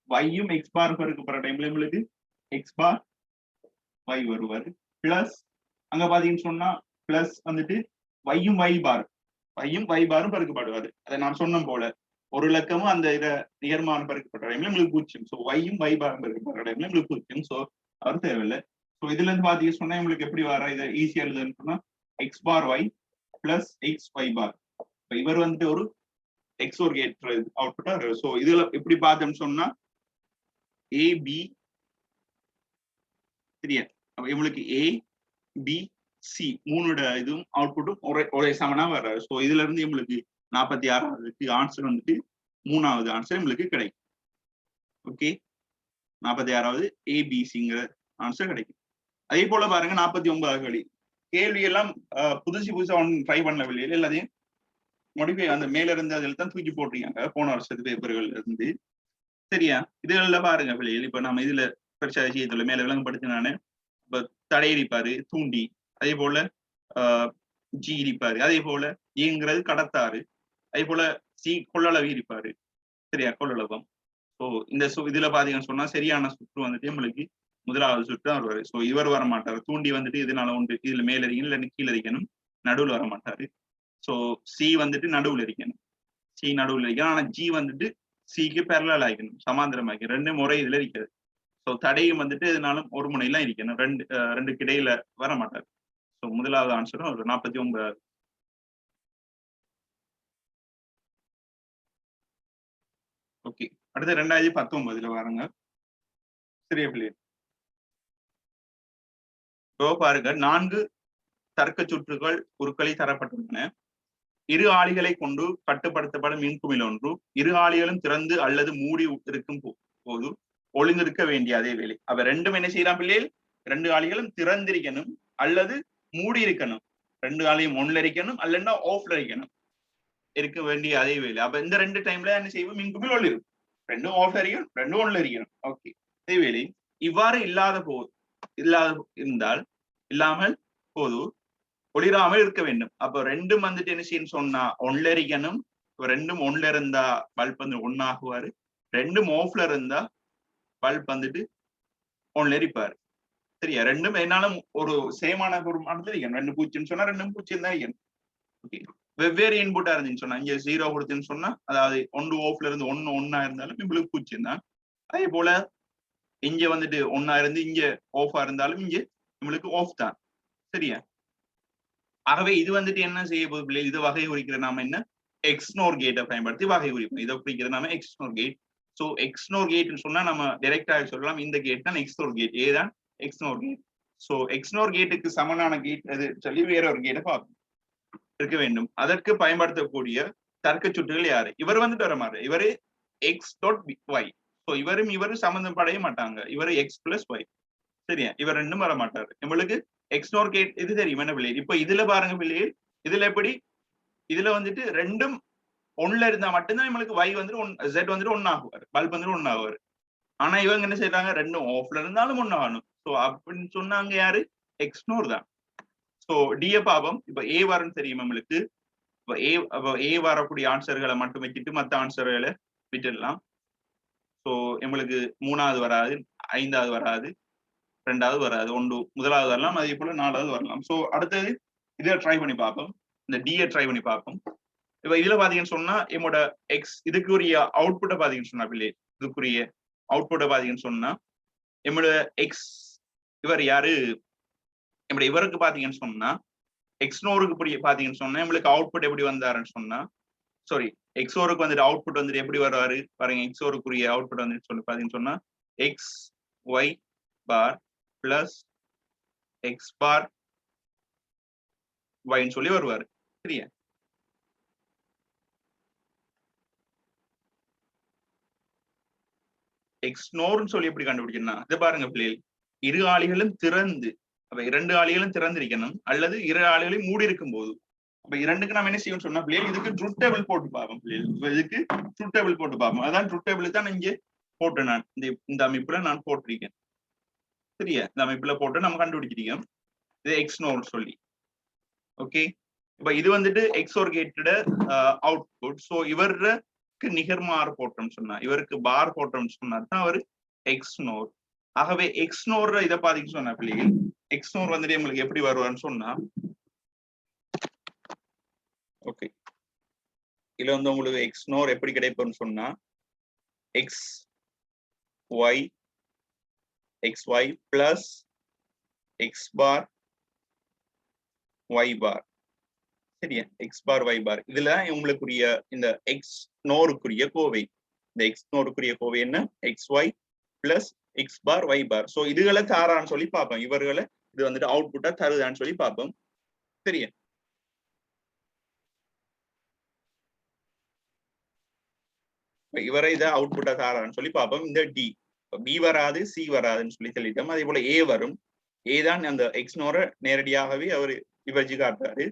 வையும் எக்ஸ் பார் பெருக்கப்படுற டைம்ல உங்களுக்கு எக்ஸ் பார் y வருவாரு பிளஸ் அங்க பாத்தீங்கன்னு சொன்னா பிளஸ் வந்துட்டு வையும் y பாரும் பெருக்கப்படுவாரு. அதை நான் சொன்ன போல ஒரு இலக்கமும் அந்த இதை நிகர்மானம் பெருக்கப்படுற டைம்ல உங்களுக்கு பூஜ்ஜியம். ஸோ வையும் y பாரும் பெருக்கப்படுற டைம்ல உங்களுக்கு பூஜ்ஜியம். ஸோ அவர் தேவையில்லை. ஸோ இதுல இருந்து பாத்தீங்க சொன்னா உங்களுக்கு எப்படி வர இதை ஈஸியா எழுதுன்னு சொன்னா எக்ஸ் பார் y பிளஸ் எக்ஸ் y பார். இவர் வந்துட்டு ஒரு எக்ஸோர் கேட் அவுட்புட்டா. ஸோ இதுல எப்படி பார்த்தோம்னு சொன்னா ஏ பி சரியா, அப்ப இவங்களுக்கு ஏ பி சி மூணோட இதுவும் அவுட்புட்டும் ஒரே சமனா வர்றாரு. ஸோ இதுல இருந்து இவங்களுக்கு 46வது ஆன்சர் வந்துட்டு 3வது ஆன்சர் உங்களுக்கு கிடைக்கும். ஓகே, 46வது ஏபிசிங்கிற ஆன்சர் கிடைக்கும். அதே போல பாருங்க 49வது கேள்வி எல்லாம் புதுசா ட்ரை பண்ண வெளியில எல்லாத்தையும் மோடிஃபை அந்த மேல இருந்து அதில் தான் தூக்கி போட்டிருக்காங்க போன வருஷத்து பேப்பர்கள் இருந்து. சரியா, இதுல பாருங்க பிள்ளைகள் இப்ப நம்ம இதுல பிரச்சனை விஷயத்துல மேல விளங்கப்படுத்தினானு இப்ப தடையரிப்பாரு தூண்டி, அதே போல ஜி இருப்பாரு, அதே போல ஏங்கிறது கடத்தாரு, அதே போல சி கொள்ளளவு இருப்பாரு. சரியா, கொள்ளளவம். ஸோ இந்த இதுல பாத்தீங்கன்னு சொன்னா சரியான சுற்று வந்துட்டு நம்மளுக்கு முதலாவது சுற்று தான் வருவாரு. ஸோ இவர் வர மாட்டாரு. தூண்டி வந்துட்டு இதனால ஒன்று இதுல மேல இருக்கணும் இல்லைன்னு கீழே இருக்கணும், நடுவில் வர மாட்டாரு. ஸோ சி வந்துட்டு நடுவில் இருக்கணும், சி நடுவில் இருக்கணும். ஆனா ஜி வந்துட்டு சிக்கு பேரலல் ஆகிக்கணும், சமாந்திரமாக்கி ரெண்டு முறை இதுல இருக்கிறது. ஸோ தடையும் வந்துட்டு இதனாலும் ஒரு முனையெல்லாம் இருக்கணும், ரெண்டு கிடையில வர மாட்டார். ஸோ முதலாவது ஆன்சரும் ஒரு 49. ஓகே, அடுத்து 2019 பாருங்க. சரியா பிள்ளை, இப்போ பாருங்க 4 தர்க்க சுற்றுகள் உருக்களில் தரப்பட்டுள்ளன. இரு ஆளிகளை கொண்டு கட்டுப்படுத்தப்படும் மின்குமிழ் ஒன்று இரு ஆளிகளும் திறந்து அல்லது மூடி இருக்கும் போது ஒளிந்திருக்க வேண்டிய அதே வேலை. அவ ரெண்டும் என்ன செய்யலாம் பிள்ளைகள், 2 ஆளிகளும் திறந்திருக்கணும் அல்லது மூடி இருக்கணும், 2 ஆளையும் ஒன்ல இருக்கணும் அல்லன்னா ஆஃப்ல இருக்கணும், இருக்க வேண்டிய அதே வேலை. அப்ப இந்த 2 டைம்ல என்ன செய்வோம், மின்குமிழ் ஒளி இருக்கும், 2 ஆஃப்ல இருக்கணும் 2 ஒன்ல இருக்கணும். ஓகே, அதே வேலை இவ்வாறு இல்லாமல் போது ஒளிராமல் இருக்க வேண்டும். அப்ப ரெண்டும் வந்துட்டு என்ன செய்யணும் சொன்னா ஒன்ல இருக்கணும். ரெண்டும் ஒன்ல இருந்தா பல்ப் வந்து ஒன்னாகுவாரு, ரெண்டும் ஆஃப்ல இருந்தா பல்ப் வந்துட்டு ஒன்ல எரிப்பாரு. சரியா, ரெண்டும் என்னாலும் ஒரு சேமான பொருமானது இருக்கணும். 2 பூச்சின்னு சொன்னா 2 பூச்சியும் தான் இருக்கணும். ஓகே, வெவ்வேறு இன்புட்டா இருந்துன்னு சொன்னா இங்க 0 கொடுத்துன்னு சொன்னா அதாவது 1 ஆஃப்ல இருந்து 1 ஒன்னா இருந்தாலும் இவங்களுக்கு பூச்சியம் தான். அதே போல இங்க வந்துட்டு ஒன்னா இருந்து இங்க ஆஃபா இருந்தாலும் இங்க நம்மளுக்கு ஆஃப் தான். சரியா, ஆகவே இது வந்துட்டு என்ன செய்ய போகுது பிள்ளை, இது வகை குறிக்கிற நாம என்ன எக்ஸ்னோர் கேட்டை பயன்படுத்தி வகை குறிப்போம். இதை குறிக்கிற நாம எக்ஸ்னோர் கேட். ஸோ எக்ஸ்னோர் கேட்னு சொன்னா நம்ம டைரக்டாக சொல்லலாம் இந்த கேட் தான் எக்ஸ்னோர் கேட், ஏதான் எக்ஸ்னோர் கேட். ஸோ எக்ஸ்னோர் கேட்டுக்கு சமனான கேட் அது சொல்லி வேற ஒரு கேட்டை பார்ப்போம் இருக்க வேண்டும். அதற்கு பயன்படுத்தக்கூடிய தர்க்க சுற்றுகள் யாரு, இவர் வந்துட்டு வர மாதிரி இவரு எக்ஸ் டாட் ஒய். ஸோ இவரும் சம்பந்தப்படைய மாட்டாங்க, இவர் எக்ஸ் பிளஸ் ஒய். சரியா, இவர் ரெண்டும் வர மாட்டாரு. நம்மளுக்கு எக்ஸ்னோர் கேட் இது தெரியும் என்ன பிள்ளைகள். இப்ப இதுல பாருங்க பிள்ளைகள், இதுல எப்படி இதுல வந்துட்டு ரெண்டும் ஒன்ல இருந்தா மட்டும்தான் நம்மளுக்கு y வந்துட்டு z வந்துட்டு ஒன்னாகுவாரு, பல்ப் வந்துட்டு ஒன்னாகுவாரு. ஆனா இவங்க என்ன செய்யறாங்க, ரெண்டும் ஆஃப்ல இருந்தாலும் ஒன்னாகணும். ஸோ அப்படின்னு சொன்னாங்க யாரு, எக்ஸ்னோர் தான். ஸோ டிஏ பாவம் இப்ப ஏ வரன்னு தெரியும் நம்மளுக்கு. இப்ப ஏ வரக்கூடிய ஆன்சர்களை மட்டும் வச்சுட்டு மற்ற ஆன்சர்களை விட்டுடலாம். ஸோ நம்மளுக்கு 3வது வராது, 5வது வராது, 2வது வராது, 1வது வரலாம், அதே போல 4வது வரலாம். ஸோ அடுத்தது இதை ட்ரை பண்ணி பார்ப்போம், இந்த டிஏ ட்ரை பண்ணி பார்ப்போம். இப்ப இதுல பாத்தீங்கன்னு சொன்னா என்னோட எக்ஸ் இதுக்குரிய அவுட்புட்டை பாத்தீங்கன்னு சொன்னா பிள்ளை, இதுக்குரிய அவுட்புட்டை பாத்தீங்கன்னு சொன்னா என்னோட எக்ஸ் இவர் யாரு, நம்மளோட இவருக்கு பாத்தீங்கன்னு சொன்னா எக்ஸ்னோருக்கு இப்படி பாத்தீங்கன்னு சொன்னா நம்மளுக்கு அவுட்புட் எப்படி வந்தாருன்னு சொன்னா சாரி எக்ஸோருக்கு வந்துட்டு அவுட்புட் வந்துட்டு எப்படி வருவாரு பாருங்க. எக்ஸோருக்குரிய அவுட்புட் வந்துட்டு சொல்லி பாத்தீங்கன்னு சொன்னா X Y bar plus X bar ஒய்ன்னு சொல்லி வருவாரு. சரியா, எக்ஸ்னோர்னு சொல்லி எப்படி கண்டுபிடிக்கணும்னா இதை பாருங்க பிள்ளைகள், இரு ஆளிகளும் திறந்து, அப்ப 2 ஆளிகளும் திறந்திருக்கணும் அல்லது 2 ஆளிகளையும் மூடி இருக்கும் போது. அப்ப 2க்கு நம்ம என்ன செய்யணும்னு சொன்னா பிள்ளைகள் இதுக்கு ட்ரூத் டேபிள் போட்டு பார்ப்போம் பிள்ளைகள், இதுக்கு ட்ரூத் டேபிள் போட்டு பார்ப்போம். அதான் ட்ரூத் டேபிள் தான் இங்கே போட்டு நான் இந்த அமைப்புல நான் போட்டிருக்கேன். சரியா, இந்த அமைப்புல போட்டு நம்ம கண்டுபிடிச்சிருக்கோம் இது எக்ஸ்னோர் சொல்லி. ஓகே, இப்ப இது வந்துட்டு எக்ஸோர் கேட்டோட அவுட்புட். ஸோ இவர இவருக்கு நிகர்மாறு போட்டோம்னு சொன்னா, இவருக்கு பார் போட்டோம்னு சொன்னா தான் அவர் எக்ஸ் நோர். ஆகவே எக்ஸ் நோர் இதை பாதிக்க சொன்ன பிள்ளைகள், எக்ஸ் நோர் வந்துட்டு உங்களுக்கு எப்படி வருவான்னு சொன்னா, ஓகே, இதுல வந்து உங்களுக்கு எக்ஸ் நோர் எப்படி கிடைக்கும்னு சொன்னா, எக்ஸ் ஒய் பிளஸ் எக்ஸ் பார் ஒய் பார். சரியா, எக்ஸ் பார் ஒய் பார். இதுல உங்களுக்குரிய இந்த எக்ஸ் நோருக்குரிய கோவை, இந்த எக்ஸ் நோருக்குரிய கோவை என்ன, எக்ஸ் ஒய் பிளஸ் எக்ஸ் பார் ஒய் பார். சோ இதுகளை தாரான்னு சொல்லி பார்ப்போம், இவர்களை இது வந்துட்டு அவுட்புட்டா தருதான்னு சொல்லி பார்ப்போம். சரியா, இவரை இதை அவுட்புட்டா தாரான்னு சொல்லி பார்ப்போம். இந்த டி பி வராது, சி வராதுன்னு சொல்லி சொல்லிட்டோம். அதே போல ஏ வரும். ஏ தான் அந்த எக்ஸ் நோரை நேரடியாகவே அவர் விவரிச்சு காட்டுறாரு.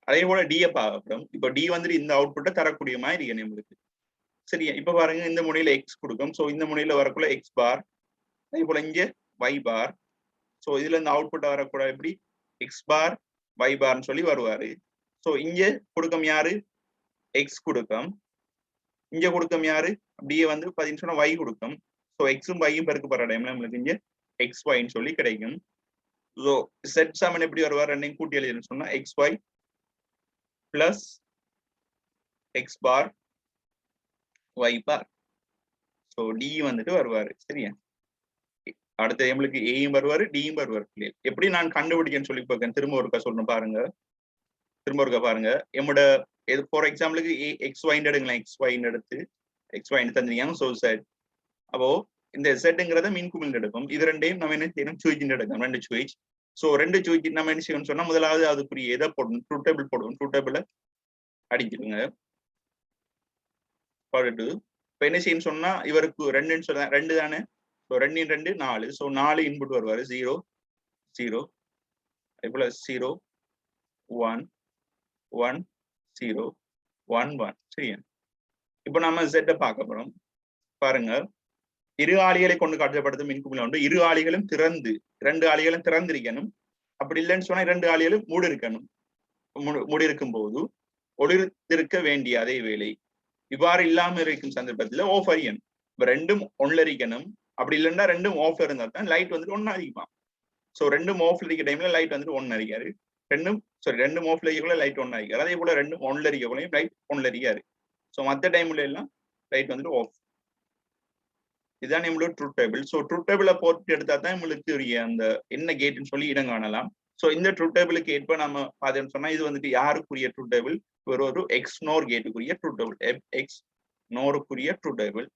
அதே போல டியை பார்க்கணும். இப்போ டி வந்துட்டு இந்த அவுட்புட்டை தரக்கூடிய மாதிரி இருக்கு நம்மளுக்கு. சரியா, இப்ப பாருங்க, இந்த முனையில எக்ஸ் கொடுக்கும். ஸோ இந்த முனையில வரக்குள்ள எக்ஸ் பார், அதே போல இங்க ஒய் பார். ஸோ இதுல இந்த அவுட்புட் வரக்கூட எப்படி எக்ஸ் பார் ஒய் பார்னு சொல்லி வருவாரு. ஸோ இங்க கொடுக்கும் யாரு, எக்ஸ் கொடுக்கும். இங்க கொடுக்கும் யாரு, அப்படியே வந்து பாத்தீங்கன்னு சொன்னா ஒய் கொடுக்கும். ஸோ எக்ஸும் ஒய்யும் பெருக்கப்படுற டைம்ல நம்மளுக்கு இங்க எக்ஸ் ஒய்ன்னு சொல்லி கிடைக்கும். ஸோ செட் சமன் எப்படி வருவார், ரெண்டையும் கூட்டி எழுதுன்னு சொன்னா எக்ஸ் ஒய் பிளஸ் எக்ஸ் பார் ஒய் பார். ஸோ டி வந்துட்டு வருவாரு. சரியா, அடுத்த நம்மளுக்கு ஏயும் வருவாரு, டியும் வருவாரு. எப்படி நான் கண்டுபிடிக்கன்னு சொல்லி பார்க்கேன், திரும்ப ஒருக்கா சொல்லணும் பாருங்க. திரும்ப ஒருக்கா பாருங்க, என்னோட ஃபார் எக்ஸாம்பிளுக்கு எக்ஸ் ஒய்ன்னு எடுங்களேன். எக்ஸ் ஒய்ன்னு எடுத்து எக்ஸ் ஒய்ன்னு தந்துருக்காங்க. ஸோ செட், அப்போ இந்த செட்டுங்கிறத மீன் குமிழ் எடுக்கும். இது ரெண்டையும் நம்ம என்ன செய்யணும், சுவிட்ச் எடுக்கணும், ரெண்டு சுவிட்ச். ஸோ ரெண்டு சுவிட்ச் நம்ம என்ன செய்யணும்னு சொன்னா, முதலாவது அதுக்குரிய எதை போடணும், ட்ரூ டேபிள் போடணும். ட்ரூ டேபிள அடிச்சிடுங்க. இப்போ என்ன செய்யணும்னு சொன்னா, இவருக்கு ரெண்டுன்னு சொன்னா ரெண்டு தானே. ஸோ 2 × 2 4. ஸோ 4 இன்புட் வருவாரு, 0 0, அதே போல 0 1 1 0 1 1. சரியா, இப்போ நம்ம செட்டை பார்க்க போறோம். பாருங்க, இரு ஆளிகளை கொண்டு காட்டப்படுத்தும் மின்குமிழ் உண்டு. இரு ஆளிகளும் திறந்து, 2 ஆளிகளும் திறந்திருக்கணும். அப்படி இல்லைன்னு சொன்னா 2 ஆளிகளும் மூடி இருக்கணும். மூடி இருக்கும் போது ஒளிர்ந்திருக்க வேண்டிய அதே வேலை. இவ்வாறு இல்லாம இருக்கும் சந்தர்ப்பத்துல ஆஃப் அறியணும். இப்ப ரெண்டும் ஒன்ல இருக்கணும். அப்படி இல்லைன்னா ரெண்டும் ஆஃப் இருந்தா தான் லைட் வந்துட்டு ஒன்னு அதிகமாகும். ஸோ ரெண்டும் ஆஃப்ல இருக்க டைம்ல லைட் வந்துட்டு ஒன்னு அடிக்காரு. ரெண்டும் ஆஃப்ல இருக்கக்குள்ள லைட் ஒன்னு அடிக்காரு. அதே போல ரெண்டும் ஒன்ல இருக்கக்குள்ளையும் லைட் ஒன்ல அடிக்காரு. ஸோ மற்ற டைம்ல எல்லாம் லைட் வந்துட்டு ஆஃப். இதுதான் நம்மளோட ட்ரூத் டேபிள். ஸோ ட்ரூத் டேபிளை போட்டு எடுத்தா தான் நம்மளுக்கு அந்த என்ன கேட்னு சொல்லி இடம் காணலாம். ஸோ இந்த ட்ரூத் டேபிளுக்கு ஏற்ப நம்ம பார்த்தோம்னு சொன்னா, இது வந்துட்டு யாருக்குரிய ட்ரூத் டேபிள், ஒரு எக்ஸ் நோர் கேட்டுக்குரிய ட்ரூத் டேபிள். எக்ஸ் நோருக்குரிய ட்ரூத் டேபிள்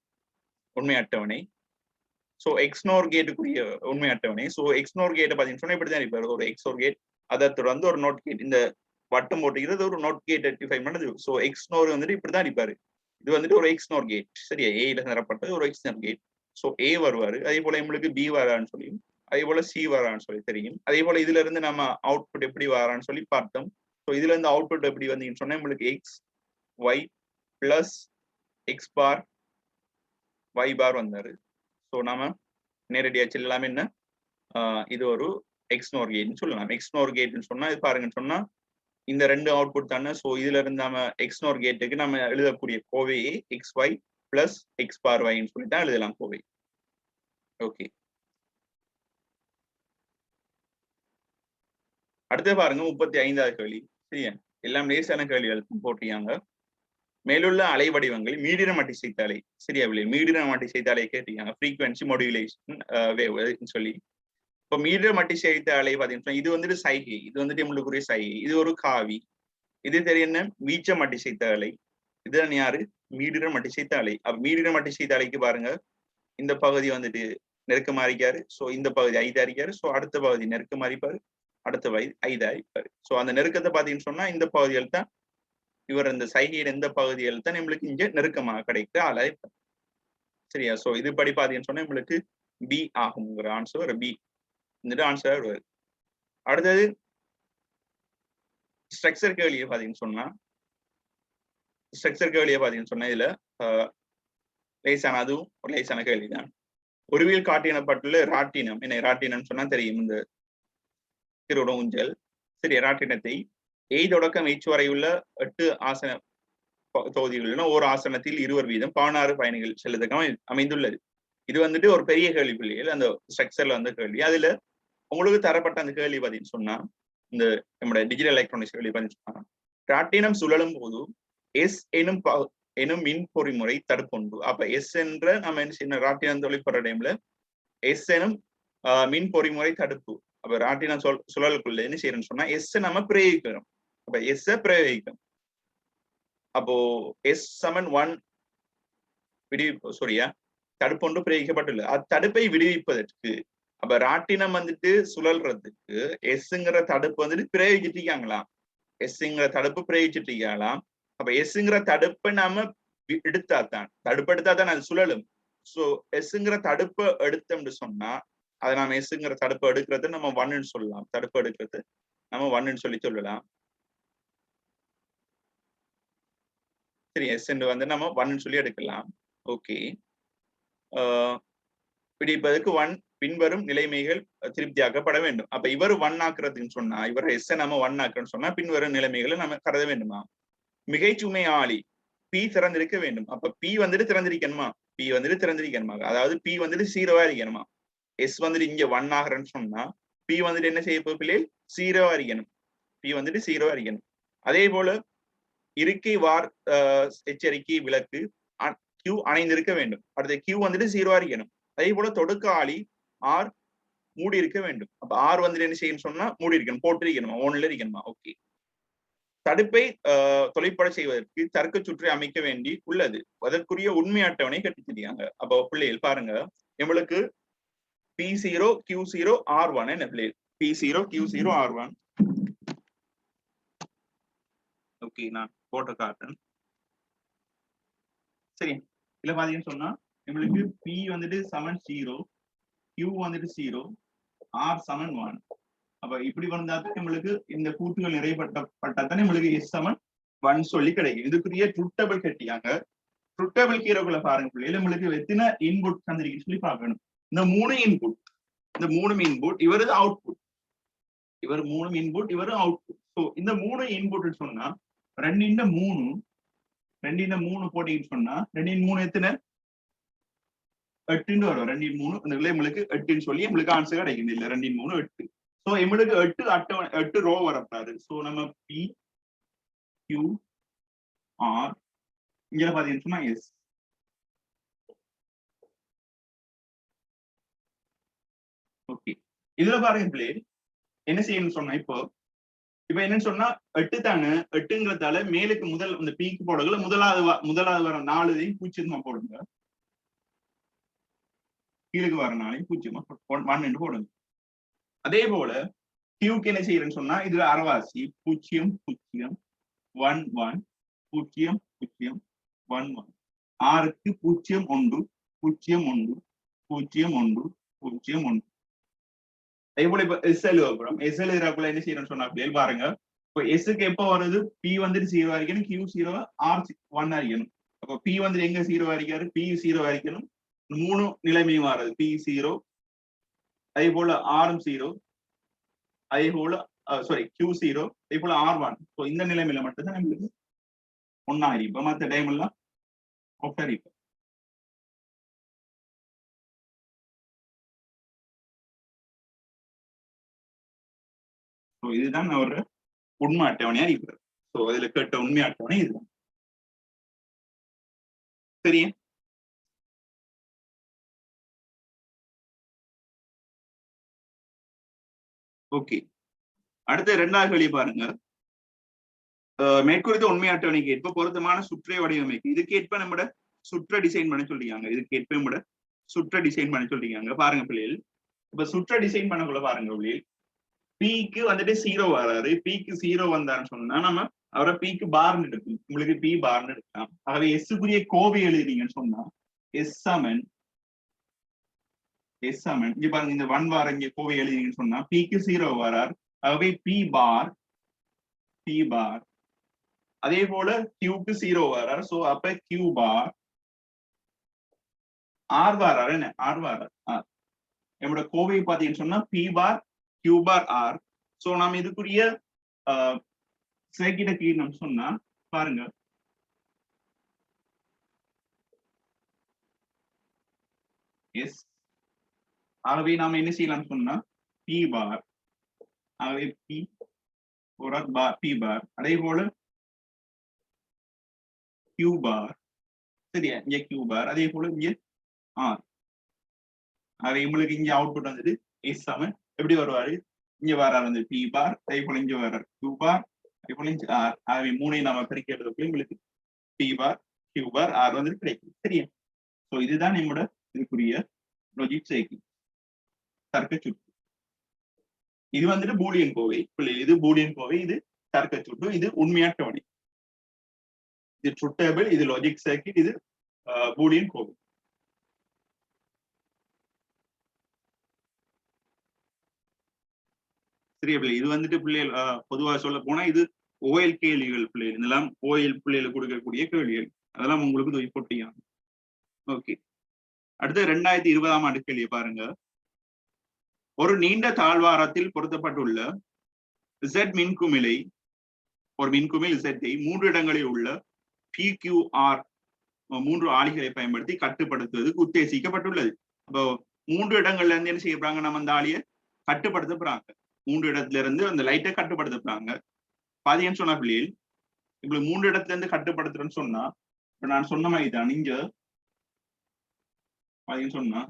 உண்மை அட்டவணை. ஸோ எக்ஸ் நோர் கேட்டுக்குரிய உண்மை அட்டவணை. ஸோ எக்ஸ் நோர் கேட்டை பார்த்தீங்கன்னு சொன்னா இப்படிதான் இருப்பாரு. ஒரு எக்ஸ் நோர் கேட், அதை தொடர்ந்து ஒரு நோட் கேட், இந்த வட்டம் போட்டுக்கிறது ஒரு நோட் கேட் 85 பண்ணது. ஸோ எக்ஸ் நோர் வந்துட்டு இப்படிதான் இருப்பாரு. இது வந்துட்டு ஒரு எக்ஸ் நோர் கேட். சரியா, ஏல நிரப்பட்டது ஒரு எக்ஸ் நோர் கேட். ஸோ ஏ வருவாரு. அதே போல நம்மளுக்கு பி வரான்னு சொல்லியும், அதே போல சி வரான்னு சொல்லி தெரியும். அதே போல இதுல இருந்து நம்ம அவுட்புட் எப்படி வரான்னு சொல்லி பார்த்தோம். ஸோ இதுல இருந்து அவுட்புட் எப்படி வந்தீங்கன்னு சொன்னா, நம்மளுக்கு எக்ஸ் ஒய் பிளஸ் எக்ஸ் பார் ஒய் பார் வந்தாரு. ஸோ நாம நேரடியா சொல்லலாம் என்ன, இது ஒரு எக்ஸ் நோர் கேட்னு சொல்லலாம். எக்ஸ் நோர் கேட்னு சொன்னா இது பாருங்கன்னு சொன்னா இந்த ரெண்டு அவுட்புட் தானே. ஸோ இதுல இருந்து நம்ம எக்ஸ் நோர் கேட்டுக்கு நம்ம எழுதக்கூடிய கோவையே X Y plus X bar ஒய்ன்னு சொல்லி தான் எழுதலாம் கோவை. ஓகே, அடுத்து பாருங்க 35வது கேள்வி. சரியா, எல்லாம் லேசான கேள்விகள் போட்டிருக்காங்க. மேலுள்ள அலை வடிவங்கள் மீடியம் மட்டிசைத்த அலை. சரியா, மீடியம் மட்டிசைத்த அலை கேட்டிருக்காங்க. ஃப்ரீக்வன்சி மாடுலேஷன் சொல்லி. இப்போ மீடியம் மட்டிசைத்த அலை பார்த்தீங்கன்னா இது வந்துட்டு சைகை, இது வந்துட்டு நம்மளுக்குரிய சைகை. இது ஒரு காவி. இது தெரியும் என்ன, வீச்ச மட்டிசைத்த அலை. இதுதான் யாரு, மீடியம் மட்டிசைத்த அலை. அப்ப மீடியம் மட்டிசைத்த அலைக்கு பாருங்க, இந்த பகுதி வந்துட்டு நெருக்கமா இருக்காரு. ஸோ இந்த பகுதி 5 இருக்காரு. ஸோ அடுத்த பகுதி நெருக்கமா இருப்பாரு, அடுத்த பகுதி 5 இருப்பாரு. ஸோ அந்த நெருக்கத்தை பார்த்தீங்கன்னு சொன்னா இந்த பகுதிகள் தான், இவர் இந்த சைகையின் எந்த பகுதிகள் தான் நம்மளுக்கு இங்க நெருக்கமாக கிடைக்கிற அலை. சரியா, ஸோ இது படி பார்த்தீங்கன்னு சொன்னா நம்மளுக்கு பி ஆகுங்கிற ஆன்சர், பி இந்த ஆன்சர் வருவாரு. அடுத்தது ஸ்ட்ரக்சர் கேள்வியை பார்த்தீங்கன்னு சொன்னா, ஸ்ட்ரக்சர் கேள்வியை பார்த்தீங்கன்னு சொன்னா இதுல லேசான, அதுவும் ஒரு லேசான கேள்விதான். ஒருவியல் காட்டினப்பட்டுள்ள ராட்டினம், என்ன ராட்டினம் சொன்னா தெரியும், இந்த திருட ஊஞ்சல். சரி, ராட்டினத்தை தொடக்கம் வரை உள்ள 8 ஆசன தொகுதிகளிலும் ஒரு ஆசனத்தில் 20 வீதம் 16 பயணிகள் செல்லுறதுக்கு அமைந்துள்ளது. இது வந்துட்டு ஒரு பெரிய கேள்வி பிள்ளைகள் அந்த ஸ்ட்ரக்சர்ல வந்த கேள்வி. அதுல உங்களுக்கு தரப்பட்ட அந்த கேள்வி பதின்னு சொன்னா இந்த நம்முடைய டிஜிட்டல் எலக்ட்ரானிக்ஸ் கேள்வி பதின்னு சொன்னா ராட்டினம் சுழலும் போது எஸ் எனும் மின் பொறிமுறை தடுப்பொன்று. அப்ப எஸ் என்ற நம்ம என்ன செய்யணும், ராட்டினம் தொழிற்படுற டைம்ல எஸ் எனும் மின் பொறிமுறை தடுப்பு. அப்ப ராட்டினம் சுழலுக்குள்ள என்ன செய்யறோம்னு சொன்னா எஸ் நம்ம பிரயோகிக்கிறோம். அப்ப எஸ் பிரயோகிக்கிறோம். அப்போ எஸ் சமன் 1 தடுப்பொன்று பிரயோகிக்கப்பட்டுள்ளது. தடுப்பை விடுவிப்பதற்கு அப்ப ராட்டினம் வந்துட்டு சுழல்றதுக்கு எஸ்ங்கிற தடுப்பு வந்துட்டு பிரயோகிச்சிருக்காங்களாம். எஸ்ங்கிற தடுப்பு பிரயோகிச்சிருக்கலாம். அப்ப எஸ்ங்கிற தடுப்பை நாம எடுத்தாதான், தடுப்பு எடுத்தாதான் அது சுழலும். சோ எஸ்ங்கிற தடுப்பை எடுத்தோம்னு சொன்னா அதை நாம எஸ்ங்கிற தடுப்பு எடுக்கிறது நம்ம 1ன்னு சொல்லலாம். தடுப்பு எடுக்கிறது நம்ம 1ன்னு சொல்லலாம். சரி, எஸ் வந்து நம்ம 1ன்னு சொல்லி எடுக்கலாம். ஓகே, பிடிப்பதற்கு 1 பின்வரும் நிலைமைகள் திருப்தியாக்கப்பட வேண்டும். அப்ப இவர் 1 ஆக்குறதுன்னு சொன்னா, இவர் எஸ் நம்ம 1 ஆக்குறன்னு சொன்னா பின்வரும் நிலைமைகளை நம்ம கருத வேண்டுமா? மிகைச்சுமை ஆளி பி திறந்திருக்க வேண்டும். அப்ப பி வந்துட்டு திறந்திருக்கணுமா? பி வந்துட்டு திறந்திருக்கணுமா? அதாவது பி வந்துட்டு 0வா இருக்கணுமா? எஸ் வந்துட்டு இங்க 1 ஆகுறன்னு சொன்னா பி வந்துட்டு என்ன செய்ய போகுது? 0வா இருக்கணும். பி வந்துட்டு 0வா இருக்கணும். அதே போல இருக்கை வார் எச்சரிக்கை விளக்கு Q அணைந்திருக்க வேண்டும். அடுத்து Q வந்துட்டு 0வா இருக்கணும். அதே போல தொடுக்க ஆளி R மூடி இருக்க வேண்டும். அப்ப R வந்துட்டு என்ன செய்யணும் சொன்னா மூடி இருக்கணும், போட்டிருக்கணுமா, ஓன்ல இருக்கணுமா? ஓகே. தடுப்பை தொலைப்பட செய்வதற்கு தர்க்க சுற்றி அமைக்க வேண்டி உள்ளது. அதற்குரிய உண்மை அட்டவணை கட்டிச்சிருக்காங்க. அப்போ பிள்ளைகள் பாருங்க, நம்மளுக்கு P0 Q0 R1 என்ன பிள்ளைகள்? P0 Q0 R1. ஓகே, நான் போட்ட காட்டுறேன். சரி, இதுல பாத்தீங்கன்னு சொன்னா நம்மளுக்கு P வந்துட்டு சமன் 0, Q வந்துட்டு 0, R சமன் 1. அப்ப இப்படி வந்தாதான் நம்மளுக்கு இந்த கூட்டுகள் நிறைவேற்றப்பட்டாதான் நம்மளுக்கு எஸ் சமன் 1 சொல்லி கிடைக்கும். இதுக்குரிய ட்ரூத் டேபிள் கட்டியாங்க. ட்ரூத் டேபிள் கீழக்குள்ள பாருங்க பிள்ளைகள், நம்மளுக்கு எத்தனை இன்புட் தந்திருக்குன்னு சொல்லி பார்க்கணும். இந்த 3 இன்புட், இந்த 3 இன்புட், இவரது அவுட்புட். இவர் 3 இன்புட், இவரு அவுட்புட். ஸோ இந்த 3 இன்புட் சொன்னா 2 போட்டீங்கன்னு சொன்னா 2 எத்தனை? 8 வரும். 2 அந்த நம்மளுக்கு 8ன்னு சொல்லி நம்மளுக்கு ஆன்சர் கிடைக்கும். இல்ல 2 8. சோ நம்மளுக்கு 8 ரோ வரப்படாது. சோ நம்ம P Q R இங்க பாத்தீங்கன்னு சொன்னா எஸ். ஓகே, இதுல பாருங்க பிள்ளை என்ன செய்யணும்னு சொன்னா இப்போ என்னன்னு சொன்னா 8 தானே, 8ங்கிறதால மேலுக்கு முதல் அந்த பீக்கு போடல முதலாவது வர 4 பூச்சியமா போடுங்க. கீழுக்கு வர 4 பூச்சியமா 1 போடுங்க. அதே போல கியூக்கு என்ன செய்யறேன்னு சொன்னா இதுல அரைவாசி 0 0 1 1 0 0 1 1. ஆறுக்கு 0 1 0 1 0 1 0 1. அதே போல இப்ப எஸ் எழுதுறோம். எஸ் எழுதுறப்பல என்ன செய்யணும்னு சொன்னா அப்படியே பாருங்க, இப்போ எஸ்க்கு எப்ப வருது? பி வந்துட்டு 0 இருக்கணும், Q 0, R 1 இருக்கணும். அப்போ பி வந்துட்டு எங்க 0 இருக்காரு? P 0 இருக்கணும். 3 நிலைமையும் மாறுது. P 0, அதே போல R 0, அதே போல Q 0, அதே போல R 1. ஸோ இந்த நிலைமையில மட்டும்தான் நம்மளுக்கு 1 ஆயிருப்போம். மற்ற டைம் எல்லாம் ஆஃப் ஆயிருப்போம். இதுதான் ஒரு உண்மை அட்டவணையா இருக்கிறது. சோ அதுல கேட்ட உண்மை அட்டவணை இதுதான். சரியா? ஓகே, அடுத்த 2வது கேள்வி பாருங்க. மேற்குறித்த உண்மை அட்டவணைக்கு ஏற்ப பொருத்தமான சுற்றை வடிவமைக்கு. இதுக்கேற்ப நம்மட சுற்றை டிசைன் பண்ண சொல்லிருக்காங்க. இதுக்கேற்ப நம்மட சுற்றை டிசைன் பண்ண சொல்லிருக்காங்க. பாருங்க பிள்ளைகள், இப்ப சுற்றை டிசைன் பண்ணக்குள்ள பாருங்க பிள்ளைகள், பிக்கு வந்துட்டு 0 வராது. பிக்கு 0 வந்தாருன்னு சொன்னா நம்ம அவரை பிக்கு பார்னு எடுக்கும். உங்களுக்கு பி பார்னு எடுக்கலாம். ஆகவே எஸ்க்குரிய கோவை எழுதினீங்கன்னு சொன்னா எஸ் சமன் இங்க பாருங்க, இந்த 1 வார இங்க கோவை எழுதினீங்கன்னு சொன்னா பிக்கு 0 வரார். ஆகவே பி பார் அதே போல கியூக்கு 0 வரார். சோ அப்ப கியூ பார் ஆர் வாரார். என்ன ஆர் வாரார்? நம்மளோட கோவை பாத்தீங்கன்னு சொன்னா பி பார் கியூ பார் ஆர். சோ நாம இதுக்குரிய சேர்க்கிட்ட கீழ் நம்ம சொன்னா பாருங்க, எஸ். ஆகவே நாம என்ன செய்யலாம் சொன்னா பி பார், ஆகவே பி ஒரு பார் பி பார், அதே போல கியூ பார், சரியா, இங்க கியூ பார், அதே போல இங்க ஆர். ஆகவே உங்களுக்கு இங்க அவுட்புட் வந்துட்டு எஸ் சமன் எப்படி வருவாரு, இங்க வராரு வந்து பி பார், அதே போல இங்க வர்றாரு கியூ பார், அதே போல இங்க ஆர். ஆகவே மூணையும் நாம பிரிக்கிறதுக்கு உங்களுக்கு பி பார் கியூ பார் ஆர் வந்து கிடைக்கும், சரியா. சோ இதுதான் நம்மளோட இதுக்குரிய லாஜிக் சைக்கிள், தர்க்க சுற்று. இது வந்துட்டு பூலியன் கோவை, இது பூலியன் கோவை, இது தர்க்க சுற்று, இது உண்மையாட்டவணை, இது ட்ரூத் டேபிள், இது லாஜிக் சர்க்கிட், இது பூலியன் கோவை. சரியா பிள்ளை, இது வந்துட்டு பிள்ளைகள் பொதுவாக சொல்ல போனா இது ஓஎல் கேள்விகள் பிள்ளைகள், இதெல்லாம் ஓஎல் பிள்ளைகளுக்கு கொடுக்கக்கூடிய கேள்விகள், அதெல்லாம் உங்களுக்கு போட்டியாங்க. ஓகே, அடுத்து 2020ஆம் ஆண்டு கேள்வியை பாருங்க. ஒரு நீண்ட தாழ்வாரத்தில் பொருத்தப்பட்டுள்ள Z மின்குமிழை, ஒரு மின்குமிழ் Z ஐ 3 இடங்களில் உள்ள PQR 3 ஆளிகளை பயன்படுத்தி கட்டுப்படுத்துவதற்கு உத்தேசிக்கப்பட்டுள்ளது. அப்போ 3 இடங்கள்ல இருந்து என்ன செய்யறாங்க, நம்ம அந்த ஆளியை கட்டுப்படுத்த போறாங்க. 3 இடத்துல இருந்து அந்த லைட்டை கட்டுப்படுத்த போறாங்க. பாதியன்னு சொன்ன பிள்ளைகள், இப்படி 3 இடத்துல இருந்து கட்டுப்படுத்துறேன்னு சொன்னா, இப்ப நான் சொன்ன மாதிரி தான் இங்க பாதியன்னு சொன்னா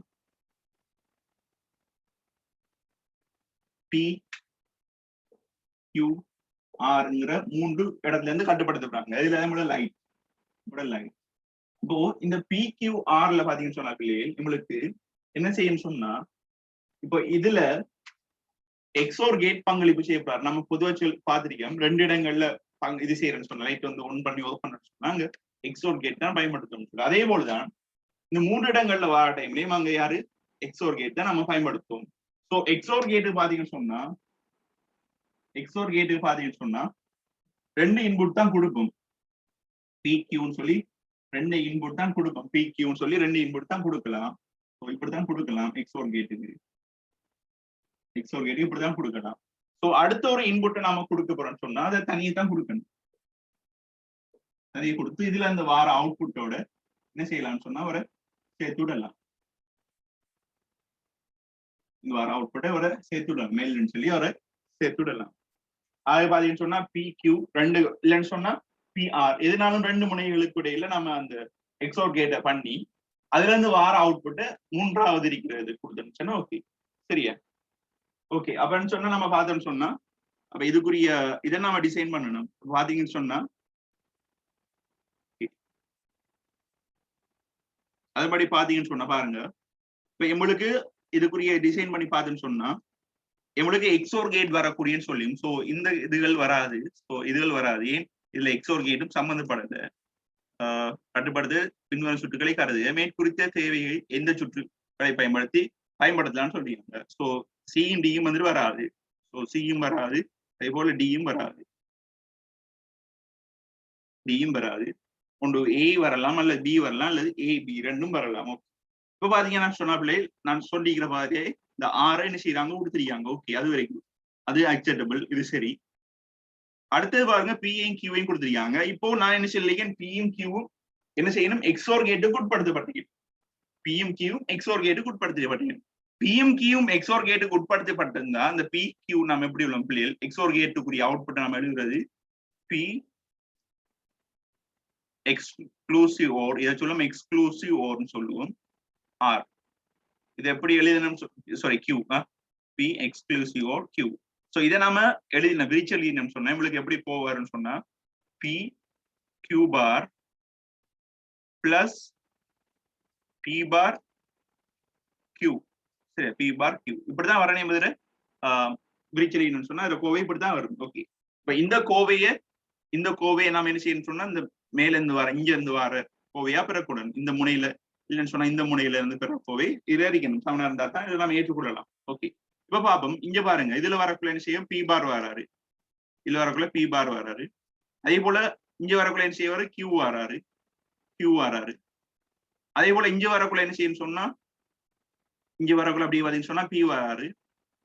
பி கியூ ஆர்ங்கிற 3 இடத்துல இருந்து கட்டுப்படுத்தப்படுறாங்க. இதுல நம்மளோட லைட், லைட். இப்போ இந்த PQRல பாத்தீங்கன்னு சொன்னா பிள்ளைகள், நம்மளுக்கு என்ன செய்யணும்னு சொன்னா, இப்போ இதுல எக்ஸோர் கேட் பங்களிப்பு செய்யப்படுறாரு. நம்ம பொதுவா பார்த்திருக்கோம், 2 இடங்கள்ல இது செய்யறேன்னு சொன்னா, லைட் வந்து ஒன் பண்ணி ஓப் பண்ண சொன்னா அங்க எக்ஸோர் கேட் தான் பயன்படுத்தணும். அதே போலதான் இந்த 3 இடங்கள்ல வர டைம்லயும் அங்க யாரு எக்ஸோர் கேட் தான் நம்ம பயன்படுத்துவோம். ஸோ எக்ஸோர் கேட்டு பாத்தீங்கன்னு சொன்னா, எக்ஸோர் கேட்டு பாத்தீங்கன்னு சொன்னா 2 இன்புட் தான் கொடுக்கும், PQன்னு சொல்லி 2 இன்புட் தான் கொடுக்கும், PQன்னு சொல்லி 2 இன்புட் தான் கொடுக்கலாம். இப்படித்தான் கொடுக்கலாம் எக்ஸோர் கேட்டுக்கு, எக்ஸோர் கேட்டு இப்படிதான் கொடுக்கலாம். ஸோ அடுத்த ஒரு இன்புட்டை நாம கொடுக்க போறோம்னு சொன்னா அதை தனியை தான் கொடுக்கணும். தனியை கொடுத்து இதுல அந்த வார அவுட்புட்டோட என்ன செய்யலாம்னு சொன்னா ஒரு சேர்த்து விடலாம். இந்த வார அவுட்புட்டை ஒரு சேர்த்து விடலாம், மெயில்னு சொல்லி ஒரு சேர்த்து விடலாம். அது பாத்தீங்கன்னு சொன்னா PQ 2 இல்லைன்னு சொன்னா PR, எதுனாலும் 2 முனைகளுக்கு இடையில நம்ம அந்த எக்ஸோர் கேட்டை பண்ணி அதுல இருந்து வார அவுட்புட்டை 3வது இருக்கிறது கொடுத்துருந்துச்சுன்னா ஓகே, சரியா. ஓகே, அப்படின்னு சொன்னா நம்ம பார்த்தோம்னு சொன்னா, அப்ப இதுக்குரிய இதை நம்ம டிசைன் பண்ணணும். பாத்தீங்கன்னு சொன்னா அதுபடி பாத்தீங்கன்னு சொன்னா பாருங்க, இப்ப எங்களுக்கு இதுக்குரிய டிசைன் பண்ணி பார்த்தோன்னு சொன்னா எங்களுக்கு எக்ஸோர் கேட் வரக்கூடியன்னு சொல்லியும், சோ இந்த இதுகள் வராது. ஸோ இதுகள் வராது, ஏன் இதுல எக்ஸோர் கேட்டும் சம்பந்தப்படாது. கட்டுப்படுத்த பின்வரும் சுற்றுகளை கருது மேற்குறித்த தேவையை எந்த சுற்றுகளை பயன்படுத்தலாம்னு சொல்லியிருக்காங்க. ஸோ சியும் டியும் வந்துட்டு வராது, ஸோ சியும் வராது, அதே போல டியும் வராது, டியும் வராது. ஒன்று ஏ வரலாம் அல்லது பி வரலாம் அல்லது AB ரெண்டும் வரலாம். இப்ப பாத்தீங்கன்னா சொன்ன பிள்ளை நான் சொல்லிக்கிற மாதிரியே இந்த 6 என்ன செய்யறாங்க கொடுத்துருக்காங்க. ஓகே, அது வரைக்கும் அது அக்செப்டபிள், இது சரி. அடுத்தது பாருங்க, பியும் கியூவையும் கொடுத்துருக்காங்க. இப்போ நான் என்ன சொல்லியிருக்கேன், பியும் கியூவும் என்ன செய்யணும், எக்ஸோர் கேட்டுக்கு உட்படுத்தப்பட்டீங்க. பியும் கியூவும் எக்ஸோர் கேட்டுக்கு உட்படுத்தப்பட்டீங்க. பியும் கியூவும் எக்ஸோர் கேட்டுக்கு உட்படுத்தப்பட்டிருந்தா அந்த பி கியூ நம்ம எப்படி உள்ள பிள்ளைகள் எக்ஸோர் கேட்டுக்குரிய அவுட்புட் நம்ம எழுதுறது பி எக்ஸ்க்ளூசிவ் ஓர், இதை சொல்லுவோம் எக்ஸ்க்ளூசிவ் ஓர்னு சொல்லுவோம் ஆர். இது எப்படி எழுதணும், சாரி கியூ, பி எக்ஸ்க்ளூசிவ் ஓர் கியூ. ஸோ இதை நாம எழுதின விரிச்சு எழுதினோம் சொன்னா நம்மளுக்கு எப்படி போவாருன்னு சொன்னா P Q bar plus P bar Q, சரி, பி பார் கியூ இப்படிதான் வரணும் என்பதுல விரிச்சு எழுதினோம்னு சொன்னா அதுல கோவை இப்படிதான் வரும். ஓகே, இப்ப இந்த கோவையை நாம என்ன செய்யணும்னு சொன்னா இந்த மேல இருந்து வர இங்க இருந்து வர கோவையா பெறக்கூடாது. இந்த முனையில இல்லைன்னு சொன்னா இந்த முனையில இருந்து பெற கோவை இதை அறிக்கணும், சமனா இருந்தா தான் இதை நம்ம ஏற்றுக்கொள்ளலாம். ஓகே, இப்ப பாப்போம், இங்க பாருங்க, இதுல வரக்குள்ள என்ன செய்யும், பி பார் வராரு, இதுல வரக்குள்ள பி பார் வராரு. அதே போல இங்க வரக்குள்ள என்ன செய்வாரு, கியூ வராரு, கியூ வராரு. அதே போல இங்க வரக்குள்ள என்ன செய்யும் சொன்னா, இங்க வரக்குள்ள அப்படி பாத்தீங்கன்னு சொன்னா பி வராரு.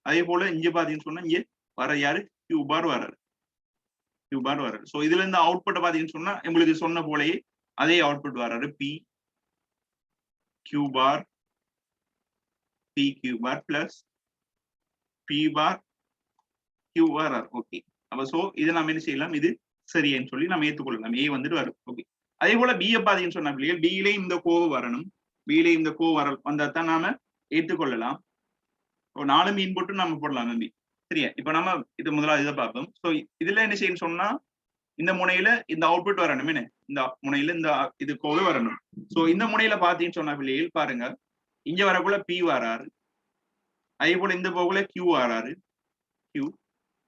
அதே போல இங்க பாத்தீங்கன்னு சொன்னா இங்க வர யாரு, கியூ பார் வராரு, கியூ பார் வராரு. ஸோ இதுல இருந்து அவுட்புட் பாத்தீங்கன்னு சொன்னா உங்களுக்கு சொன்ன போலயே அதே அவுட்புட் வராரு, p Q bar p q bar plus p bar q bar okay. அப்ப சோ இதை நம்ம என்ன செய்யலாம், இது சரின்னு சொல்லி நம்ம ஏற்றுக்கொள்ளலாம். a வந்துட்டு வரும். ஓகே. அதே போல b பாத்தீங்கன்னு சொன்னா பிள்ளைகள் b ல இந்த கோவு வரணும், b ல இந்த கோவு வந்தா தான் நாம ஏற்றுக்கொள்ளலாம். நாலும் இன்புட்டும் நம்ம போடலாம் நம்பி. சரியா? இப்ப நம்ம இது முதலாவது இதை பார்ப்போம். சோ இதுல என்ன செய்யணும்னு சொன்னா இந்த முனையில இந்த அவுட்புட் வரணும், என்ன இந்த முனையில இந்த இது கோவை வரணும். சோ இந்த முனையில பாத்தீங்கன்னு சொன்னா பிள்ளைகள் பாருங்க, இங்க வரக்குள்ள p வராரு, அதே போல இந்த போக்குல q வராரு, q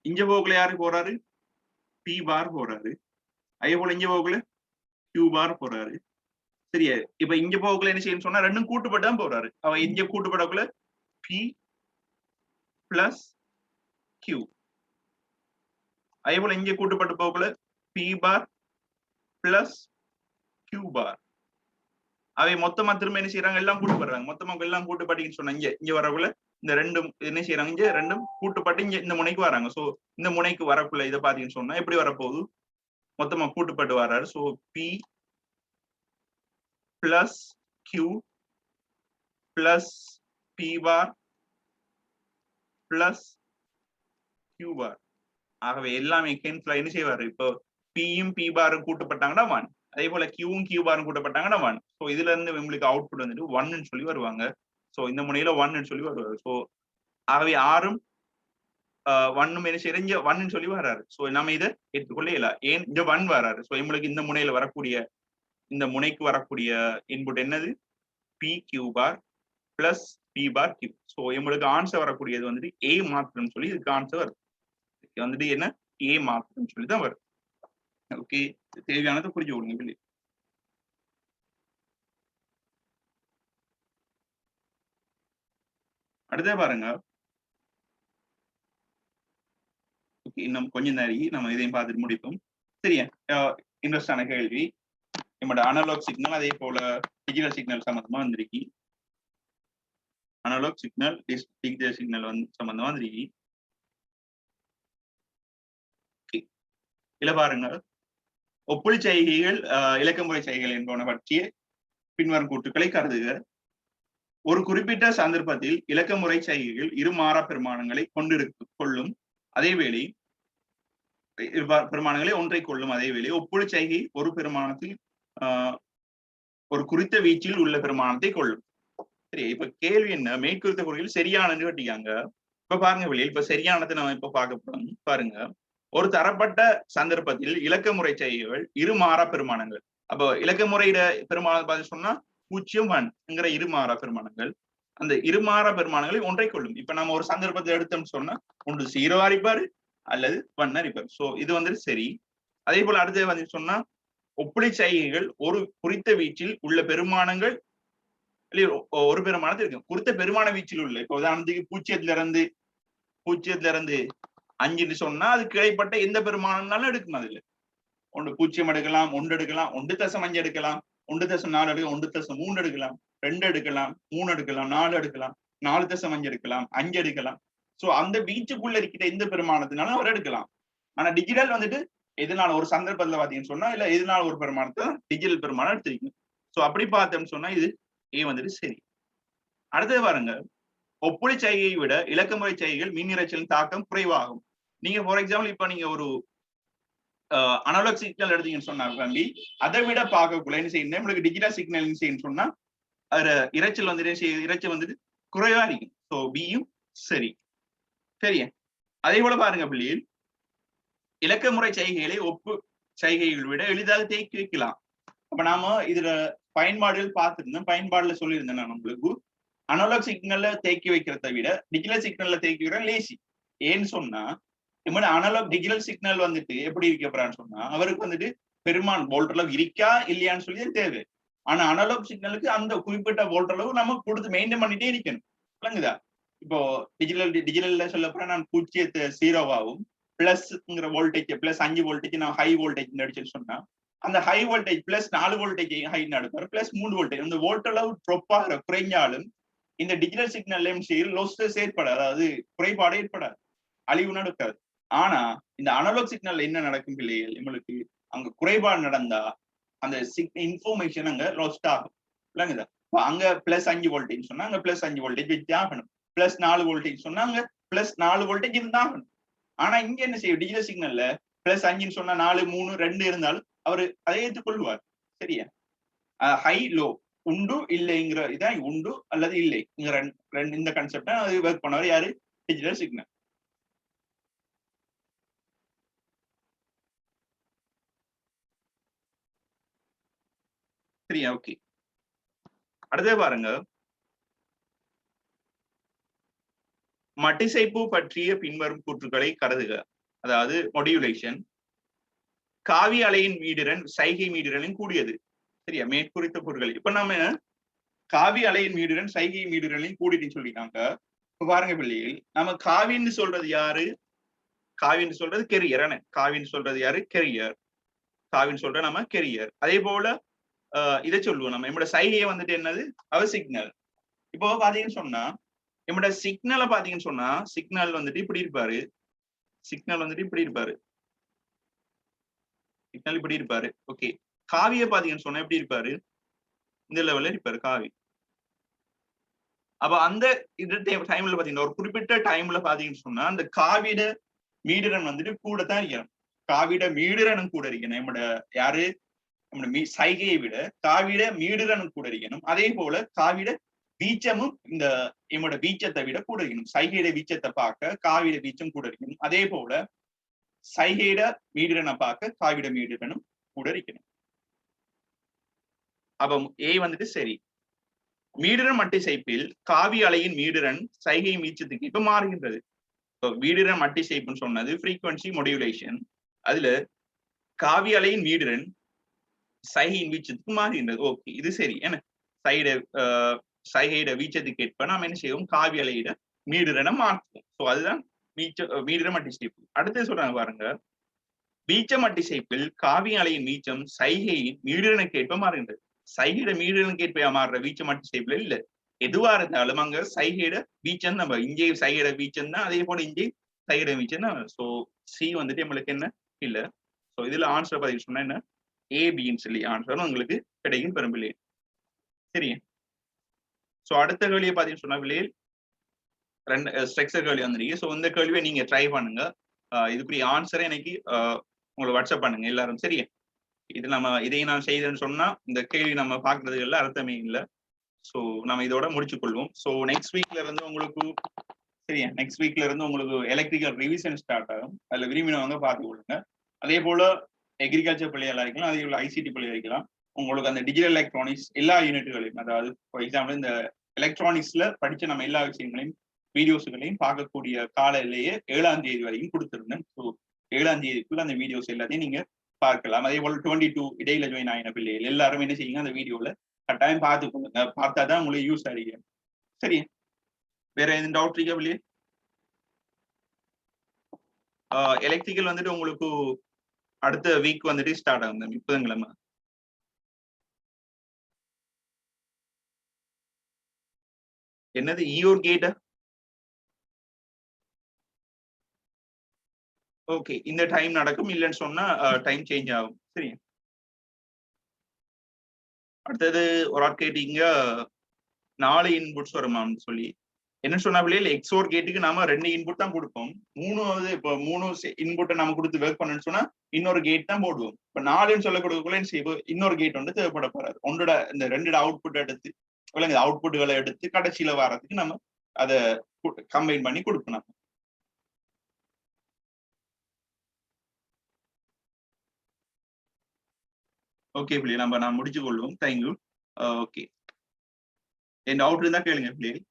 இங்க போக்குல யாரு போறாரு, p பார் போறாரு, அதே போல இங்க போக்குல q பார் போறாரு. சரியா? இப்ப இங்க போக்குல என்ன செய்யணும்னு சொன்னா ரெண்டும் கூட்டுப்பட்டு தான் போறாரு. அவ இங்க கூட்டுப்படக்குள்ள p பிளஸ் q, அதே போல இங்க கூட்டுப்பட்டு போக்குள்ள p பார் பிளஸ் q பார். அவை மொத்தமா திரும்ப என்ன செய்யறாங்க, எல்லாம் கூட்டுப்படுறாங்க. மொத்தமா எல்லாம் கூட்டுப்பட்டீங்கன்னு சொன்னா இங்க வரக்குள்ள இந்த ரெண்டும் என்ன செய்யறாங்க, இங்க ரெண்டும் கூட்டுப்பட்டு இங்க இந்த முனைக்கு வராங்க. சோ இந்த முனைக்கு வரக்குள்ள இதை பாத்தீங்கன்னு சொன்னா எப்படி வரப்போகுது, மொத்தமா கூட்டுப்பட்டு வர்றாரு. So p plus q plus p bar plus q bar. ஆகவே எல்லாமே கேன்சல் என்ன செய்வாரு, இப்போ பியும் p பாரும் கூட்டப்பட்டாங்கன்னா 1, அதே போல கியூவும் கியூ பாரும் கூட்டப்பட்டாங்கன்னா 1. ஸோ இதுல இருந்து உங்களுக்கு அவுட்புட் வந்துட்டு 1ன்னு சொல்லி வருவாங்க. ஸோ இந்த முனையில 1ன்னு சொல்லி வருவாரு. ஸோ ஆகவே 6ம் 1ம் என்ன செய்யற இங்க 1ன்னு சொல்லி வர்றாரு. ஸோ நம்ம இதை எடுத்துக்கொள்ள இயல, ஏன் இங்க 1 வராரு. ஸோ உங்களுக்கு இந்த முனையில வரக்கூடிய இந்த முனைக்கு வரக்கூடிய இன்புட் என்னது, P Q bar plus P bar Q. So உங்களுக்கு ஆன்சர் வரக்கூடியது வந்துட்டு ஏ மாத்திரம் சொல்லி இதுக்கு ஆன்சர் வருது. வந்துட்டு என்ன, ஏ மாத்திரம் சொல்லி தான் வருது. ஓகே, தேவையானதை புரிஞ்சு கொள்ளுங்க. அடுத்த பாருங்க, இன்னும் கொஞ்சம் நேரம் நம்ம இதையும் பார்த்துட்டு முடிப்போம். சரியா? இன்ட்ரெஸ்டான கேள்வி. நம்மளோட அனலாக் சிக்னல் அதே போல டிஜிட்டல் சிக்னல் சம்பந்தமா வந்திருக்கு. அனலாக் சிக்னல் டிஜிட்டல் சிக்னல் சம்பந்தமா வந்திருக்கு. இல்ல பாருங்க, ஒப்புளி செய்கைகள் இலக்கமுறை செய்கைகள் என்பன பற்றிய பின்வரும் கூற்றுக்களை கருதுக. ஒரு குறிப்பிட்ட சந்தர்ப்பத்தில் இலக்கமுறை செய்கைகள் இரு மாறா பெருமானங்களை கொள்ளும் அதேவேளை பெருமானங்களை ஒன்றை கொள்ளும் அதேவேளை ஒப்புளி செய்கை ஒரு பெருமானத்தில் ஒரு குறித்த வீச்சில் உள்ள பெருமானத்தை கொள்ளும். சரி, இப்ப கேள்வி என்ன, மேற்குறித்த பொருளில் சரியானது கட்டிக்காங்க. இப்ப பாருங்க வெளியில், இப்ப சரியானதை நம்ம இப்ப பார்க்க போறோம். பாருங்க, ஒரு தரப்பட்ட சந்தர்ப்பத்தில் இலக்கமுறை செய்கைகள் இரு மாறா பெருமானங்கள். அப்போ இலக்கமுறையிட பெருமானம் பார்த்து சொன்னா 0, 1ங்கிற இரு மாறா பெருமானங்கள், அந்த இரு மாறா பெருமானங்களை ஒன்றை கொள்ளும். இப்ப நம்ம ஒரு சந்தர்ப்பத்தை எடுத்தோம்னு சொன்னா ஒன்று 0 அரிப்பாரு அல்லது 1 அரிப்பாரு. சோ இது வந்துட்டு சரி. அதே போல அடுத்தது வந்து சொன்னா ஒப்புளி செய்கைகள் ஒரு குறித்த வீச்சில் உள்ள பெருமானங்கள் ஒரு பெருமானத்தில் இருக்கு. குறித்த பெருமான வீச்சில் உள்ள, இப்ப உதாரணத்துக்கு 0ல இருந்து 5 சொன்னா அது கிடைப்பட்ட எந்த பெருமானம்னாலும் எடுக்கும். அதுல 0 எடுக்கலாம், 1 எடுக்கலாம், 1.5 எடுக்கலாம், 1.4 எடுக்கலாம், 1.3 எடுக்கலாம், 2 எடுக்கலாம், 3 எடுக்கலாம், 4 எடுக்கலாம், 4.5 எடுக்கலாம், 5 எடுக்கலாம். சோ அந்த வீச்சுக்குள்ள இருக்கிற எந்த பெருமானத்தினாலும் அவர் எடுக்கலாம். ஆனா டிஜிட்டல் வந்துட்டு எதனால ஒரு சந்தர்ப்பத்துல பாத்தீங்கன்னு சொன்னா இல்ல எதனால ஒரு பெருமானத்தை டிஜிட்டல் பெருமானம் எடுத்திருக்கீங்க. சோ அப்படி பார்த்தோம்னு சொன்னா இது ஏ வந்துட்டு சரி. அடுத்தது பாருங்க, ஒப்புளி செய்கையை விட இலக்கமுறை செய்கைகள் மின் இரைச்சலின் தாக்கம் குறைவாகும். நீங்க ஃபார் எக்ஸாம்பிள் இப்ப நீங்க ஒரு அனலாக் சிக்னல் எடுத்தீங்கன்னு சொன்னா அதை விட பார்க்கக்குள்ள என்ன செய்யணும், உங்களுக்கு டிஜிட்டல் சிக்னல் என்ன செய்யணும்னு சொன்னா அது இரைச்சல் வந்துட்டு குறைவா இருக்கும். ஸோ பியும் சரி. சரியா? அதே போல பாருங்க பிள்ளைகள், இலக்கமுறை செய்கைகளை ஒப்பு செய்கைகளை விட எளிதாக தேக்கி வைக்கலாம். அப்ப நாம இதுல பயன்பாடுகள் பார்த்துருந்தோம். பயன்பாடுல சொல்லியிருந்தேன் நான் உங்களுக்கு, அனலாக் சிக்னல்ல தேக்கி வைக்கிறத விட டிஜிட்டல் சிக்னல்ல தேக்கி வைக்கிற லேசி. ஏன்னு சொன்னா அனலாக் டிஜிட்டல் சிக்னல் வந்துட்டு எப்படி இருக்கப்படுறான்னு சொன்னா அவருக்கு வந்துட்டு பெருமான் வோல்ட் அளவு இருக்கா இல்லையான்னு சொல்லி தேவை. ஆனா அனலாக் சிக்னலுக்கு அந்த குறிப்பிட்ட வோல்ட் அளவு நம்ம கொடுத்து மெயின்டைன் பண்ணிட்டே இருக்கணும். விளங்குதா? இப்போ டிஜிட்டல்ல சொல்ல போனா நான் 0 பிளஸ்ங்கிற வோல்டேஜ் பிளஸ் 5 வோல்டேஜ் நான் ஹை வோல்டேஜ் அடிச்சுன்னு சொன்னா அந்த high voltage plus 4 voltage high நடப்பாரு பிளஸ் 3 வோல்டேஜ் அந்த வோல்ட் அளவு ட்ராப் ஆகிற குறைஞ்சாலும் இந்த டிஜிட்டல் சிக்னல்லையும் சரி லொஸ்டஸ் ஏற்படாது, அதாவது குறைபாடு ஏற்படாது, அழிவு நடக்காது. ஆனா இந்த அனலாக் சிக்னல் என்ன நடக்கும் பிள்ளைகள், உங்களுக்கு அங்க குறைபாடு நடந்தா அந்த இன்ஃபர்மேஷன் அங்க லாஸ்ட் ஆகும். இல்லைங்கதா? அங்க +5 வோல்டேஜ் சொன்னா அங்க +5 வோல்டேஜ் வச்சு ஆகணும். +4 வோல்டேஜ் சொன்னா அங்க +4 வோல்டேஜ் இருந்தாகணும். ஆனா இங்க என்ன செய்யும், டிஜிட்டல் சிக்னல்ல +5 சொன்னா 4, 3, 2 இருந்தாலும் அவரு அதை ஏற்றுக்கொள்வார். சரியா? ஹை லோ உண்டு இல்லைங்கிற இதான் உண்டு அல்லது இல்லை இந்த கான்செப்டா அது ஒர்க் பண்ணவர் யாரு, டிஜிட்டல் சிக்னல். சரியா? ஓகே, அடுத்தது பாருங்க, மட்டிசைப்பு பற்றிய பின்வரும் கூற்றுக்களை கருதுக. அதாவது மொடியுலேஷன், காவி அலையின் மீடிரன் சைகை மீடிரனின் கூடியது. சரியா? மேற்குறித்த பொருட்கள் இப்ப நம்ம காவி அலையின் மீடிரன் சைகை மீடிரனின் கூடியதுன்னு சொல்லிட்டாங்க. இப்ப பாருங்க பிள்ளைகள், நம்ம காவின்னு சொல்றது யாரு, காவின்னு சொல்றது கெரியர். காவின்னு சொல்றது யாரு, கெரியர். காவின்னு சொல்ற நம்ம கெரியர். அதே போல இதை சொல்லுவோம் நம்ம, நம்மளோட சைகையை வந்துட்டு என்னது, அவர் சிக்னல். இப்போ பாத்தீங்கன்னு சொன்னா நம்மளோட சிக்னலை பாத்தீங்கன்னு சொன்னா சிக்னல் வந்துட்டு இப்படி இருப்பாரு, சிக்னல் வந்துட்டு இப்படி இருப்பாரு, சிக்னல் இப்படி இருப்பாரு. ஓகே, காவிய பாத்தீங்கன்னு சொன்னா எப்படி இருப்பாரு, இந்த லெவல்ல இருப்பாரு காவி. அப்ப அந்த இது டைம்ல பாத்தீங்கன்னா ஒரு குறிப்பிட்ட டைம்ல பாத்தீங்கன்னு சொன்னா அந்த காவிட மீடிரன் வந்துட்டு கூட தான் இருக்கணும். காவிட மீடிரனும் கூட இருக்கணும். நம்மட யாரு, நம்மட சைகையை விட காவிட மீடிரனும் கூட இருக்கணும். அதே போல காவிட வீச்சமும் இந்த நம்மட வீச்சத்தை விட கூட இருக்கணும். சைகையிட வீச்சத்தை பார்க்க காவிட வீச்சம் கூட இருக்கணும். அதே போல சைகையிட மீடிரனை பார்க்க காவிட மீடிரனும் கூட இருக்கணும். அப்ப ஏ வந்துட்டு சரி. மீடிரன் மட்டிசைப்பில் காவி அலையின் மீடிரன் சைகை மீச்சத்துக்கு இப்ப மாறுகின்றது. மீடிரன் மட்டிசைப்புன்னு சொன்னது ஃப்ரீக்வன்சி மொடியுலேஷன். அதுல காவி அலையின் மீடிரன் சைகையின் வீச்சத்துக்கு மாறுகின்றது. ஓகே, இது சரி. ஏன்னா சைகையிட வீச்சத்துக்கு ஏற்ப நாம் என்ன செய்வோம், காவி அலையிட மீடிரனை மாற்றுவோம். ஸோ அதுதான் மீடிரன் மட்டிசைப்பு. அடுத்து சொல்றாங்க பாருங்க, வீச்ச மட்டிசைப்பில் காவி அலையின் வீச்சம் சைகையின் மீடிரனுக்கு ஏற்ப மாறுகின்றது. சைகையிட மீடிரனுக்கு ஏற்ப மாறுற வீச்ச மட்டிசைப்புல இல்ல, எதுவா இருந்தாலும் அங்க சைகையிட வீச்சம் நம்ம இங்கே சைகையிட வீச்சம் தான், அதே போல இங்கே சைகையிட வீச்சம் தான். ஸோ சி வந்துட்டு நம்மளுக்கு என்ன இல்ல. ஸோ இதுல ஆன்சர் பதில் சொன்னா என்ன, ஏபின்னு சொல்லி ஆன்சர் உங்களுக்கு கிடைக்கும் பெரும்பிள்ளை. சரி, ஸோ அடுத்த கேள்வியை பார்த்தீங்கன்னு சொன்னா பிள்ளைகள் 2 ஸ்ட்ரக்சர் கேள்வி வந்துருக்கு. ஸோ இந்த கேள்வியை நீங்க ட்ரை பண்ணுங்க. இதுக்குரிய ஆன்சரை எனக்கு உங்களுக்கு வாட்ஸ்அப் பண்ணுங்க எல்லாரும். சரியா? இது நம்ம இதையும் நான் செய்தேன்னு சொன்னா இந்த கேள்வி நம்ம பாக்குறதுல அர்த்தமே இல்லை. ஸோ நம்ம இதோட முடிச்சு கொள்வோம். ஸோ நெக்ஸ்ட் வீக்ல இருந்து உங்களுக்கு சரியா, நெக்ஸ்ட் வீக்ல இருந்து உங்களுக்கு எலக்ட்ரிக்கல் ரிவிஷன் ஸ்டார்ட் ஆகும். அதுல விரும்பினவங்க பார்த்து கொள்ளுங்க. அதே போல அக்ரிகல்ச்சர் பிள்ளைகளா இருக்கலாம், அதே போல ஐசிடி பிள்ளையா இருக்கலாம். உங்களுக்கு அந்த டிஜிட்டல் எலக்ட்ரானிக்ஸ் எல்லா யூனிட்டுகளையும், அதாவது ஃபார் எக்ஸாம்பிள் இந்த எலக்ட்ரானிக்ஸ்ல படிச்ச நம்ம எல்லா விஷயங்களையும் வீடியோஸ்களையும் பார்க்கக்கூடிய காலையிலேயே 7ஆம் தேதி வரைக்கும் கொடுத்துருந்தேன். ஸோ 7ஆம் தேதிக்குள்ள அந்த வீடியோஸ் எல்லாத்தையும் நீங்க பார்க்கலாம். அதே போல 22 இடையில ஜாயின் ஆகின பிள்ளைகள் எல்லாரும் என்ன செய்யுங்க, அந்த வீடியோல கட்டாயம் பார்த்து கொடுங்க. பார்த்தாதான் உங்களுக்கு யூஸ் ஆகிடும். சரி, வேற எதுவும் டவுட் இருக்கா பிள்ளையே? எலக்ட்ரிக்கல் வந்துட்டு உங்களுக்கு அடுத்த வீக் வந்துட்டு ஸ்டார்ட் ஆகும் 30 என்னது ஈயோர் கேட்டா? ஓகே, இந்த டைம் நடக்கும், இல்லைன்னு சொன்னா டைம் சேஞ்ச் ஆகும். சரி, அடுத்தது ஒரு ஆட் கேட்டீங்க 4 இன்புட்ஸ் வருமான்னு சொல்லி. என்ன சொன்னா பிள்ளைகள், எக்ஸோர் கேட்டுக்கு நாம 2 இன்புட் தான் கொடுப்போம். 3வது இப்போ 3 இன்புட்டை நம்ம கொடுத்து ஒர்க் பண்ணணும்னு சொன்னா இன்னொரு கேட் தான் போடுவோம். இப்ப 4ன்னு சொல்ல கொடுக்கக்குள்ள இன்னொரு கேட் வந்து தேவைப்பட போறாரு. ஒன்றோட இந்த 2 அவுட்புட் எடுத்து அவுட்புட்டுகளை எடுத்து கடைசியில வர்றதுக்கு நம்ம அதை கம்பைன் பண்ணி கொடுக்கணும். ஓகே பிள்ளைகள், நான் முடிச்சு கொள்வோம். தேங்க்யூ. ஓகே, என் டவுட் இருந்தா கேளுங்க பிள்ளைகள்.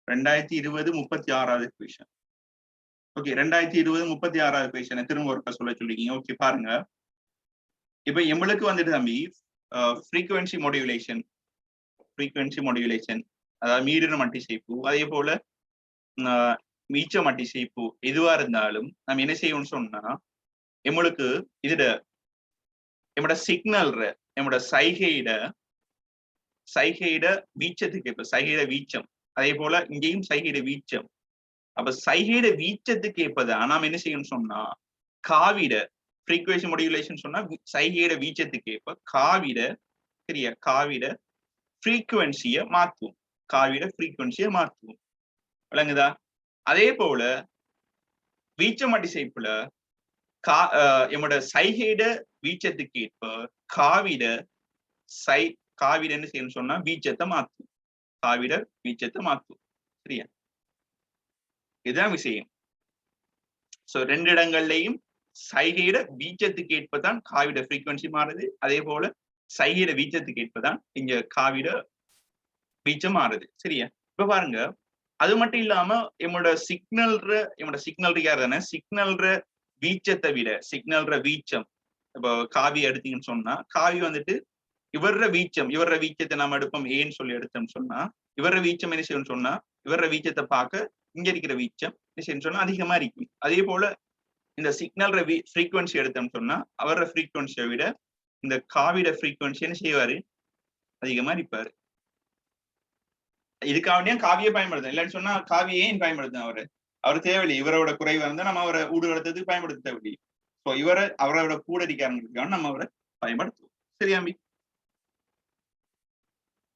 ரெண்டாயிரத்தி 36வது கொஸ்டின். ஓகே, 2020 36வது கொஸ்டினை திரும்ப ஒருக்க சொல்ல சொல்லிருக்கீங்க. ஓகே, பாருங்க. இப்ப எங்களுக்கு வந்துட்டு தம்பி ஃப்ரீக்வன்சி மாடுலேஷன், அதாவது மீடியன் மட்டிசைப்பு, அதே போல மீச்ச மட்டிசைப்பு எதுவா இருந்தாலும் நம்ம என்ன செய்யணும்னு சொன்னா, எங்களுக்கு இதுட நம்மட சிக்னல் நம்மட சைகையிட வீச்சத்துக்கு இப்ப சைகையிட வீச்சம், அதே போல இங்கேயும் சைகையிட வீச்சம். அப்ப சைகையிட வீச்சத்துக்கு ஏற்பதான் நாம் என்ன செய்யணும்னு சொன்னா, காவிட ஃப்ரீக்வன்சி மாடுலேஷன் சொன்னா சைகையோட வீச்சத்துக்கு ஏற்ப காவிட சரியா காவிட ஃப்ரீக்வன்சியை மாற்றுவோம். காவிட ஃப்ரீக்வன்சியை மாற்றுவோம். விளங்குதா? அதே போல வீச்சமடிசைப்புல எம்மோட சைகையிட வீச்சத்துக்கு ஏற்ப காவிட காவிட என்ன செய்யணும்னு சொன்னா வீச்சத்தை மாற்றும். காவிட வீச்சத்தை மாற்றும். சரியா? இதுதான் விஷயம். சோ 2 இடங்கள்லையும் சைகையிட வீச்சத்துக்கு ஏற்பதான் காவிட ஃப்ரீக்வன்சி மாறுது. அதே போல சைகையிட வீச்சத்துக்கு ஏற்பதான் இங்க காவிட வீச்சம் மாறுது. சரியா? இப்ப பாருங்க, அது மட்டும் இல்லாம என்னோட சிக்னல் யார் தானே சிக்னல்ற வீச்சத்தை விட சிக்னல்ற வீச்சம் இப்போ காவி எடுத்தீங்கன்னு சொன்னா காவி வந்துட்டு இவர வீச்சத்தை நாம எடுப்போம் ஏன்னு சொல்லி எடுத்தோம்னு சொன்னா இவர வீச்சம் என்ன செய்யணும்னு சொன்னா இவர வீச்சத்தை பார்க்க இங்க இருக்கிற வீச்சம் என்ன செய்யணும்னு சொன்னா அதிகமா இருக்கும். அதே போல இந்த சிக்னல்ற ஃப்ரீக்வன்சி எடுத்தோம்னு சொன்னா அவர ஃப்ரீக்வன்சியை விட இந்த காவிட ஃப்ரீக்வன்சி என்ன செய்வாரு அதிகமா இருப்பாரு. இதுக்காக காவியை பயன்படுத்தும் இல்லைன்னு சொன்னா காவியை ஏன் பயன்படுத்தும் அவர் தேவையில்லை. இவரோட குறைவா இருந்தா நம்ம அவரை ஊடுகடத்துக்கு பயன்படுத்த தேவையில்லை. ஸோ அவரோட கூட இருக்காருக்காக நம்ம அவரை பயன்படுத்துவோம். சரியாம்பி?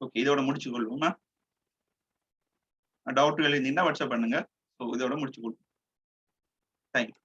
ஓகே, இதோட முடிச்சு கொள்வோமா? டவுட் எழுதிங்கன்னா வாட்ஸ்அப் பண்ணுங்க. ஸோ இதோட முடிச்சு கொள்வோம். தேங்க்யூ.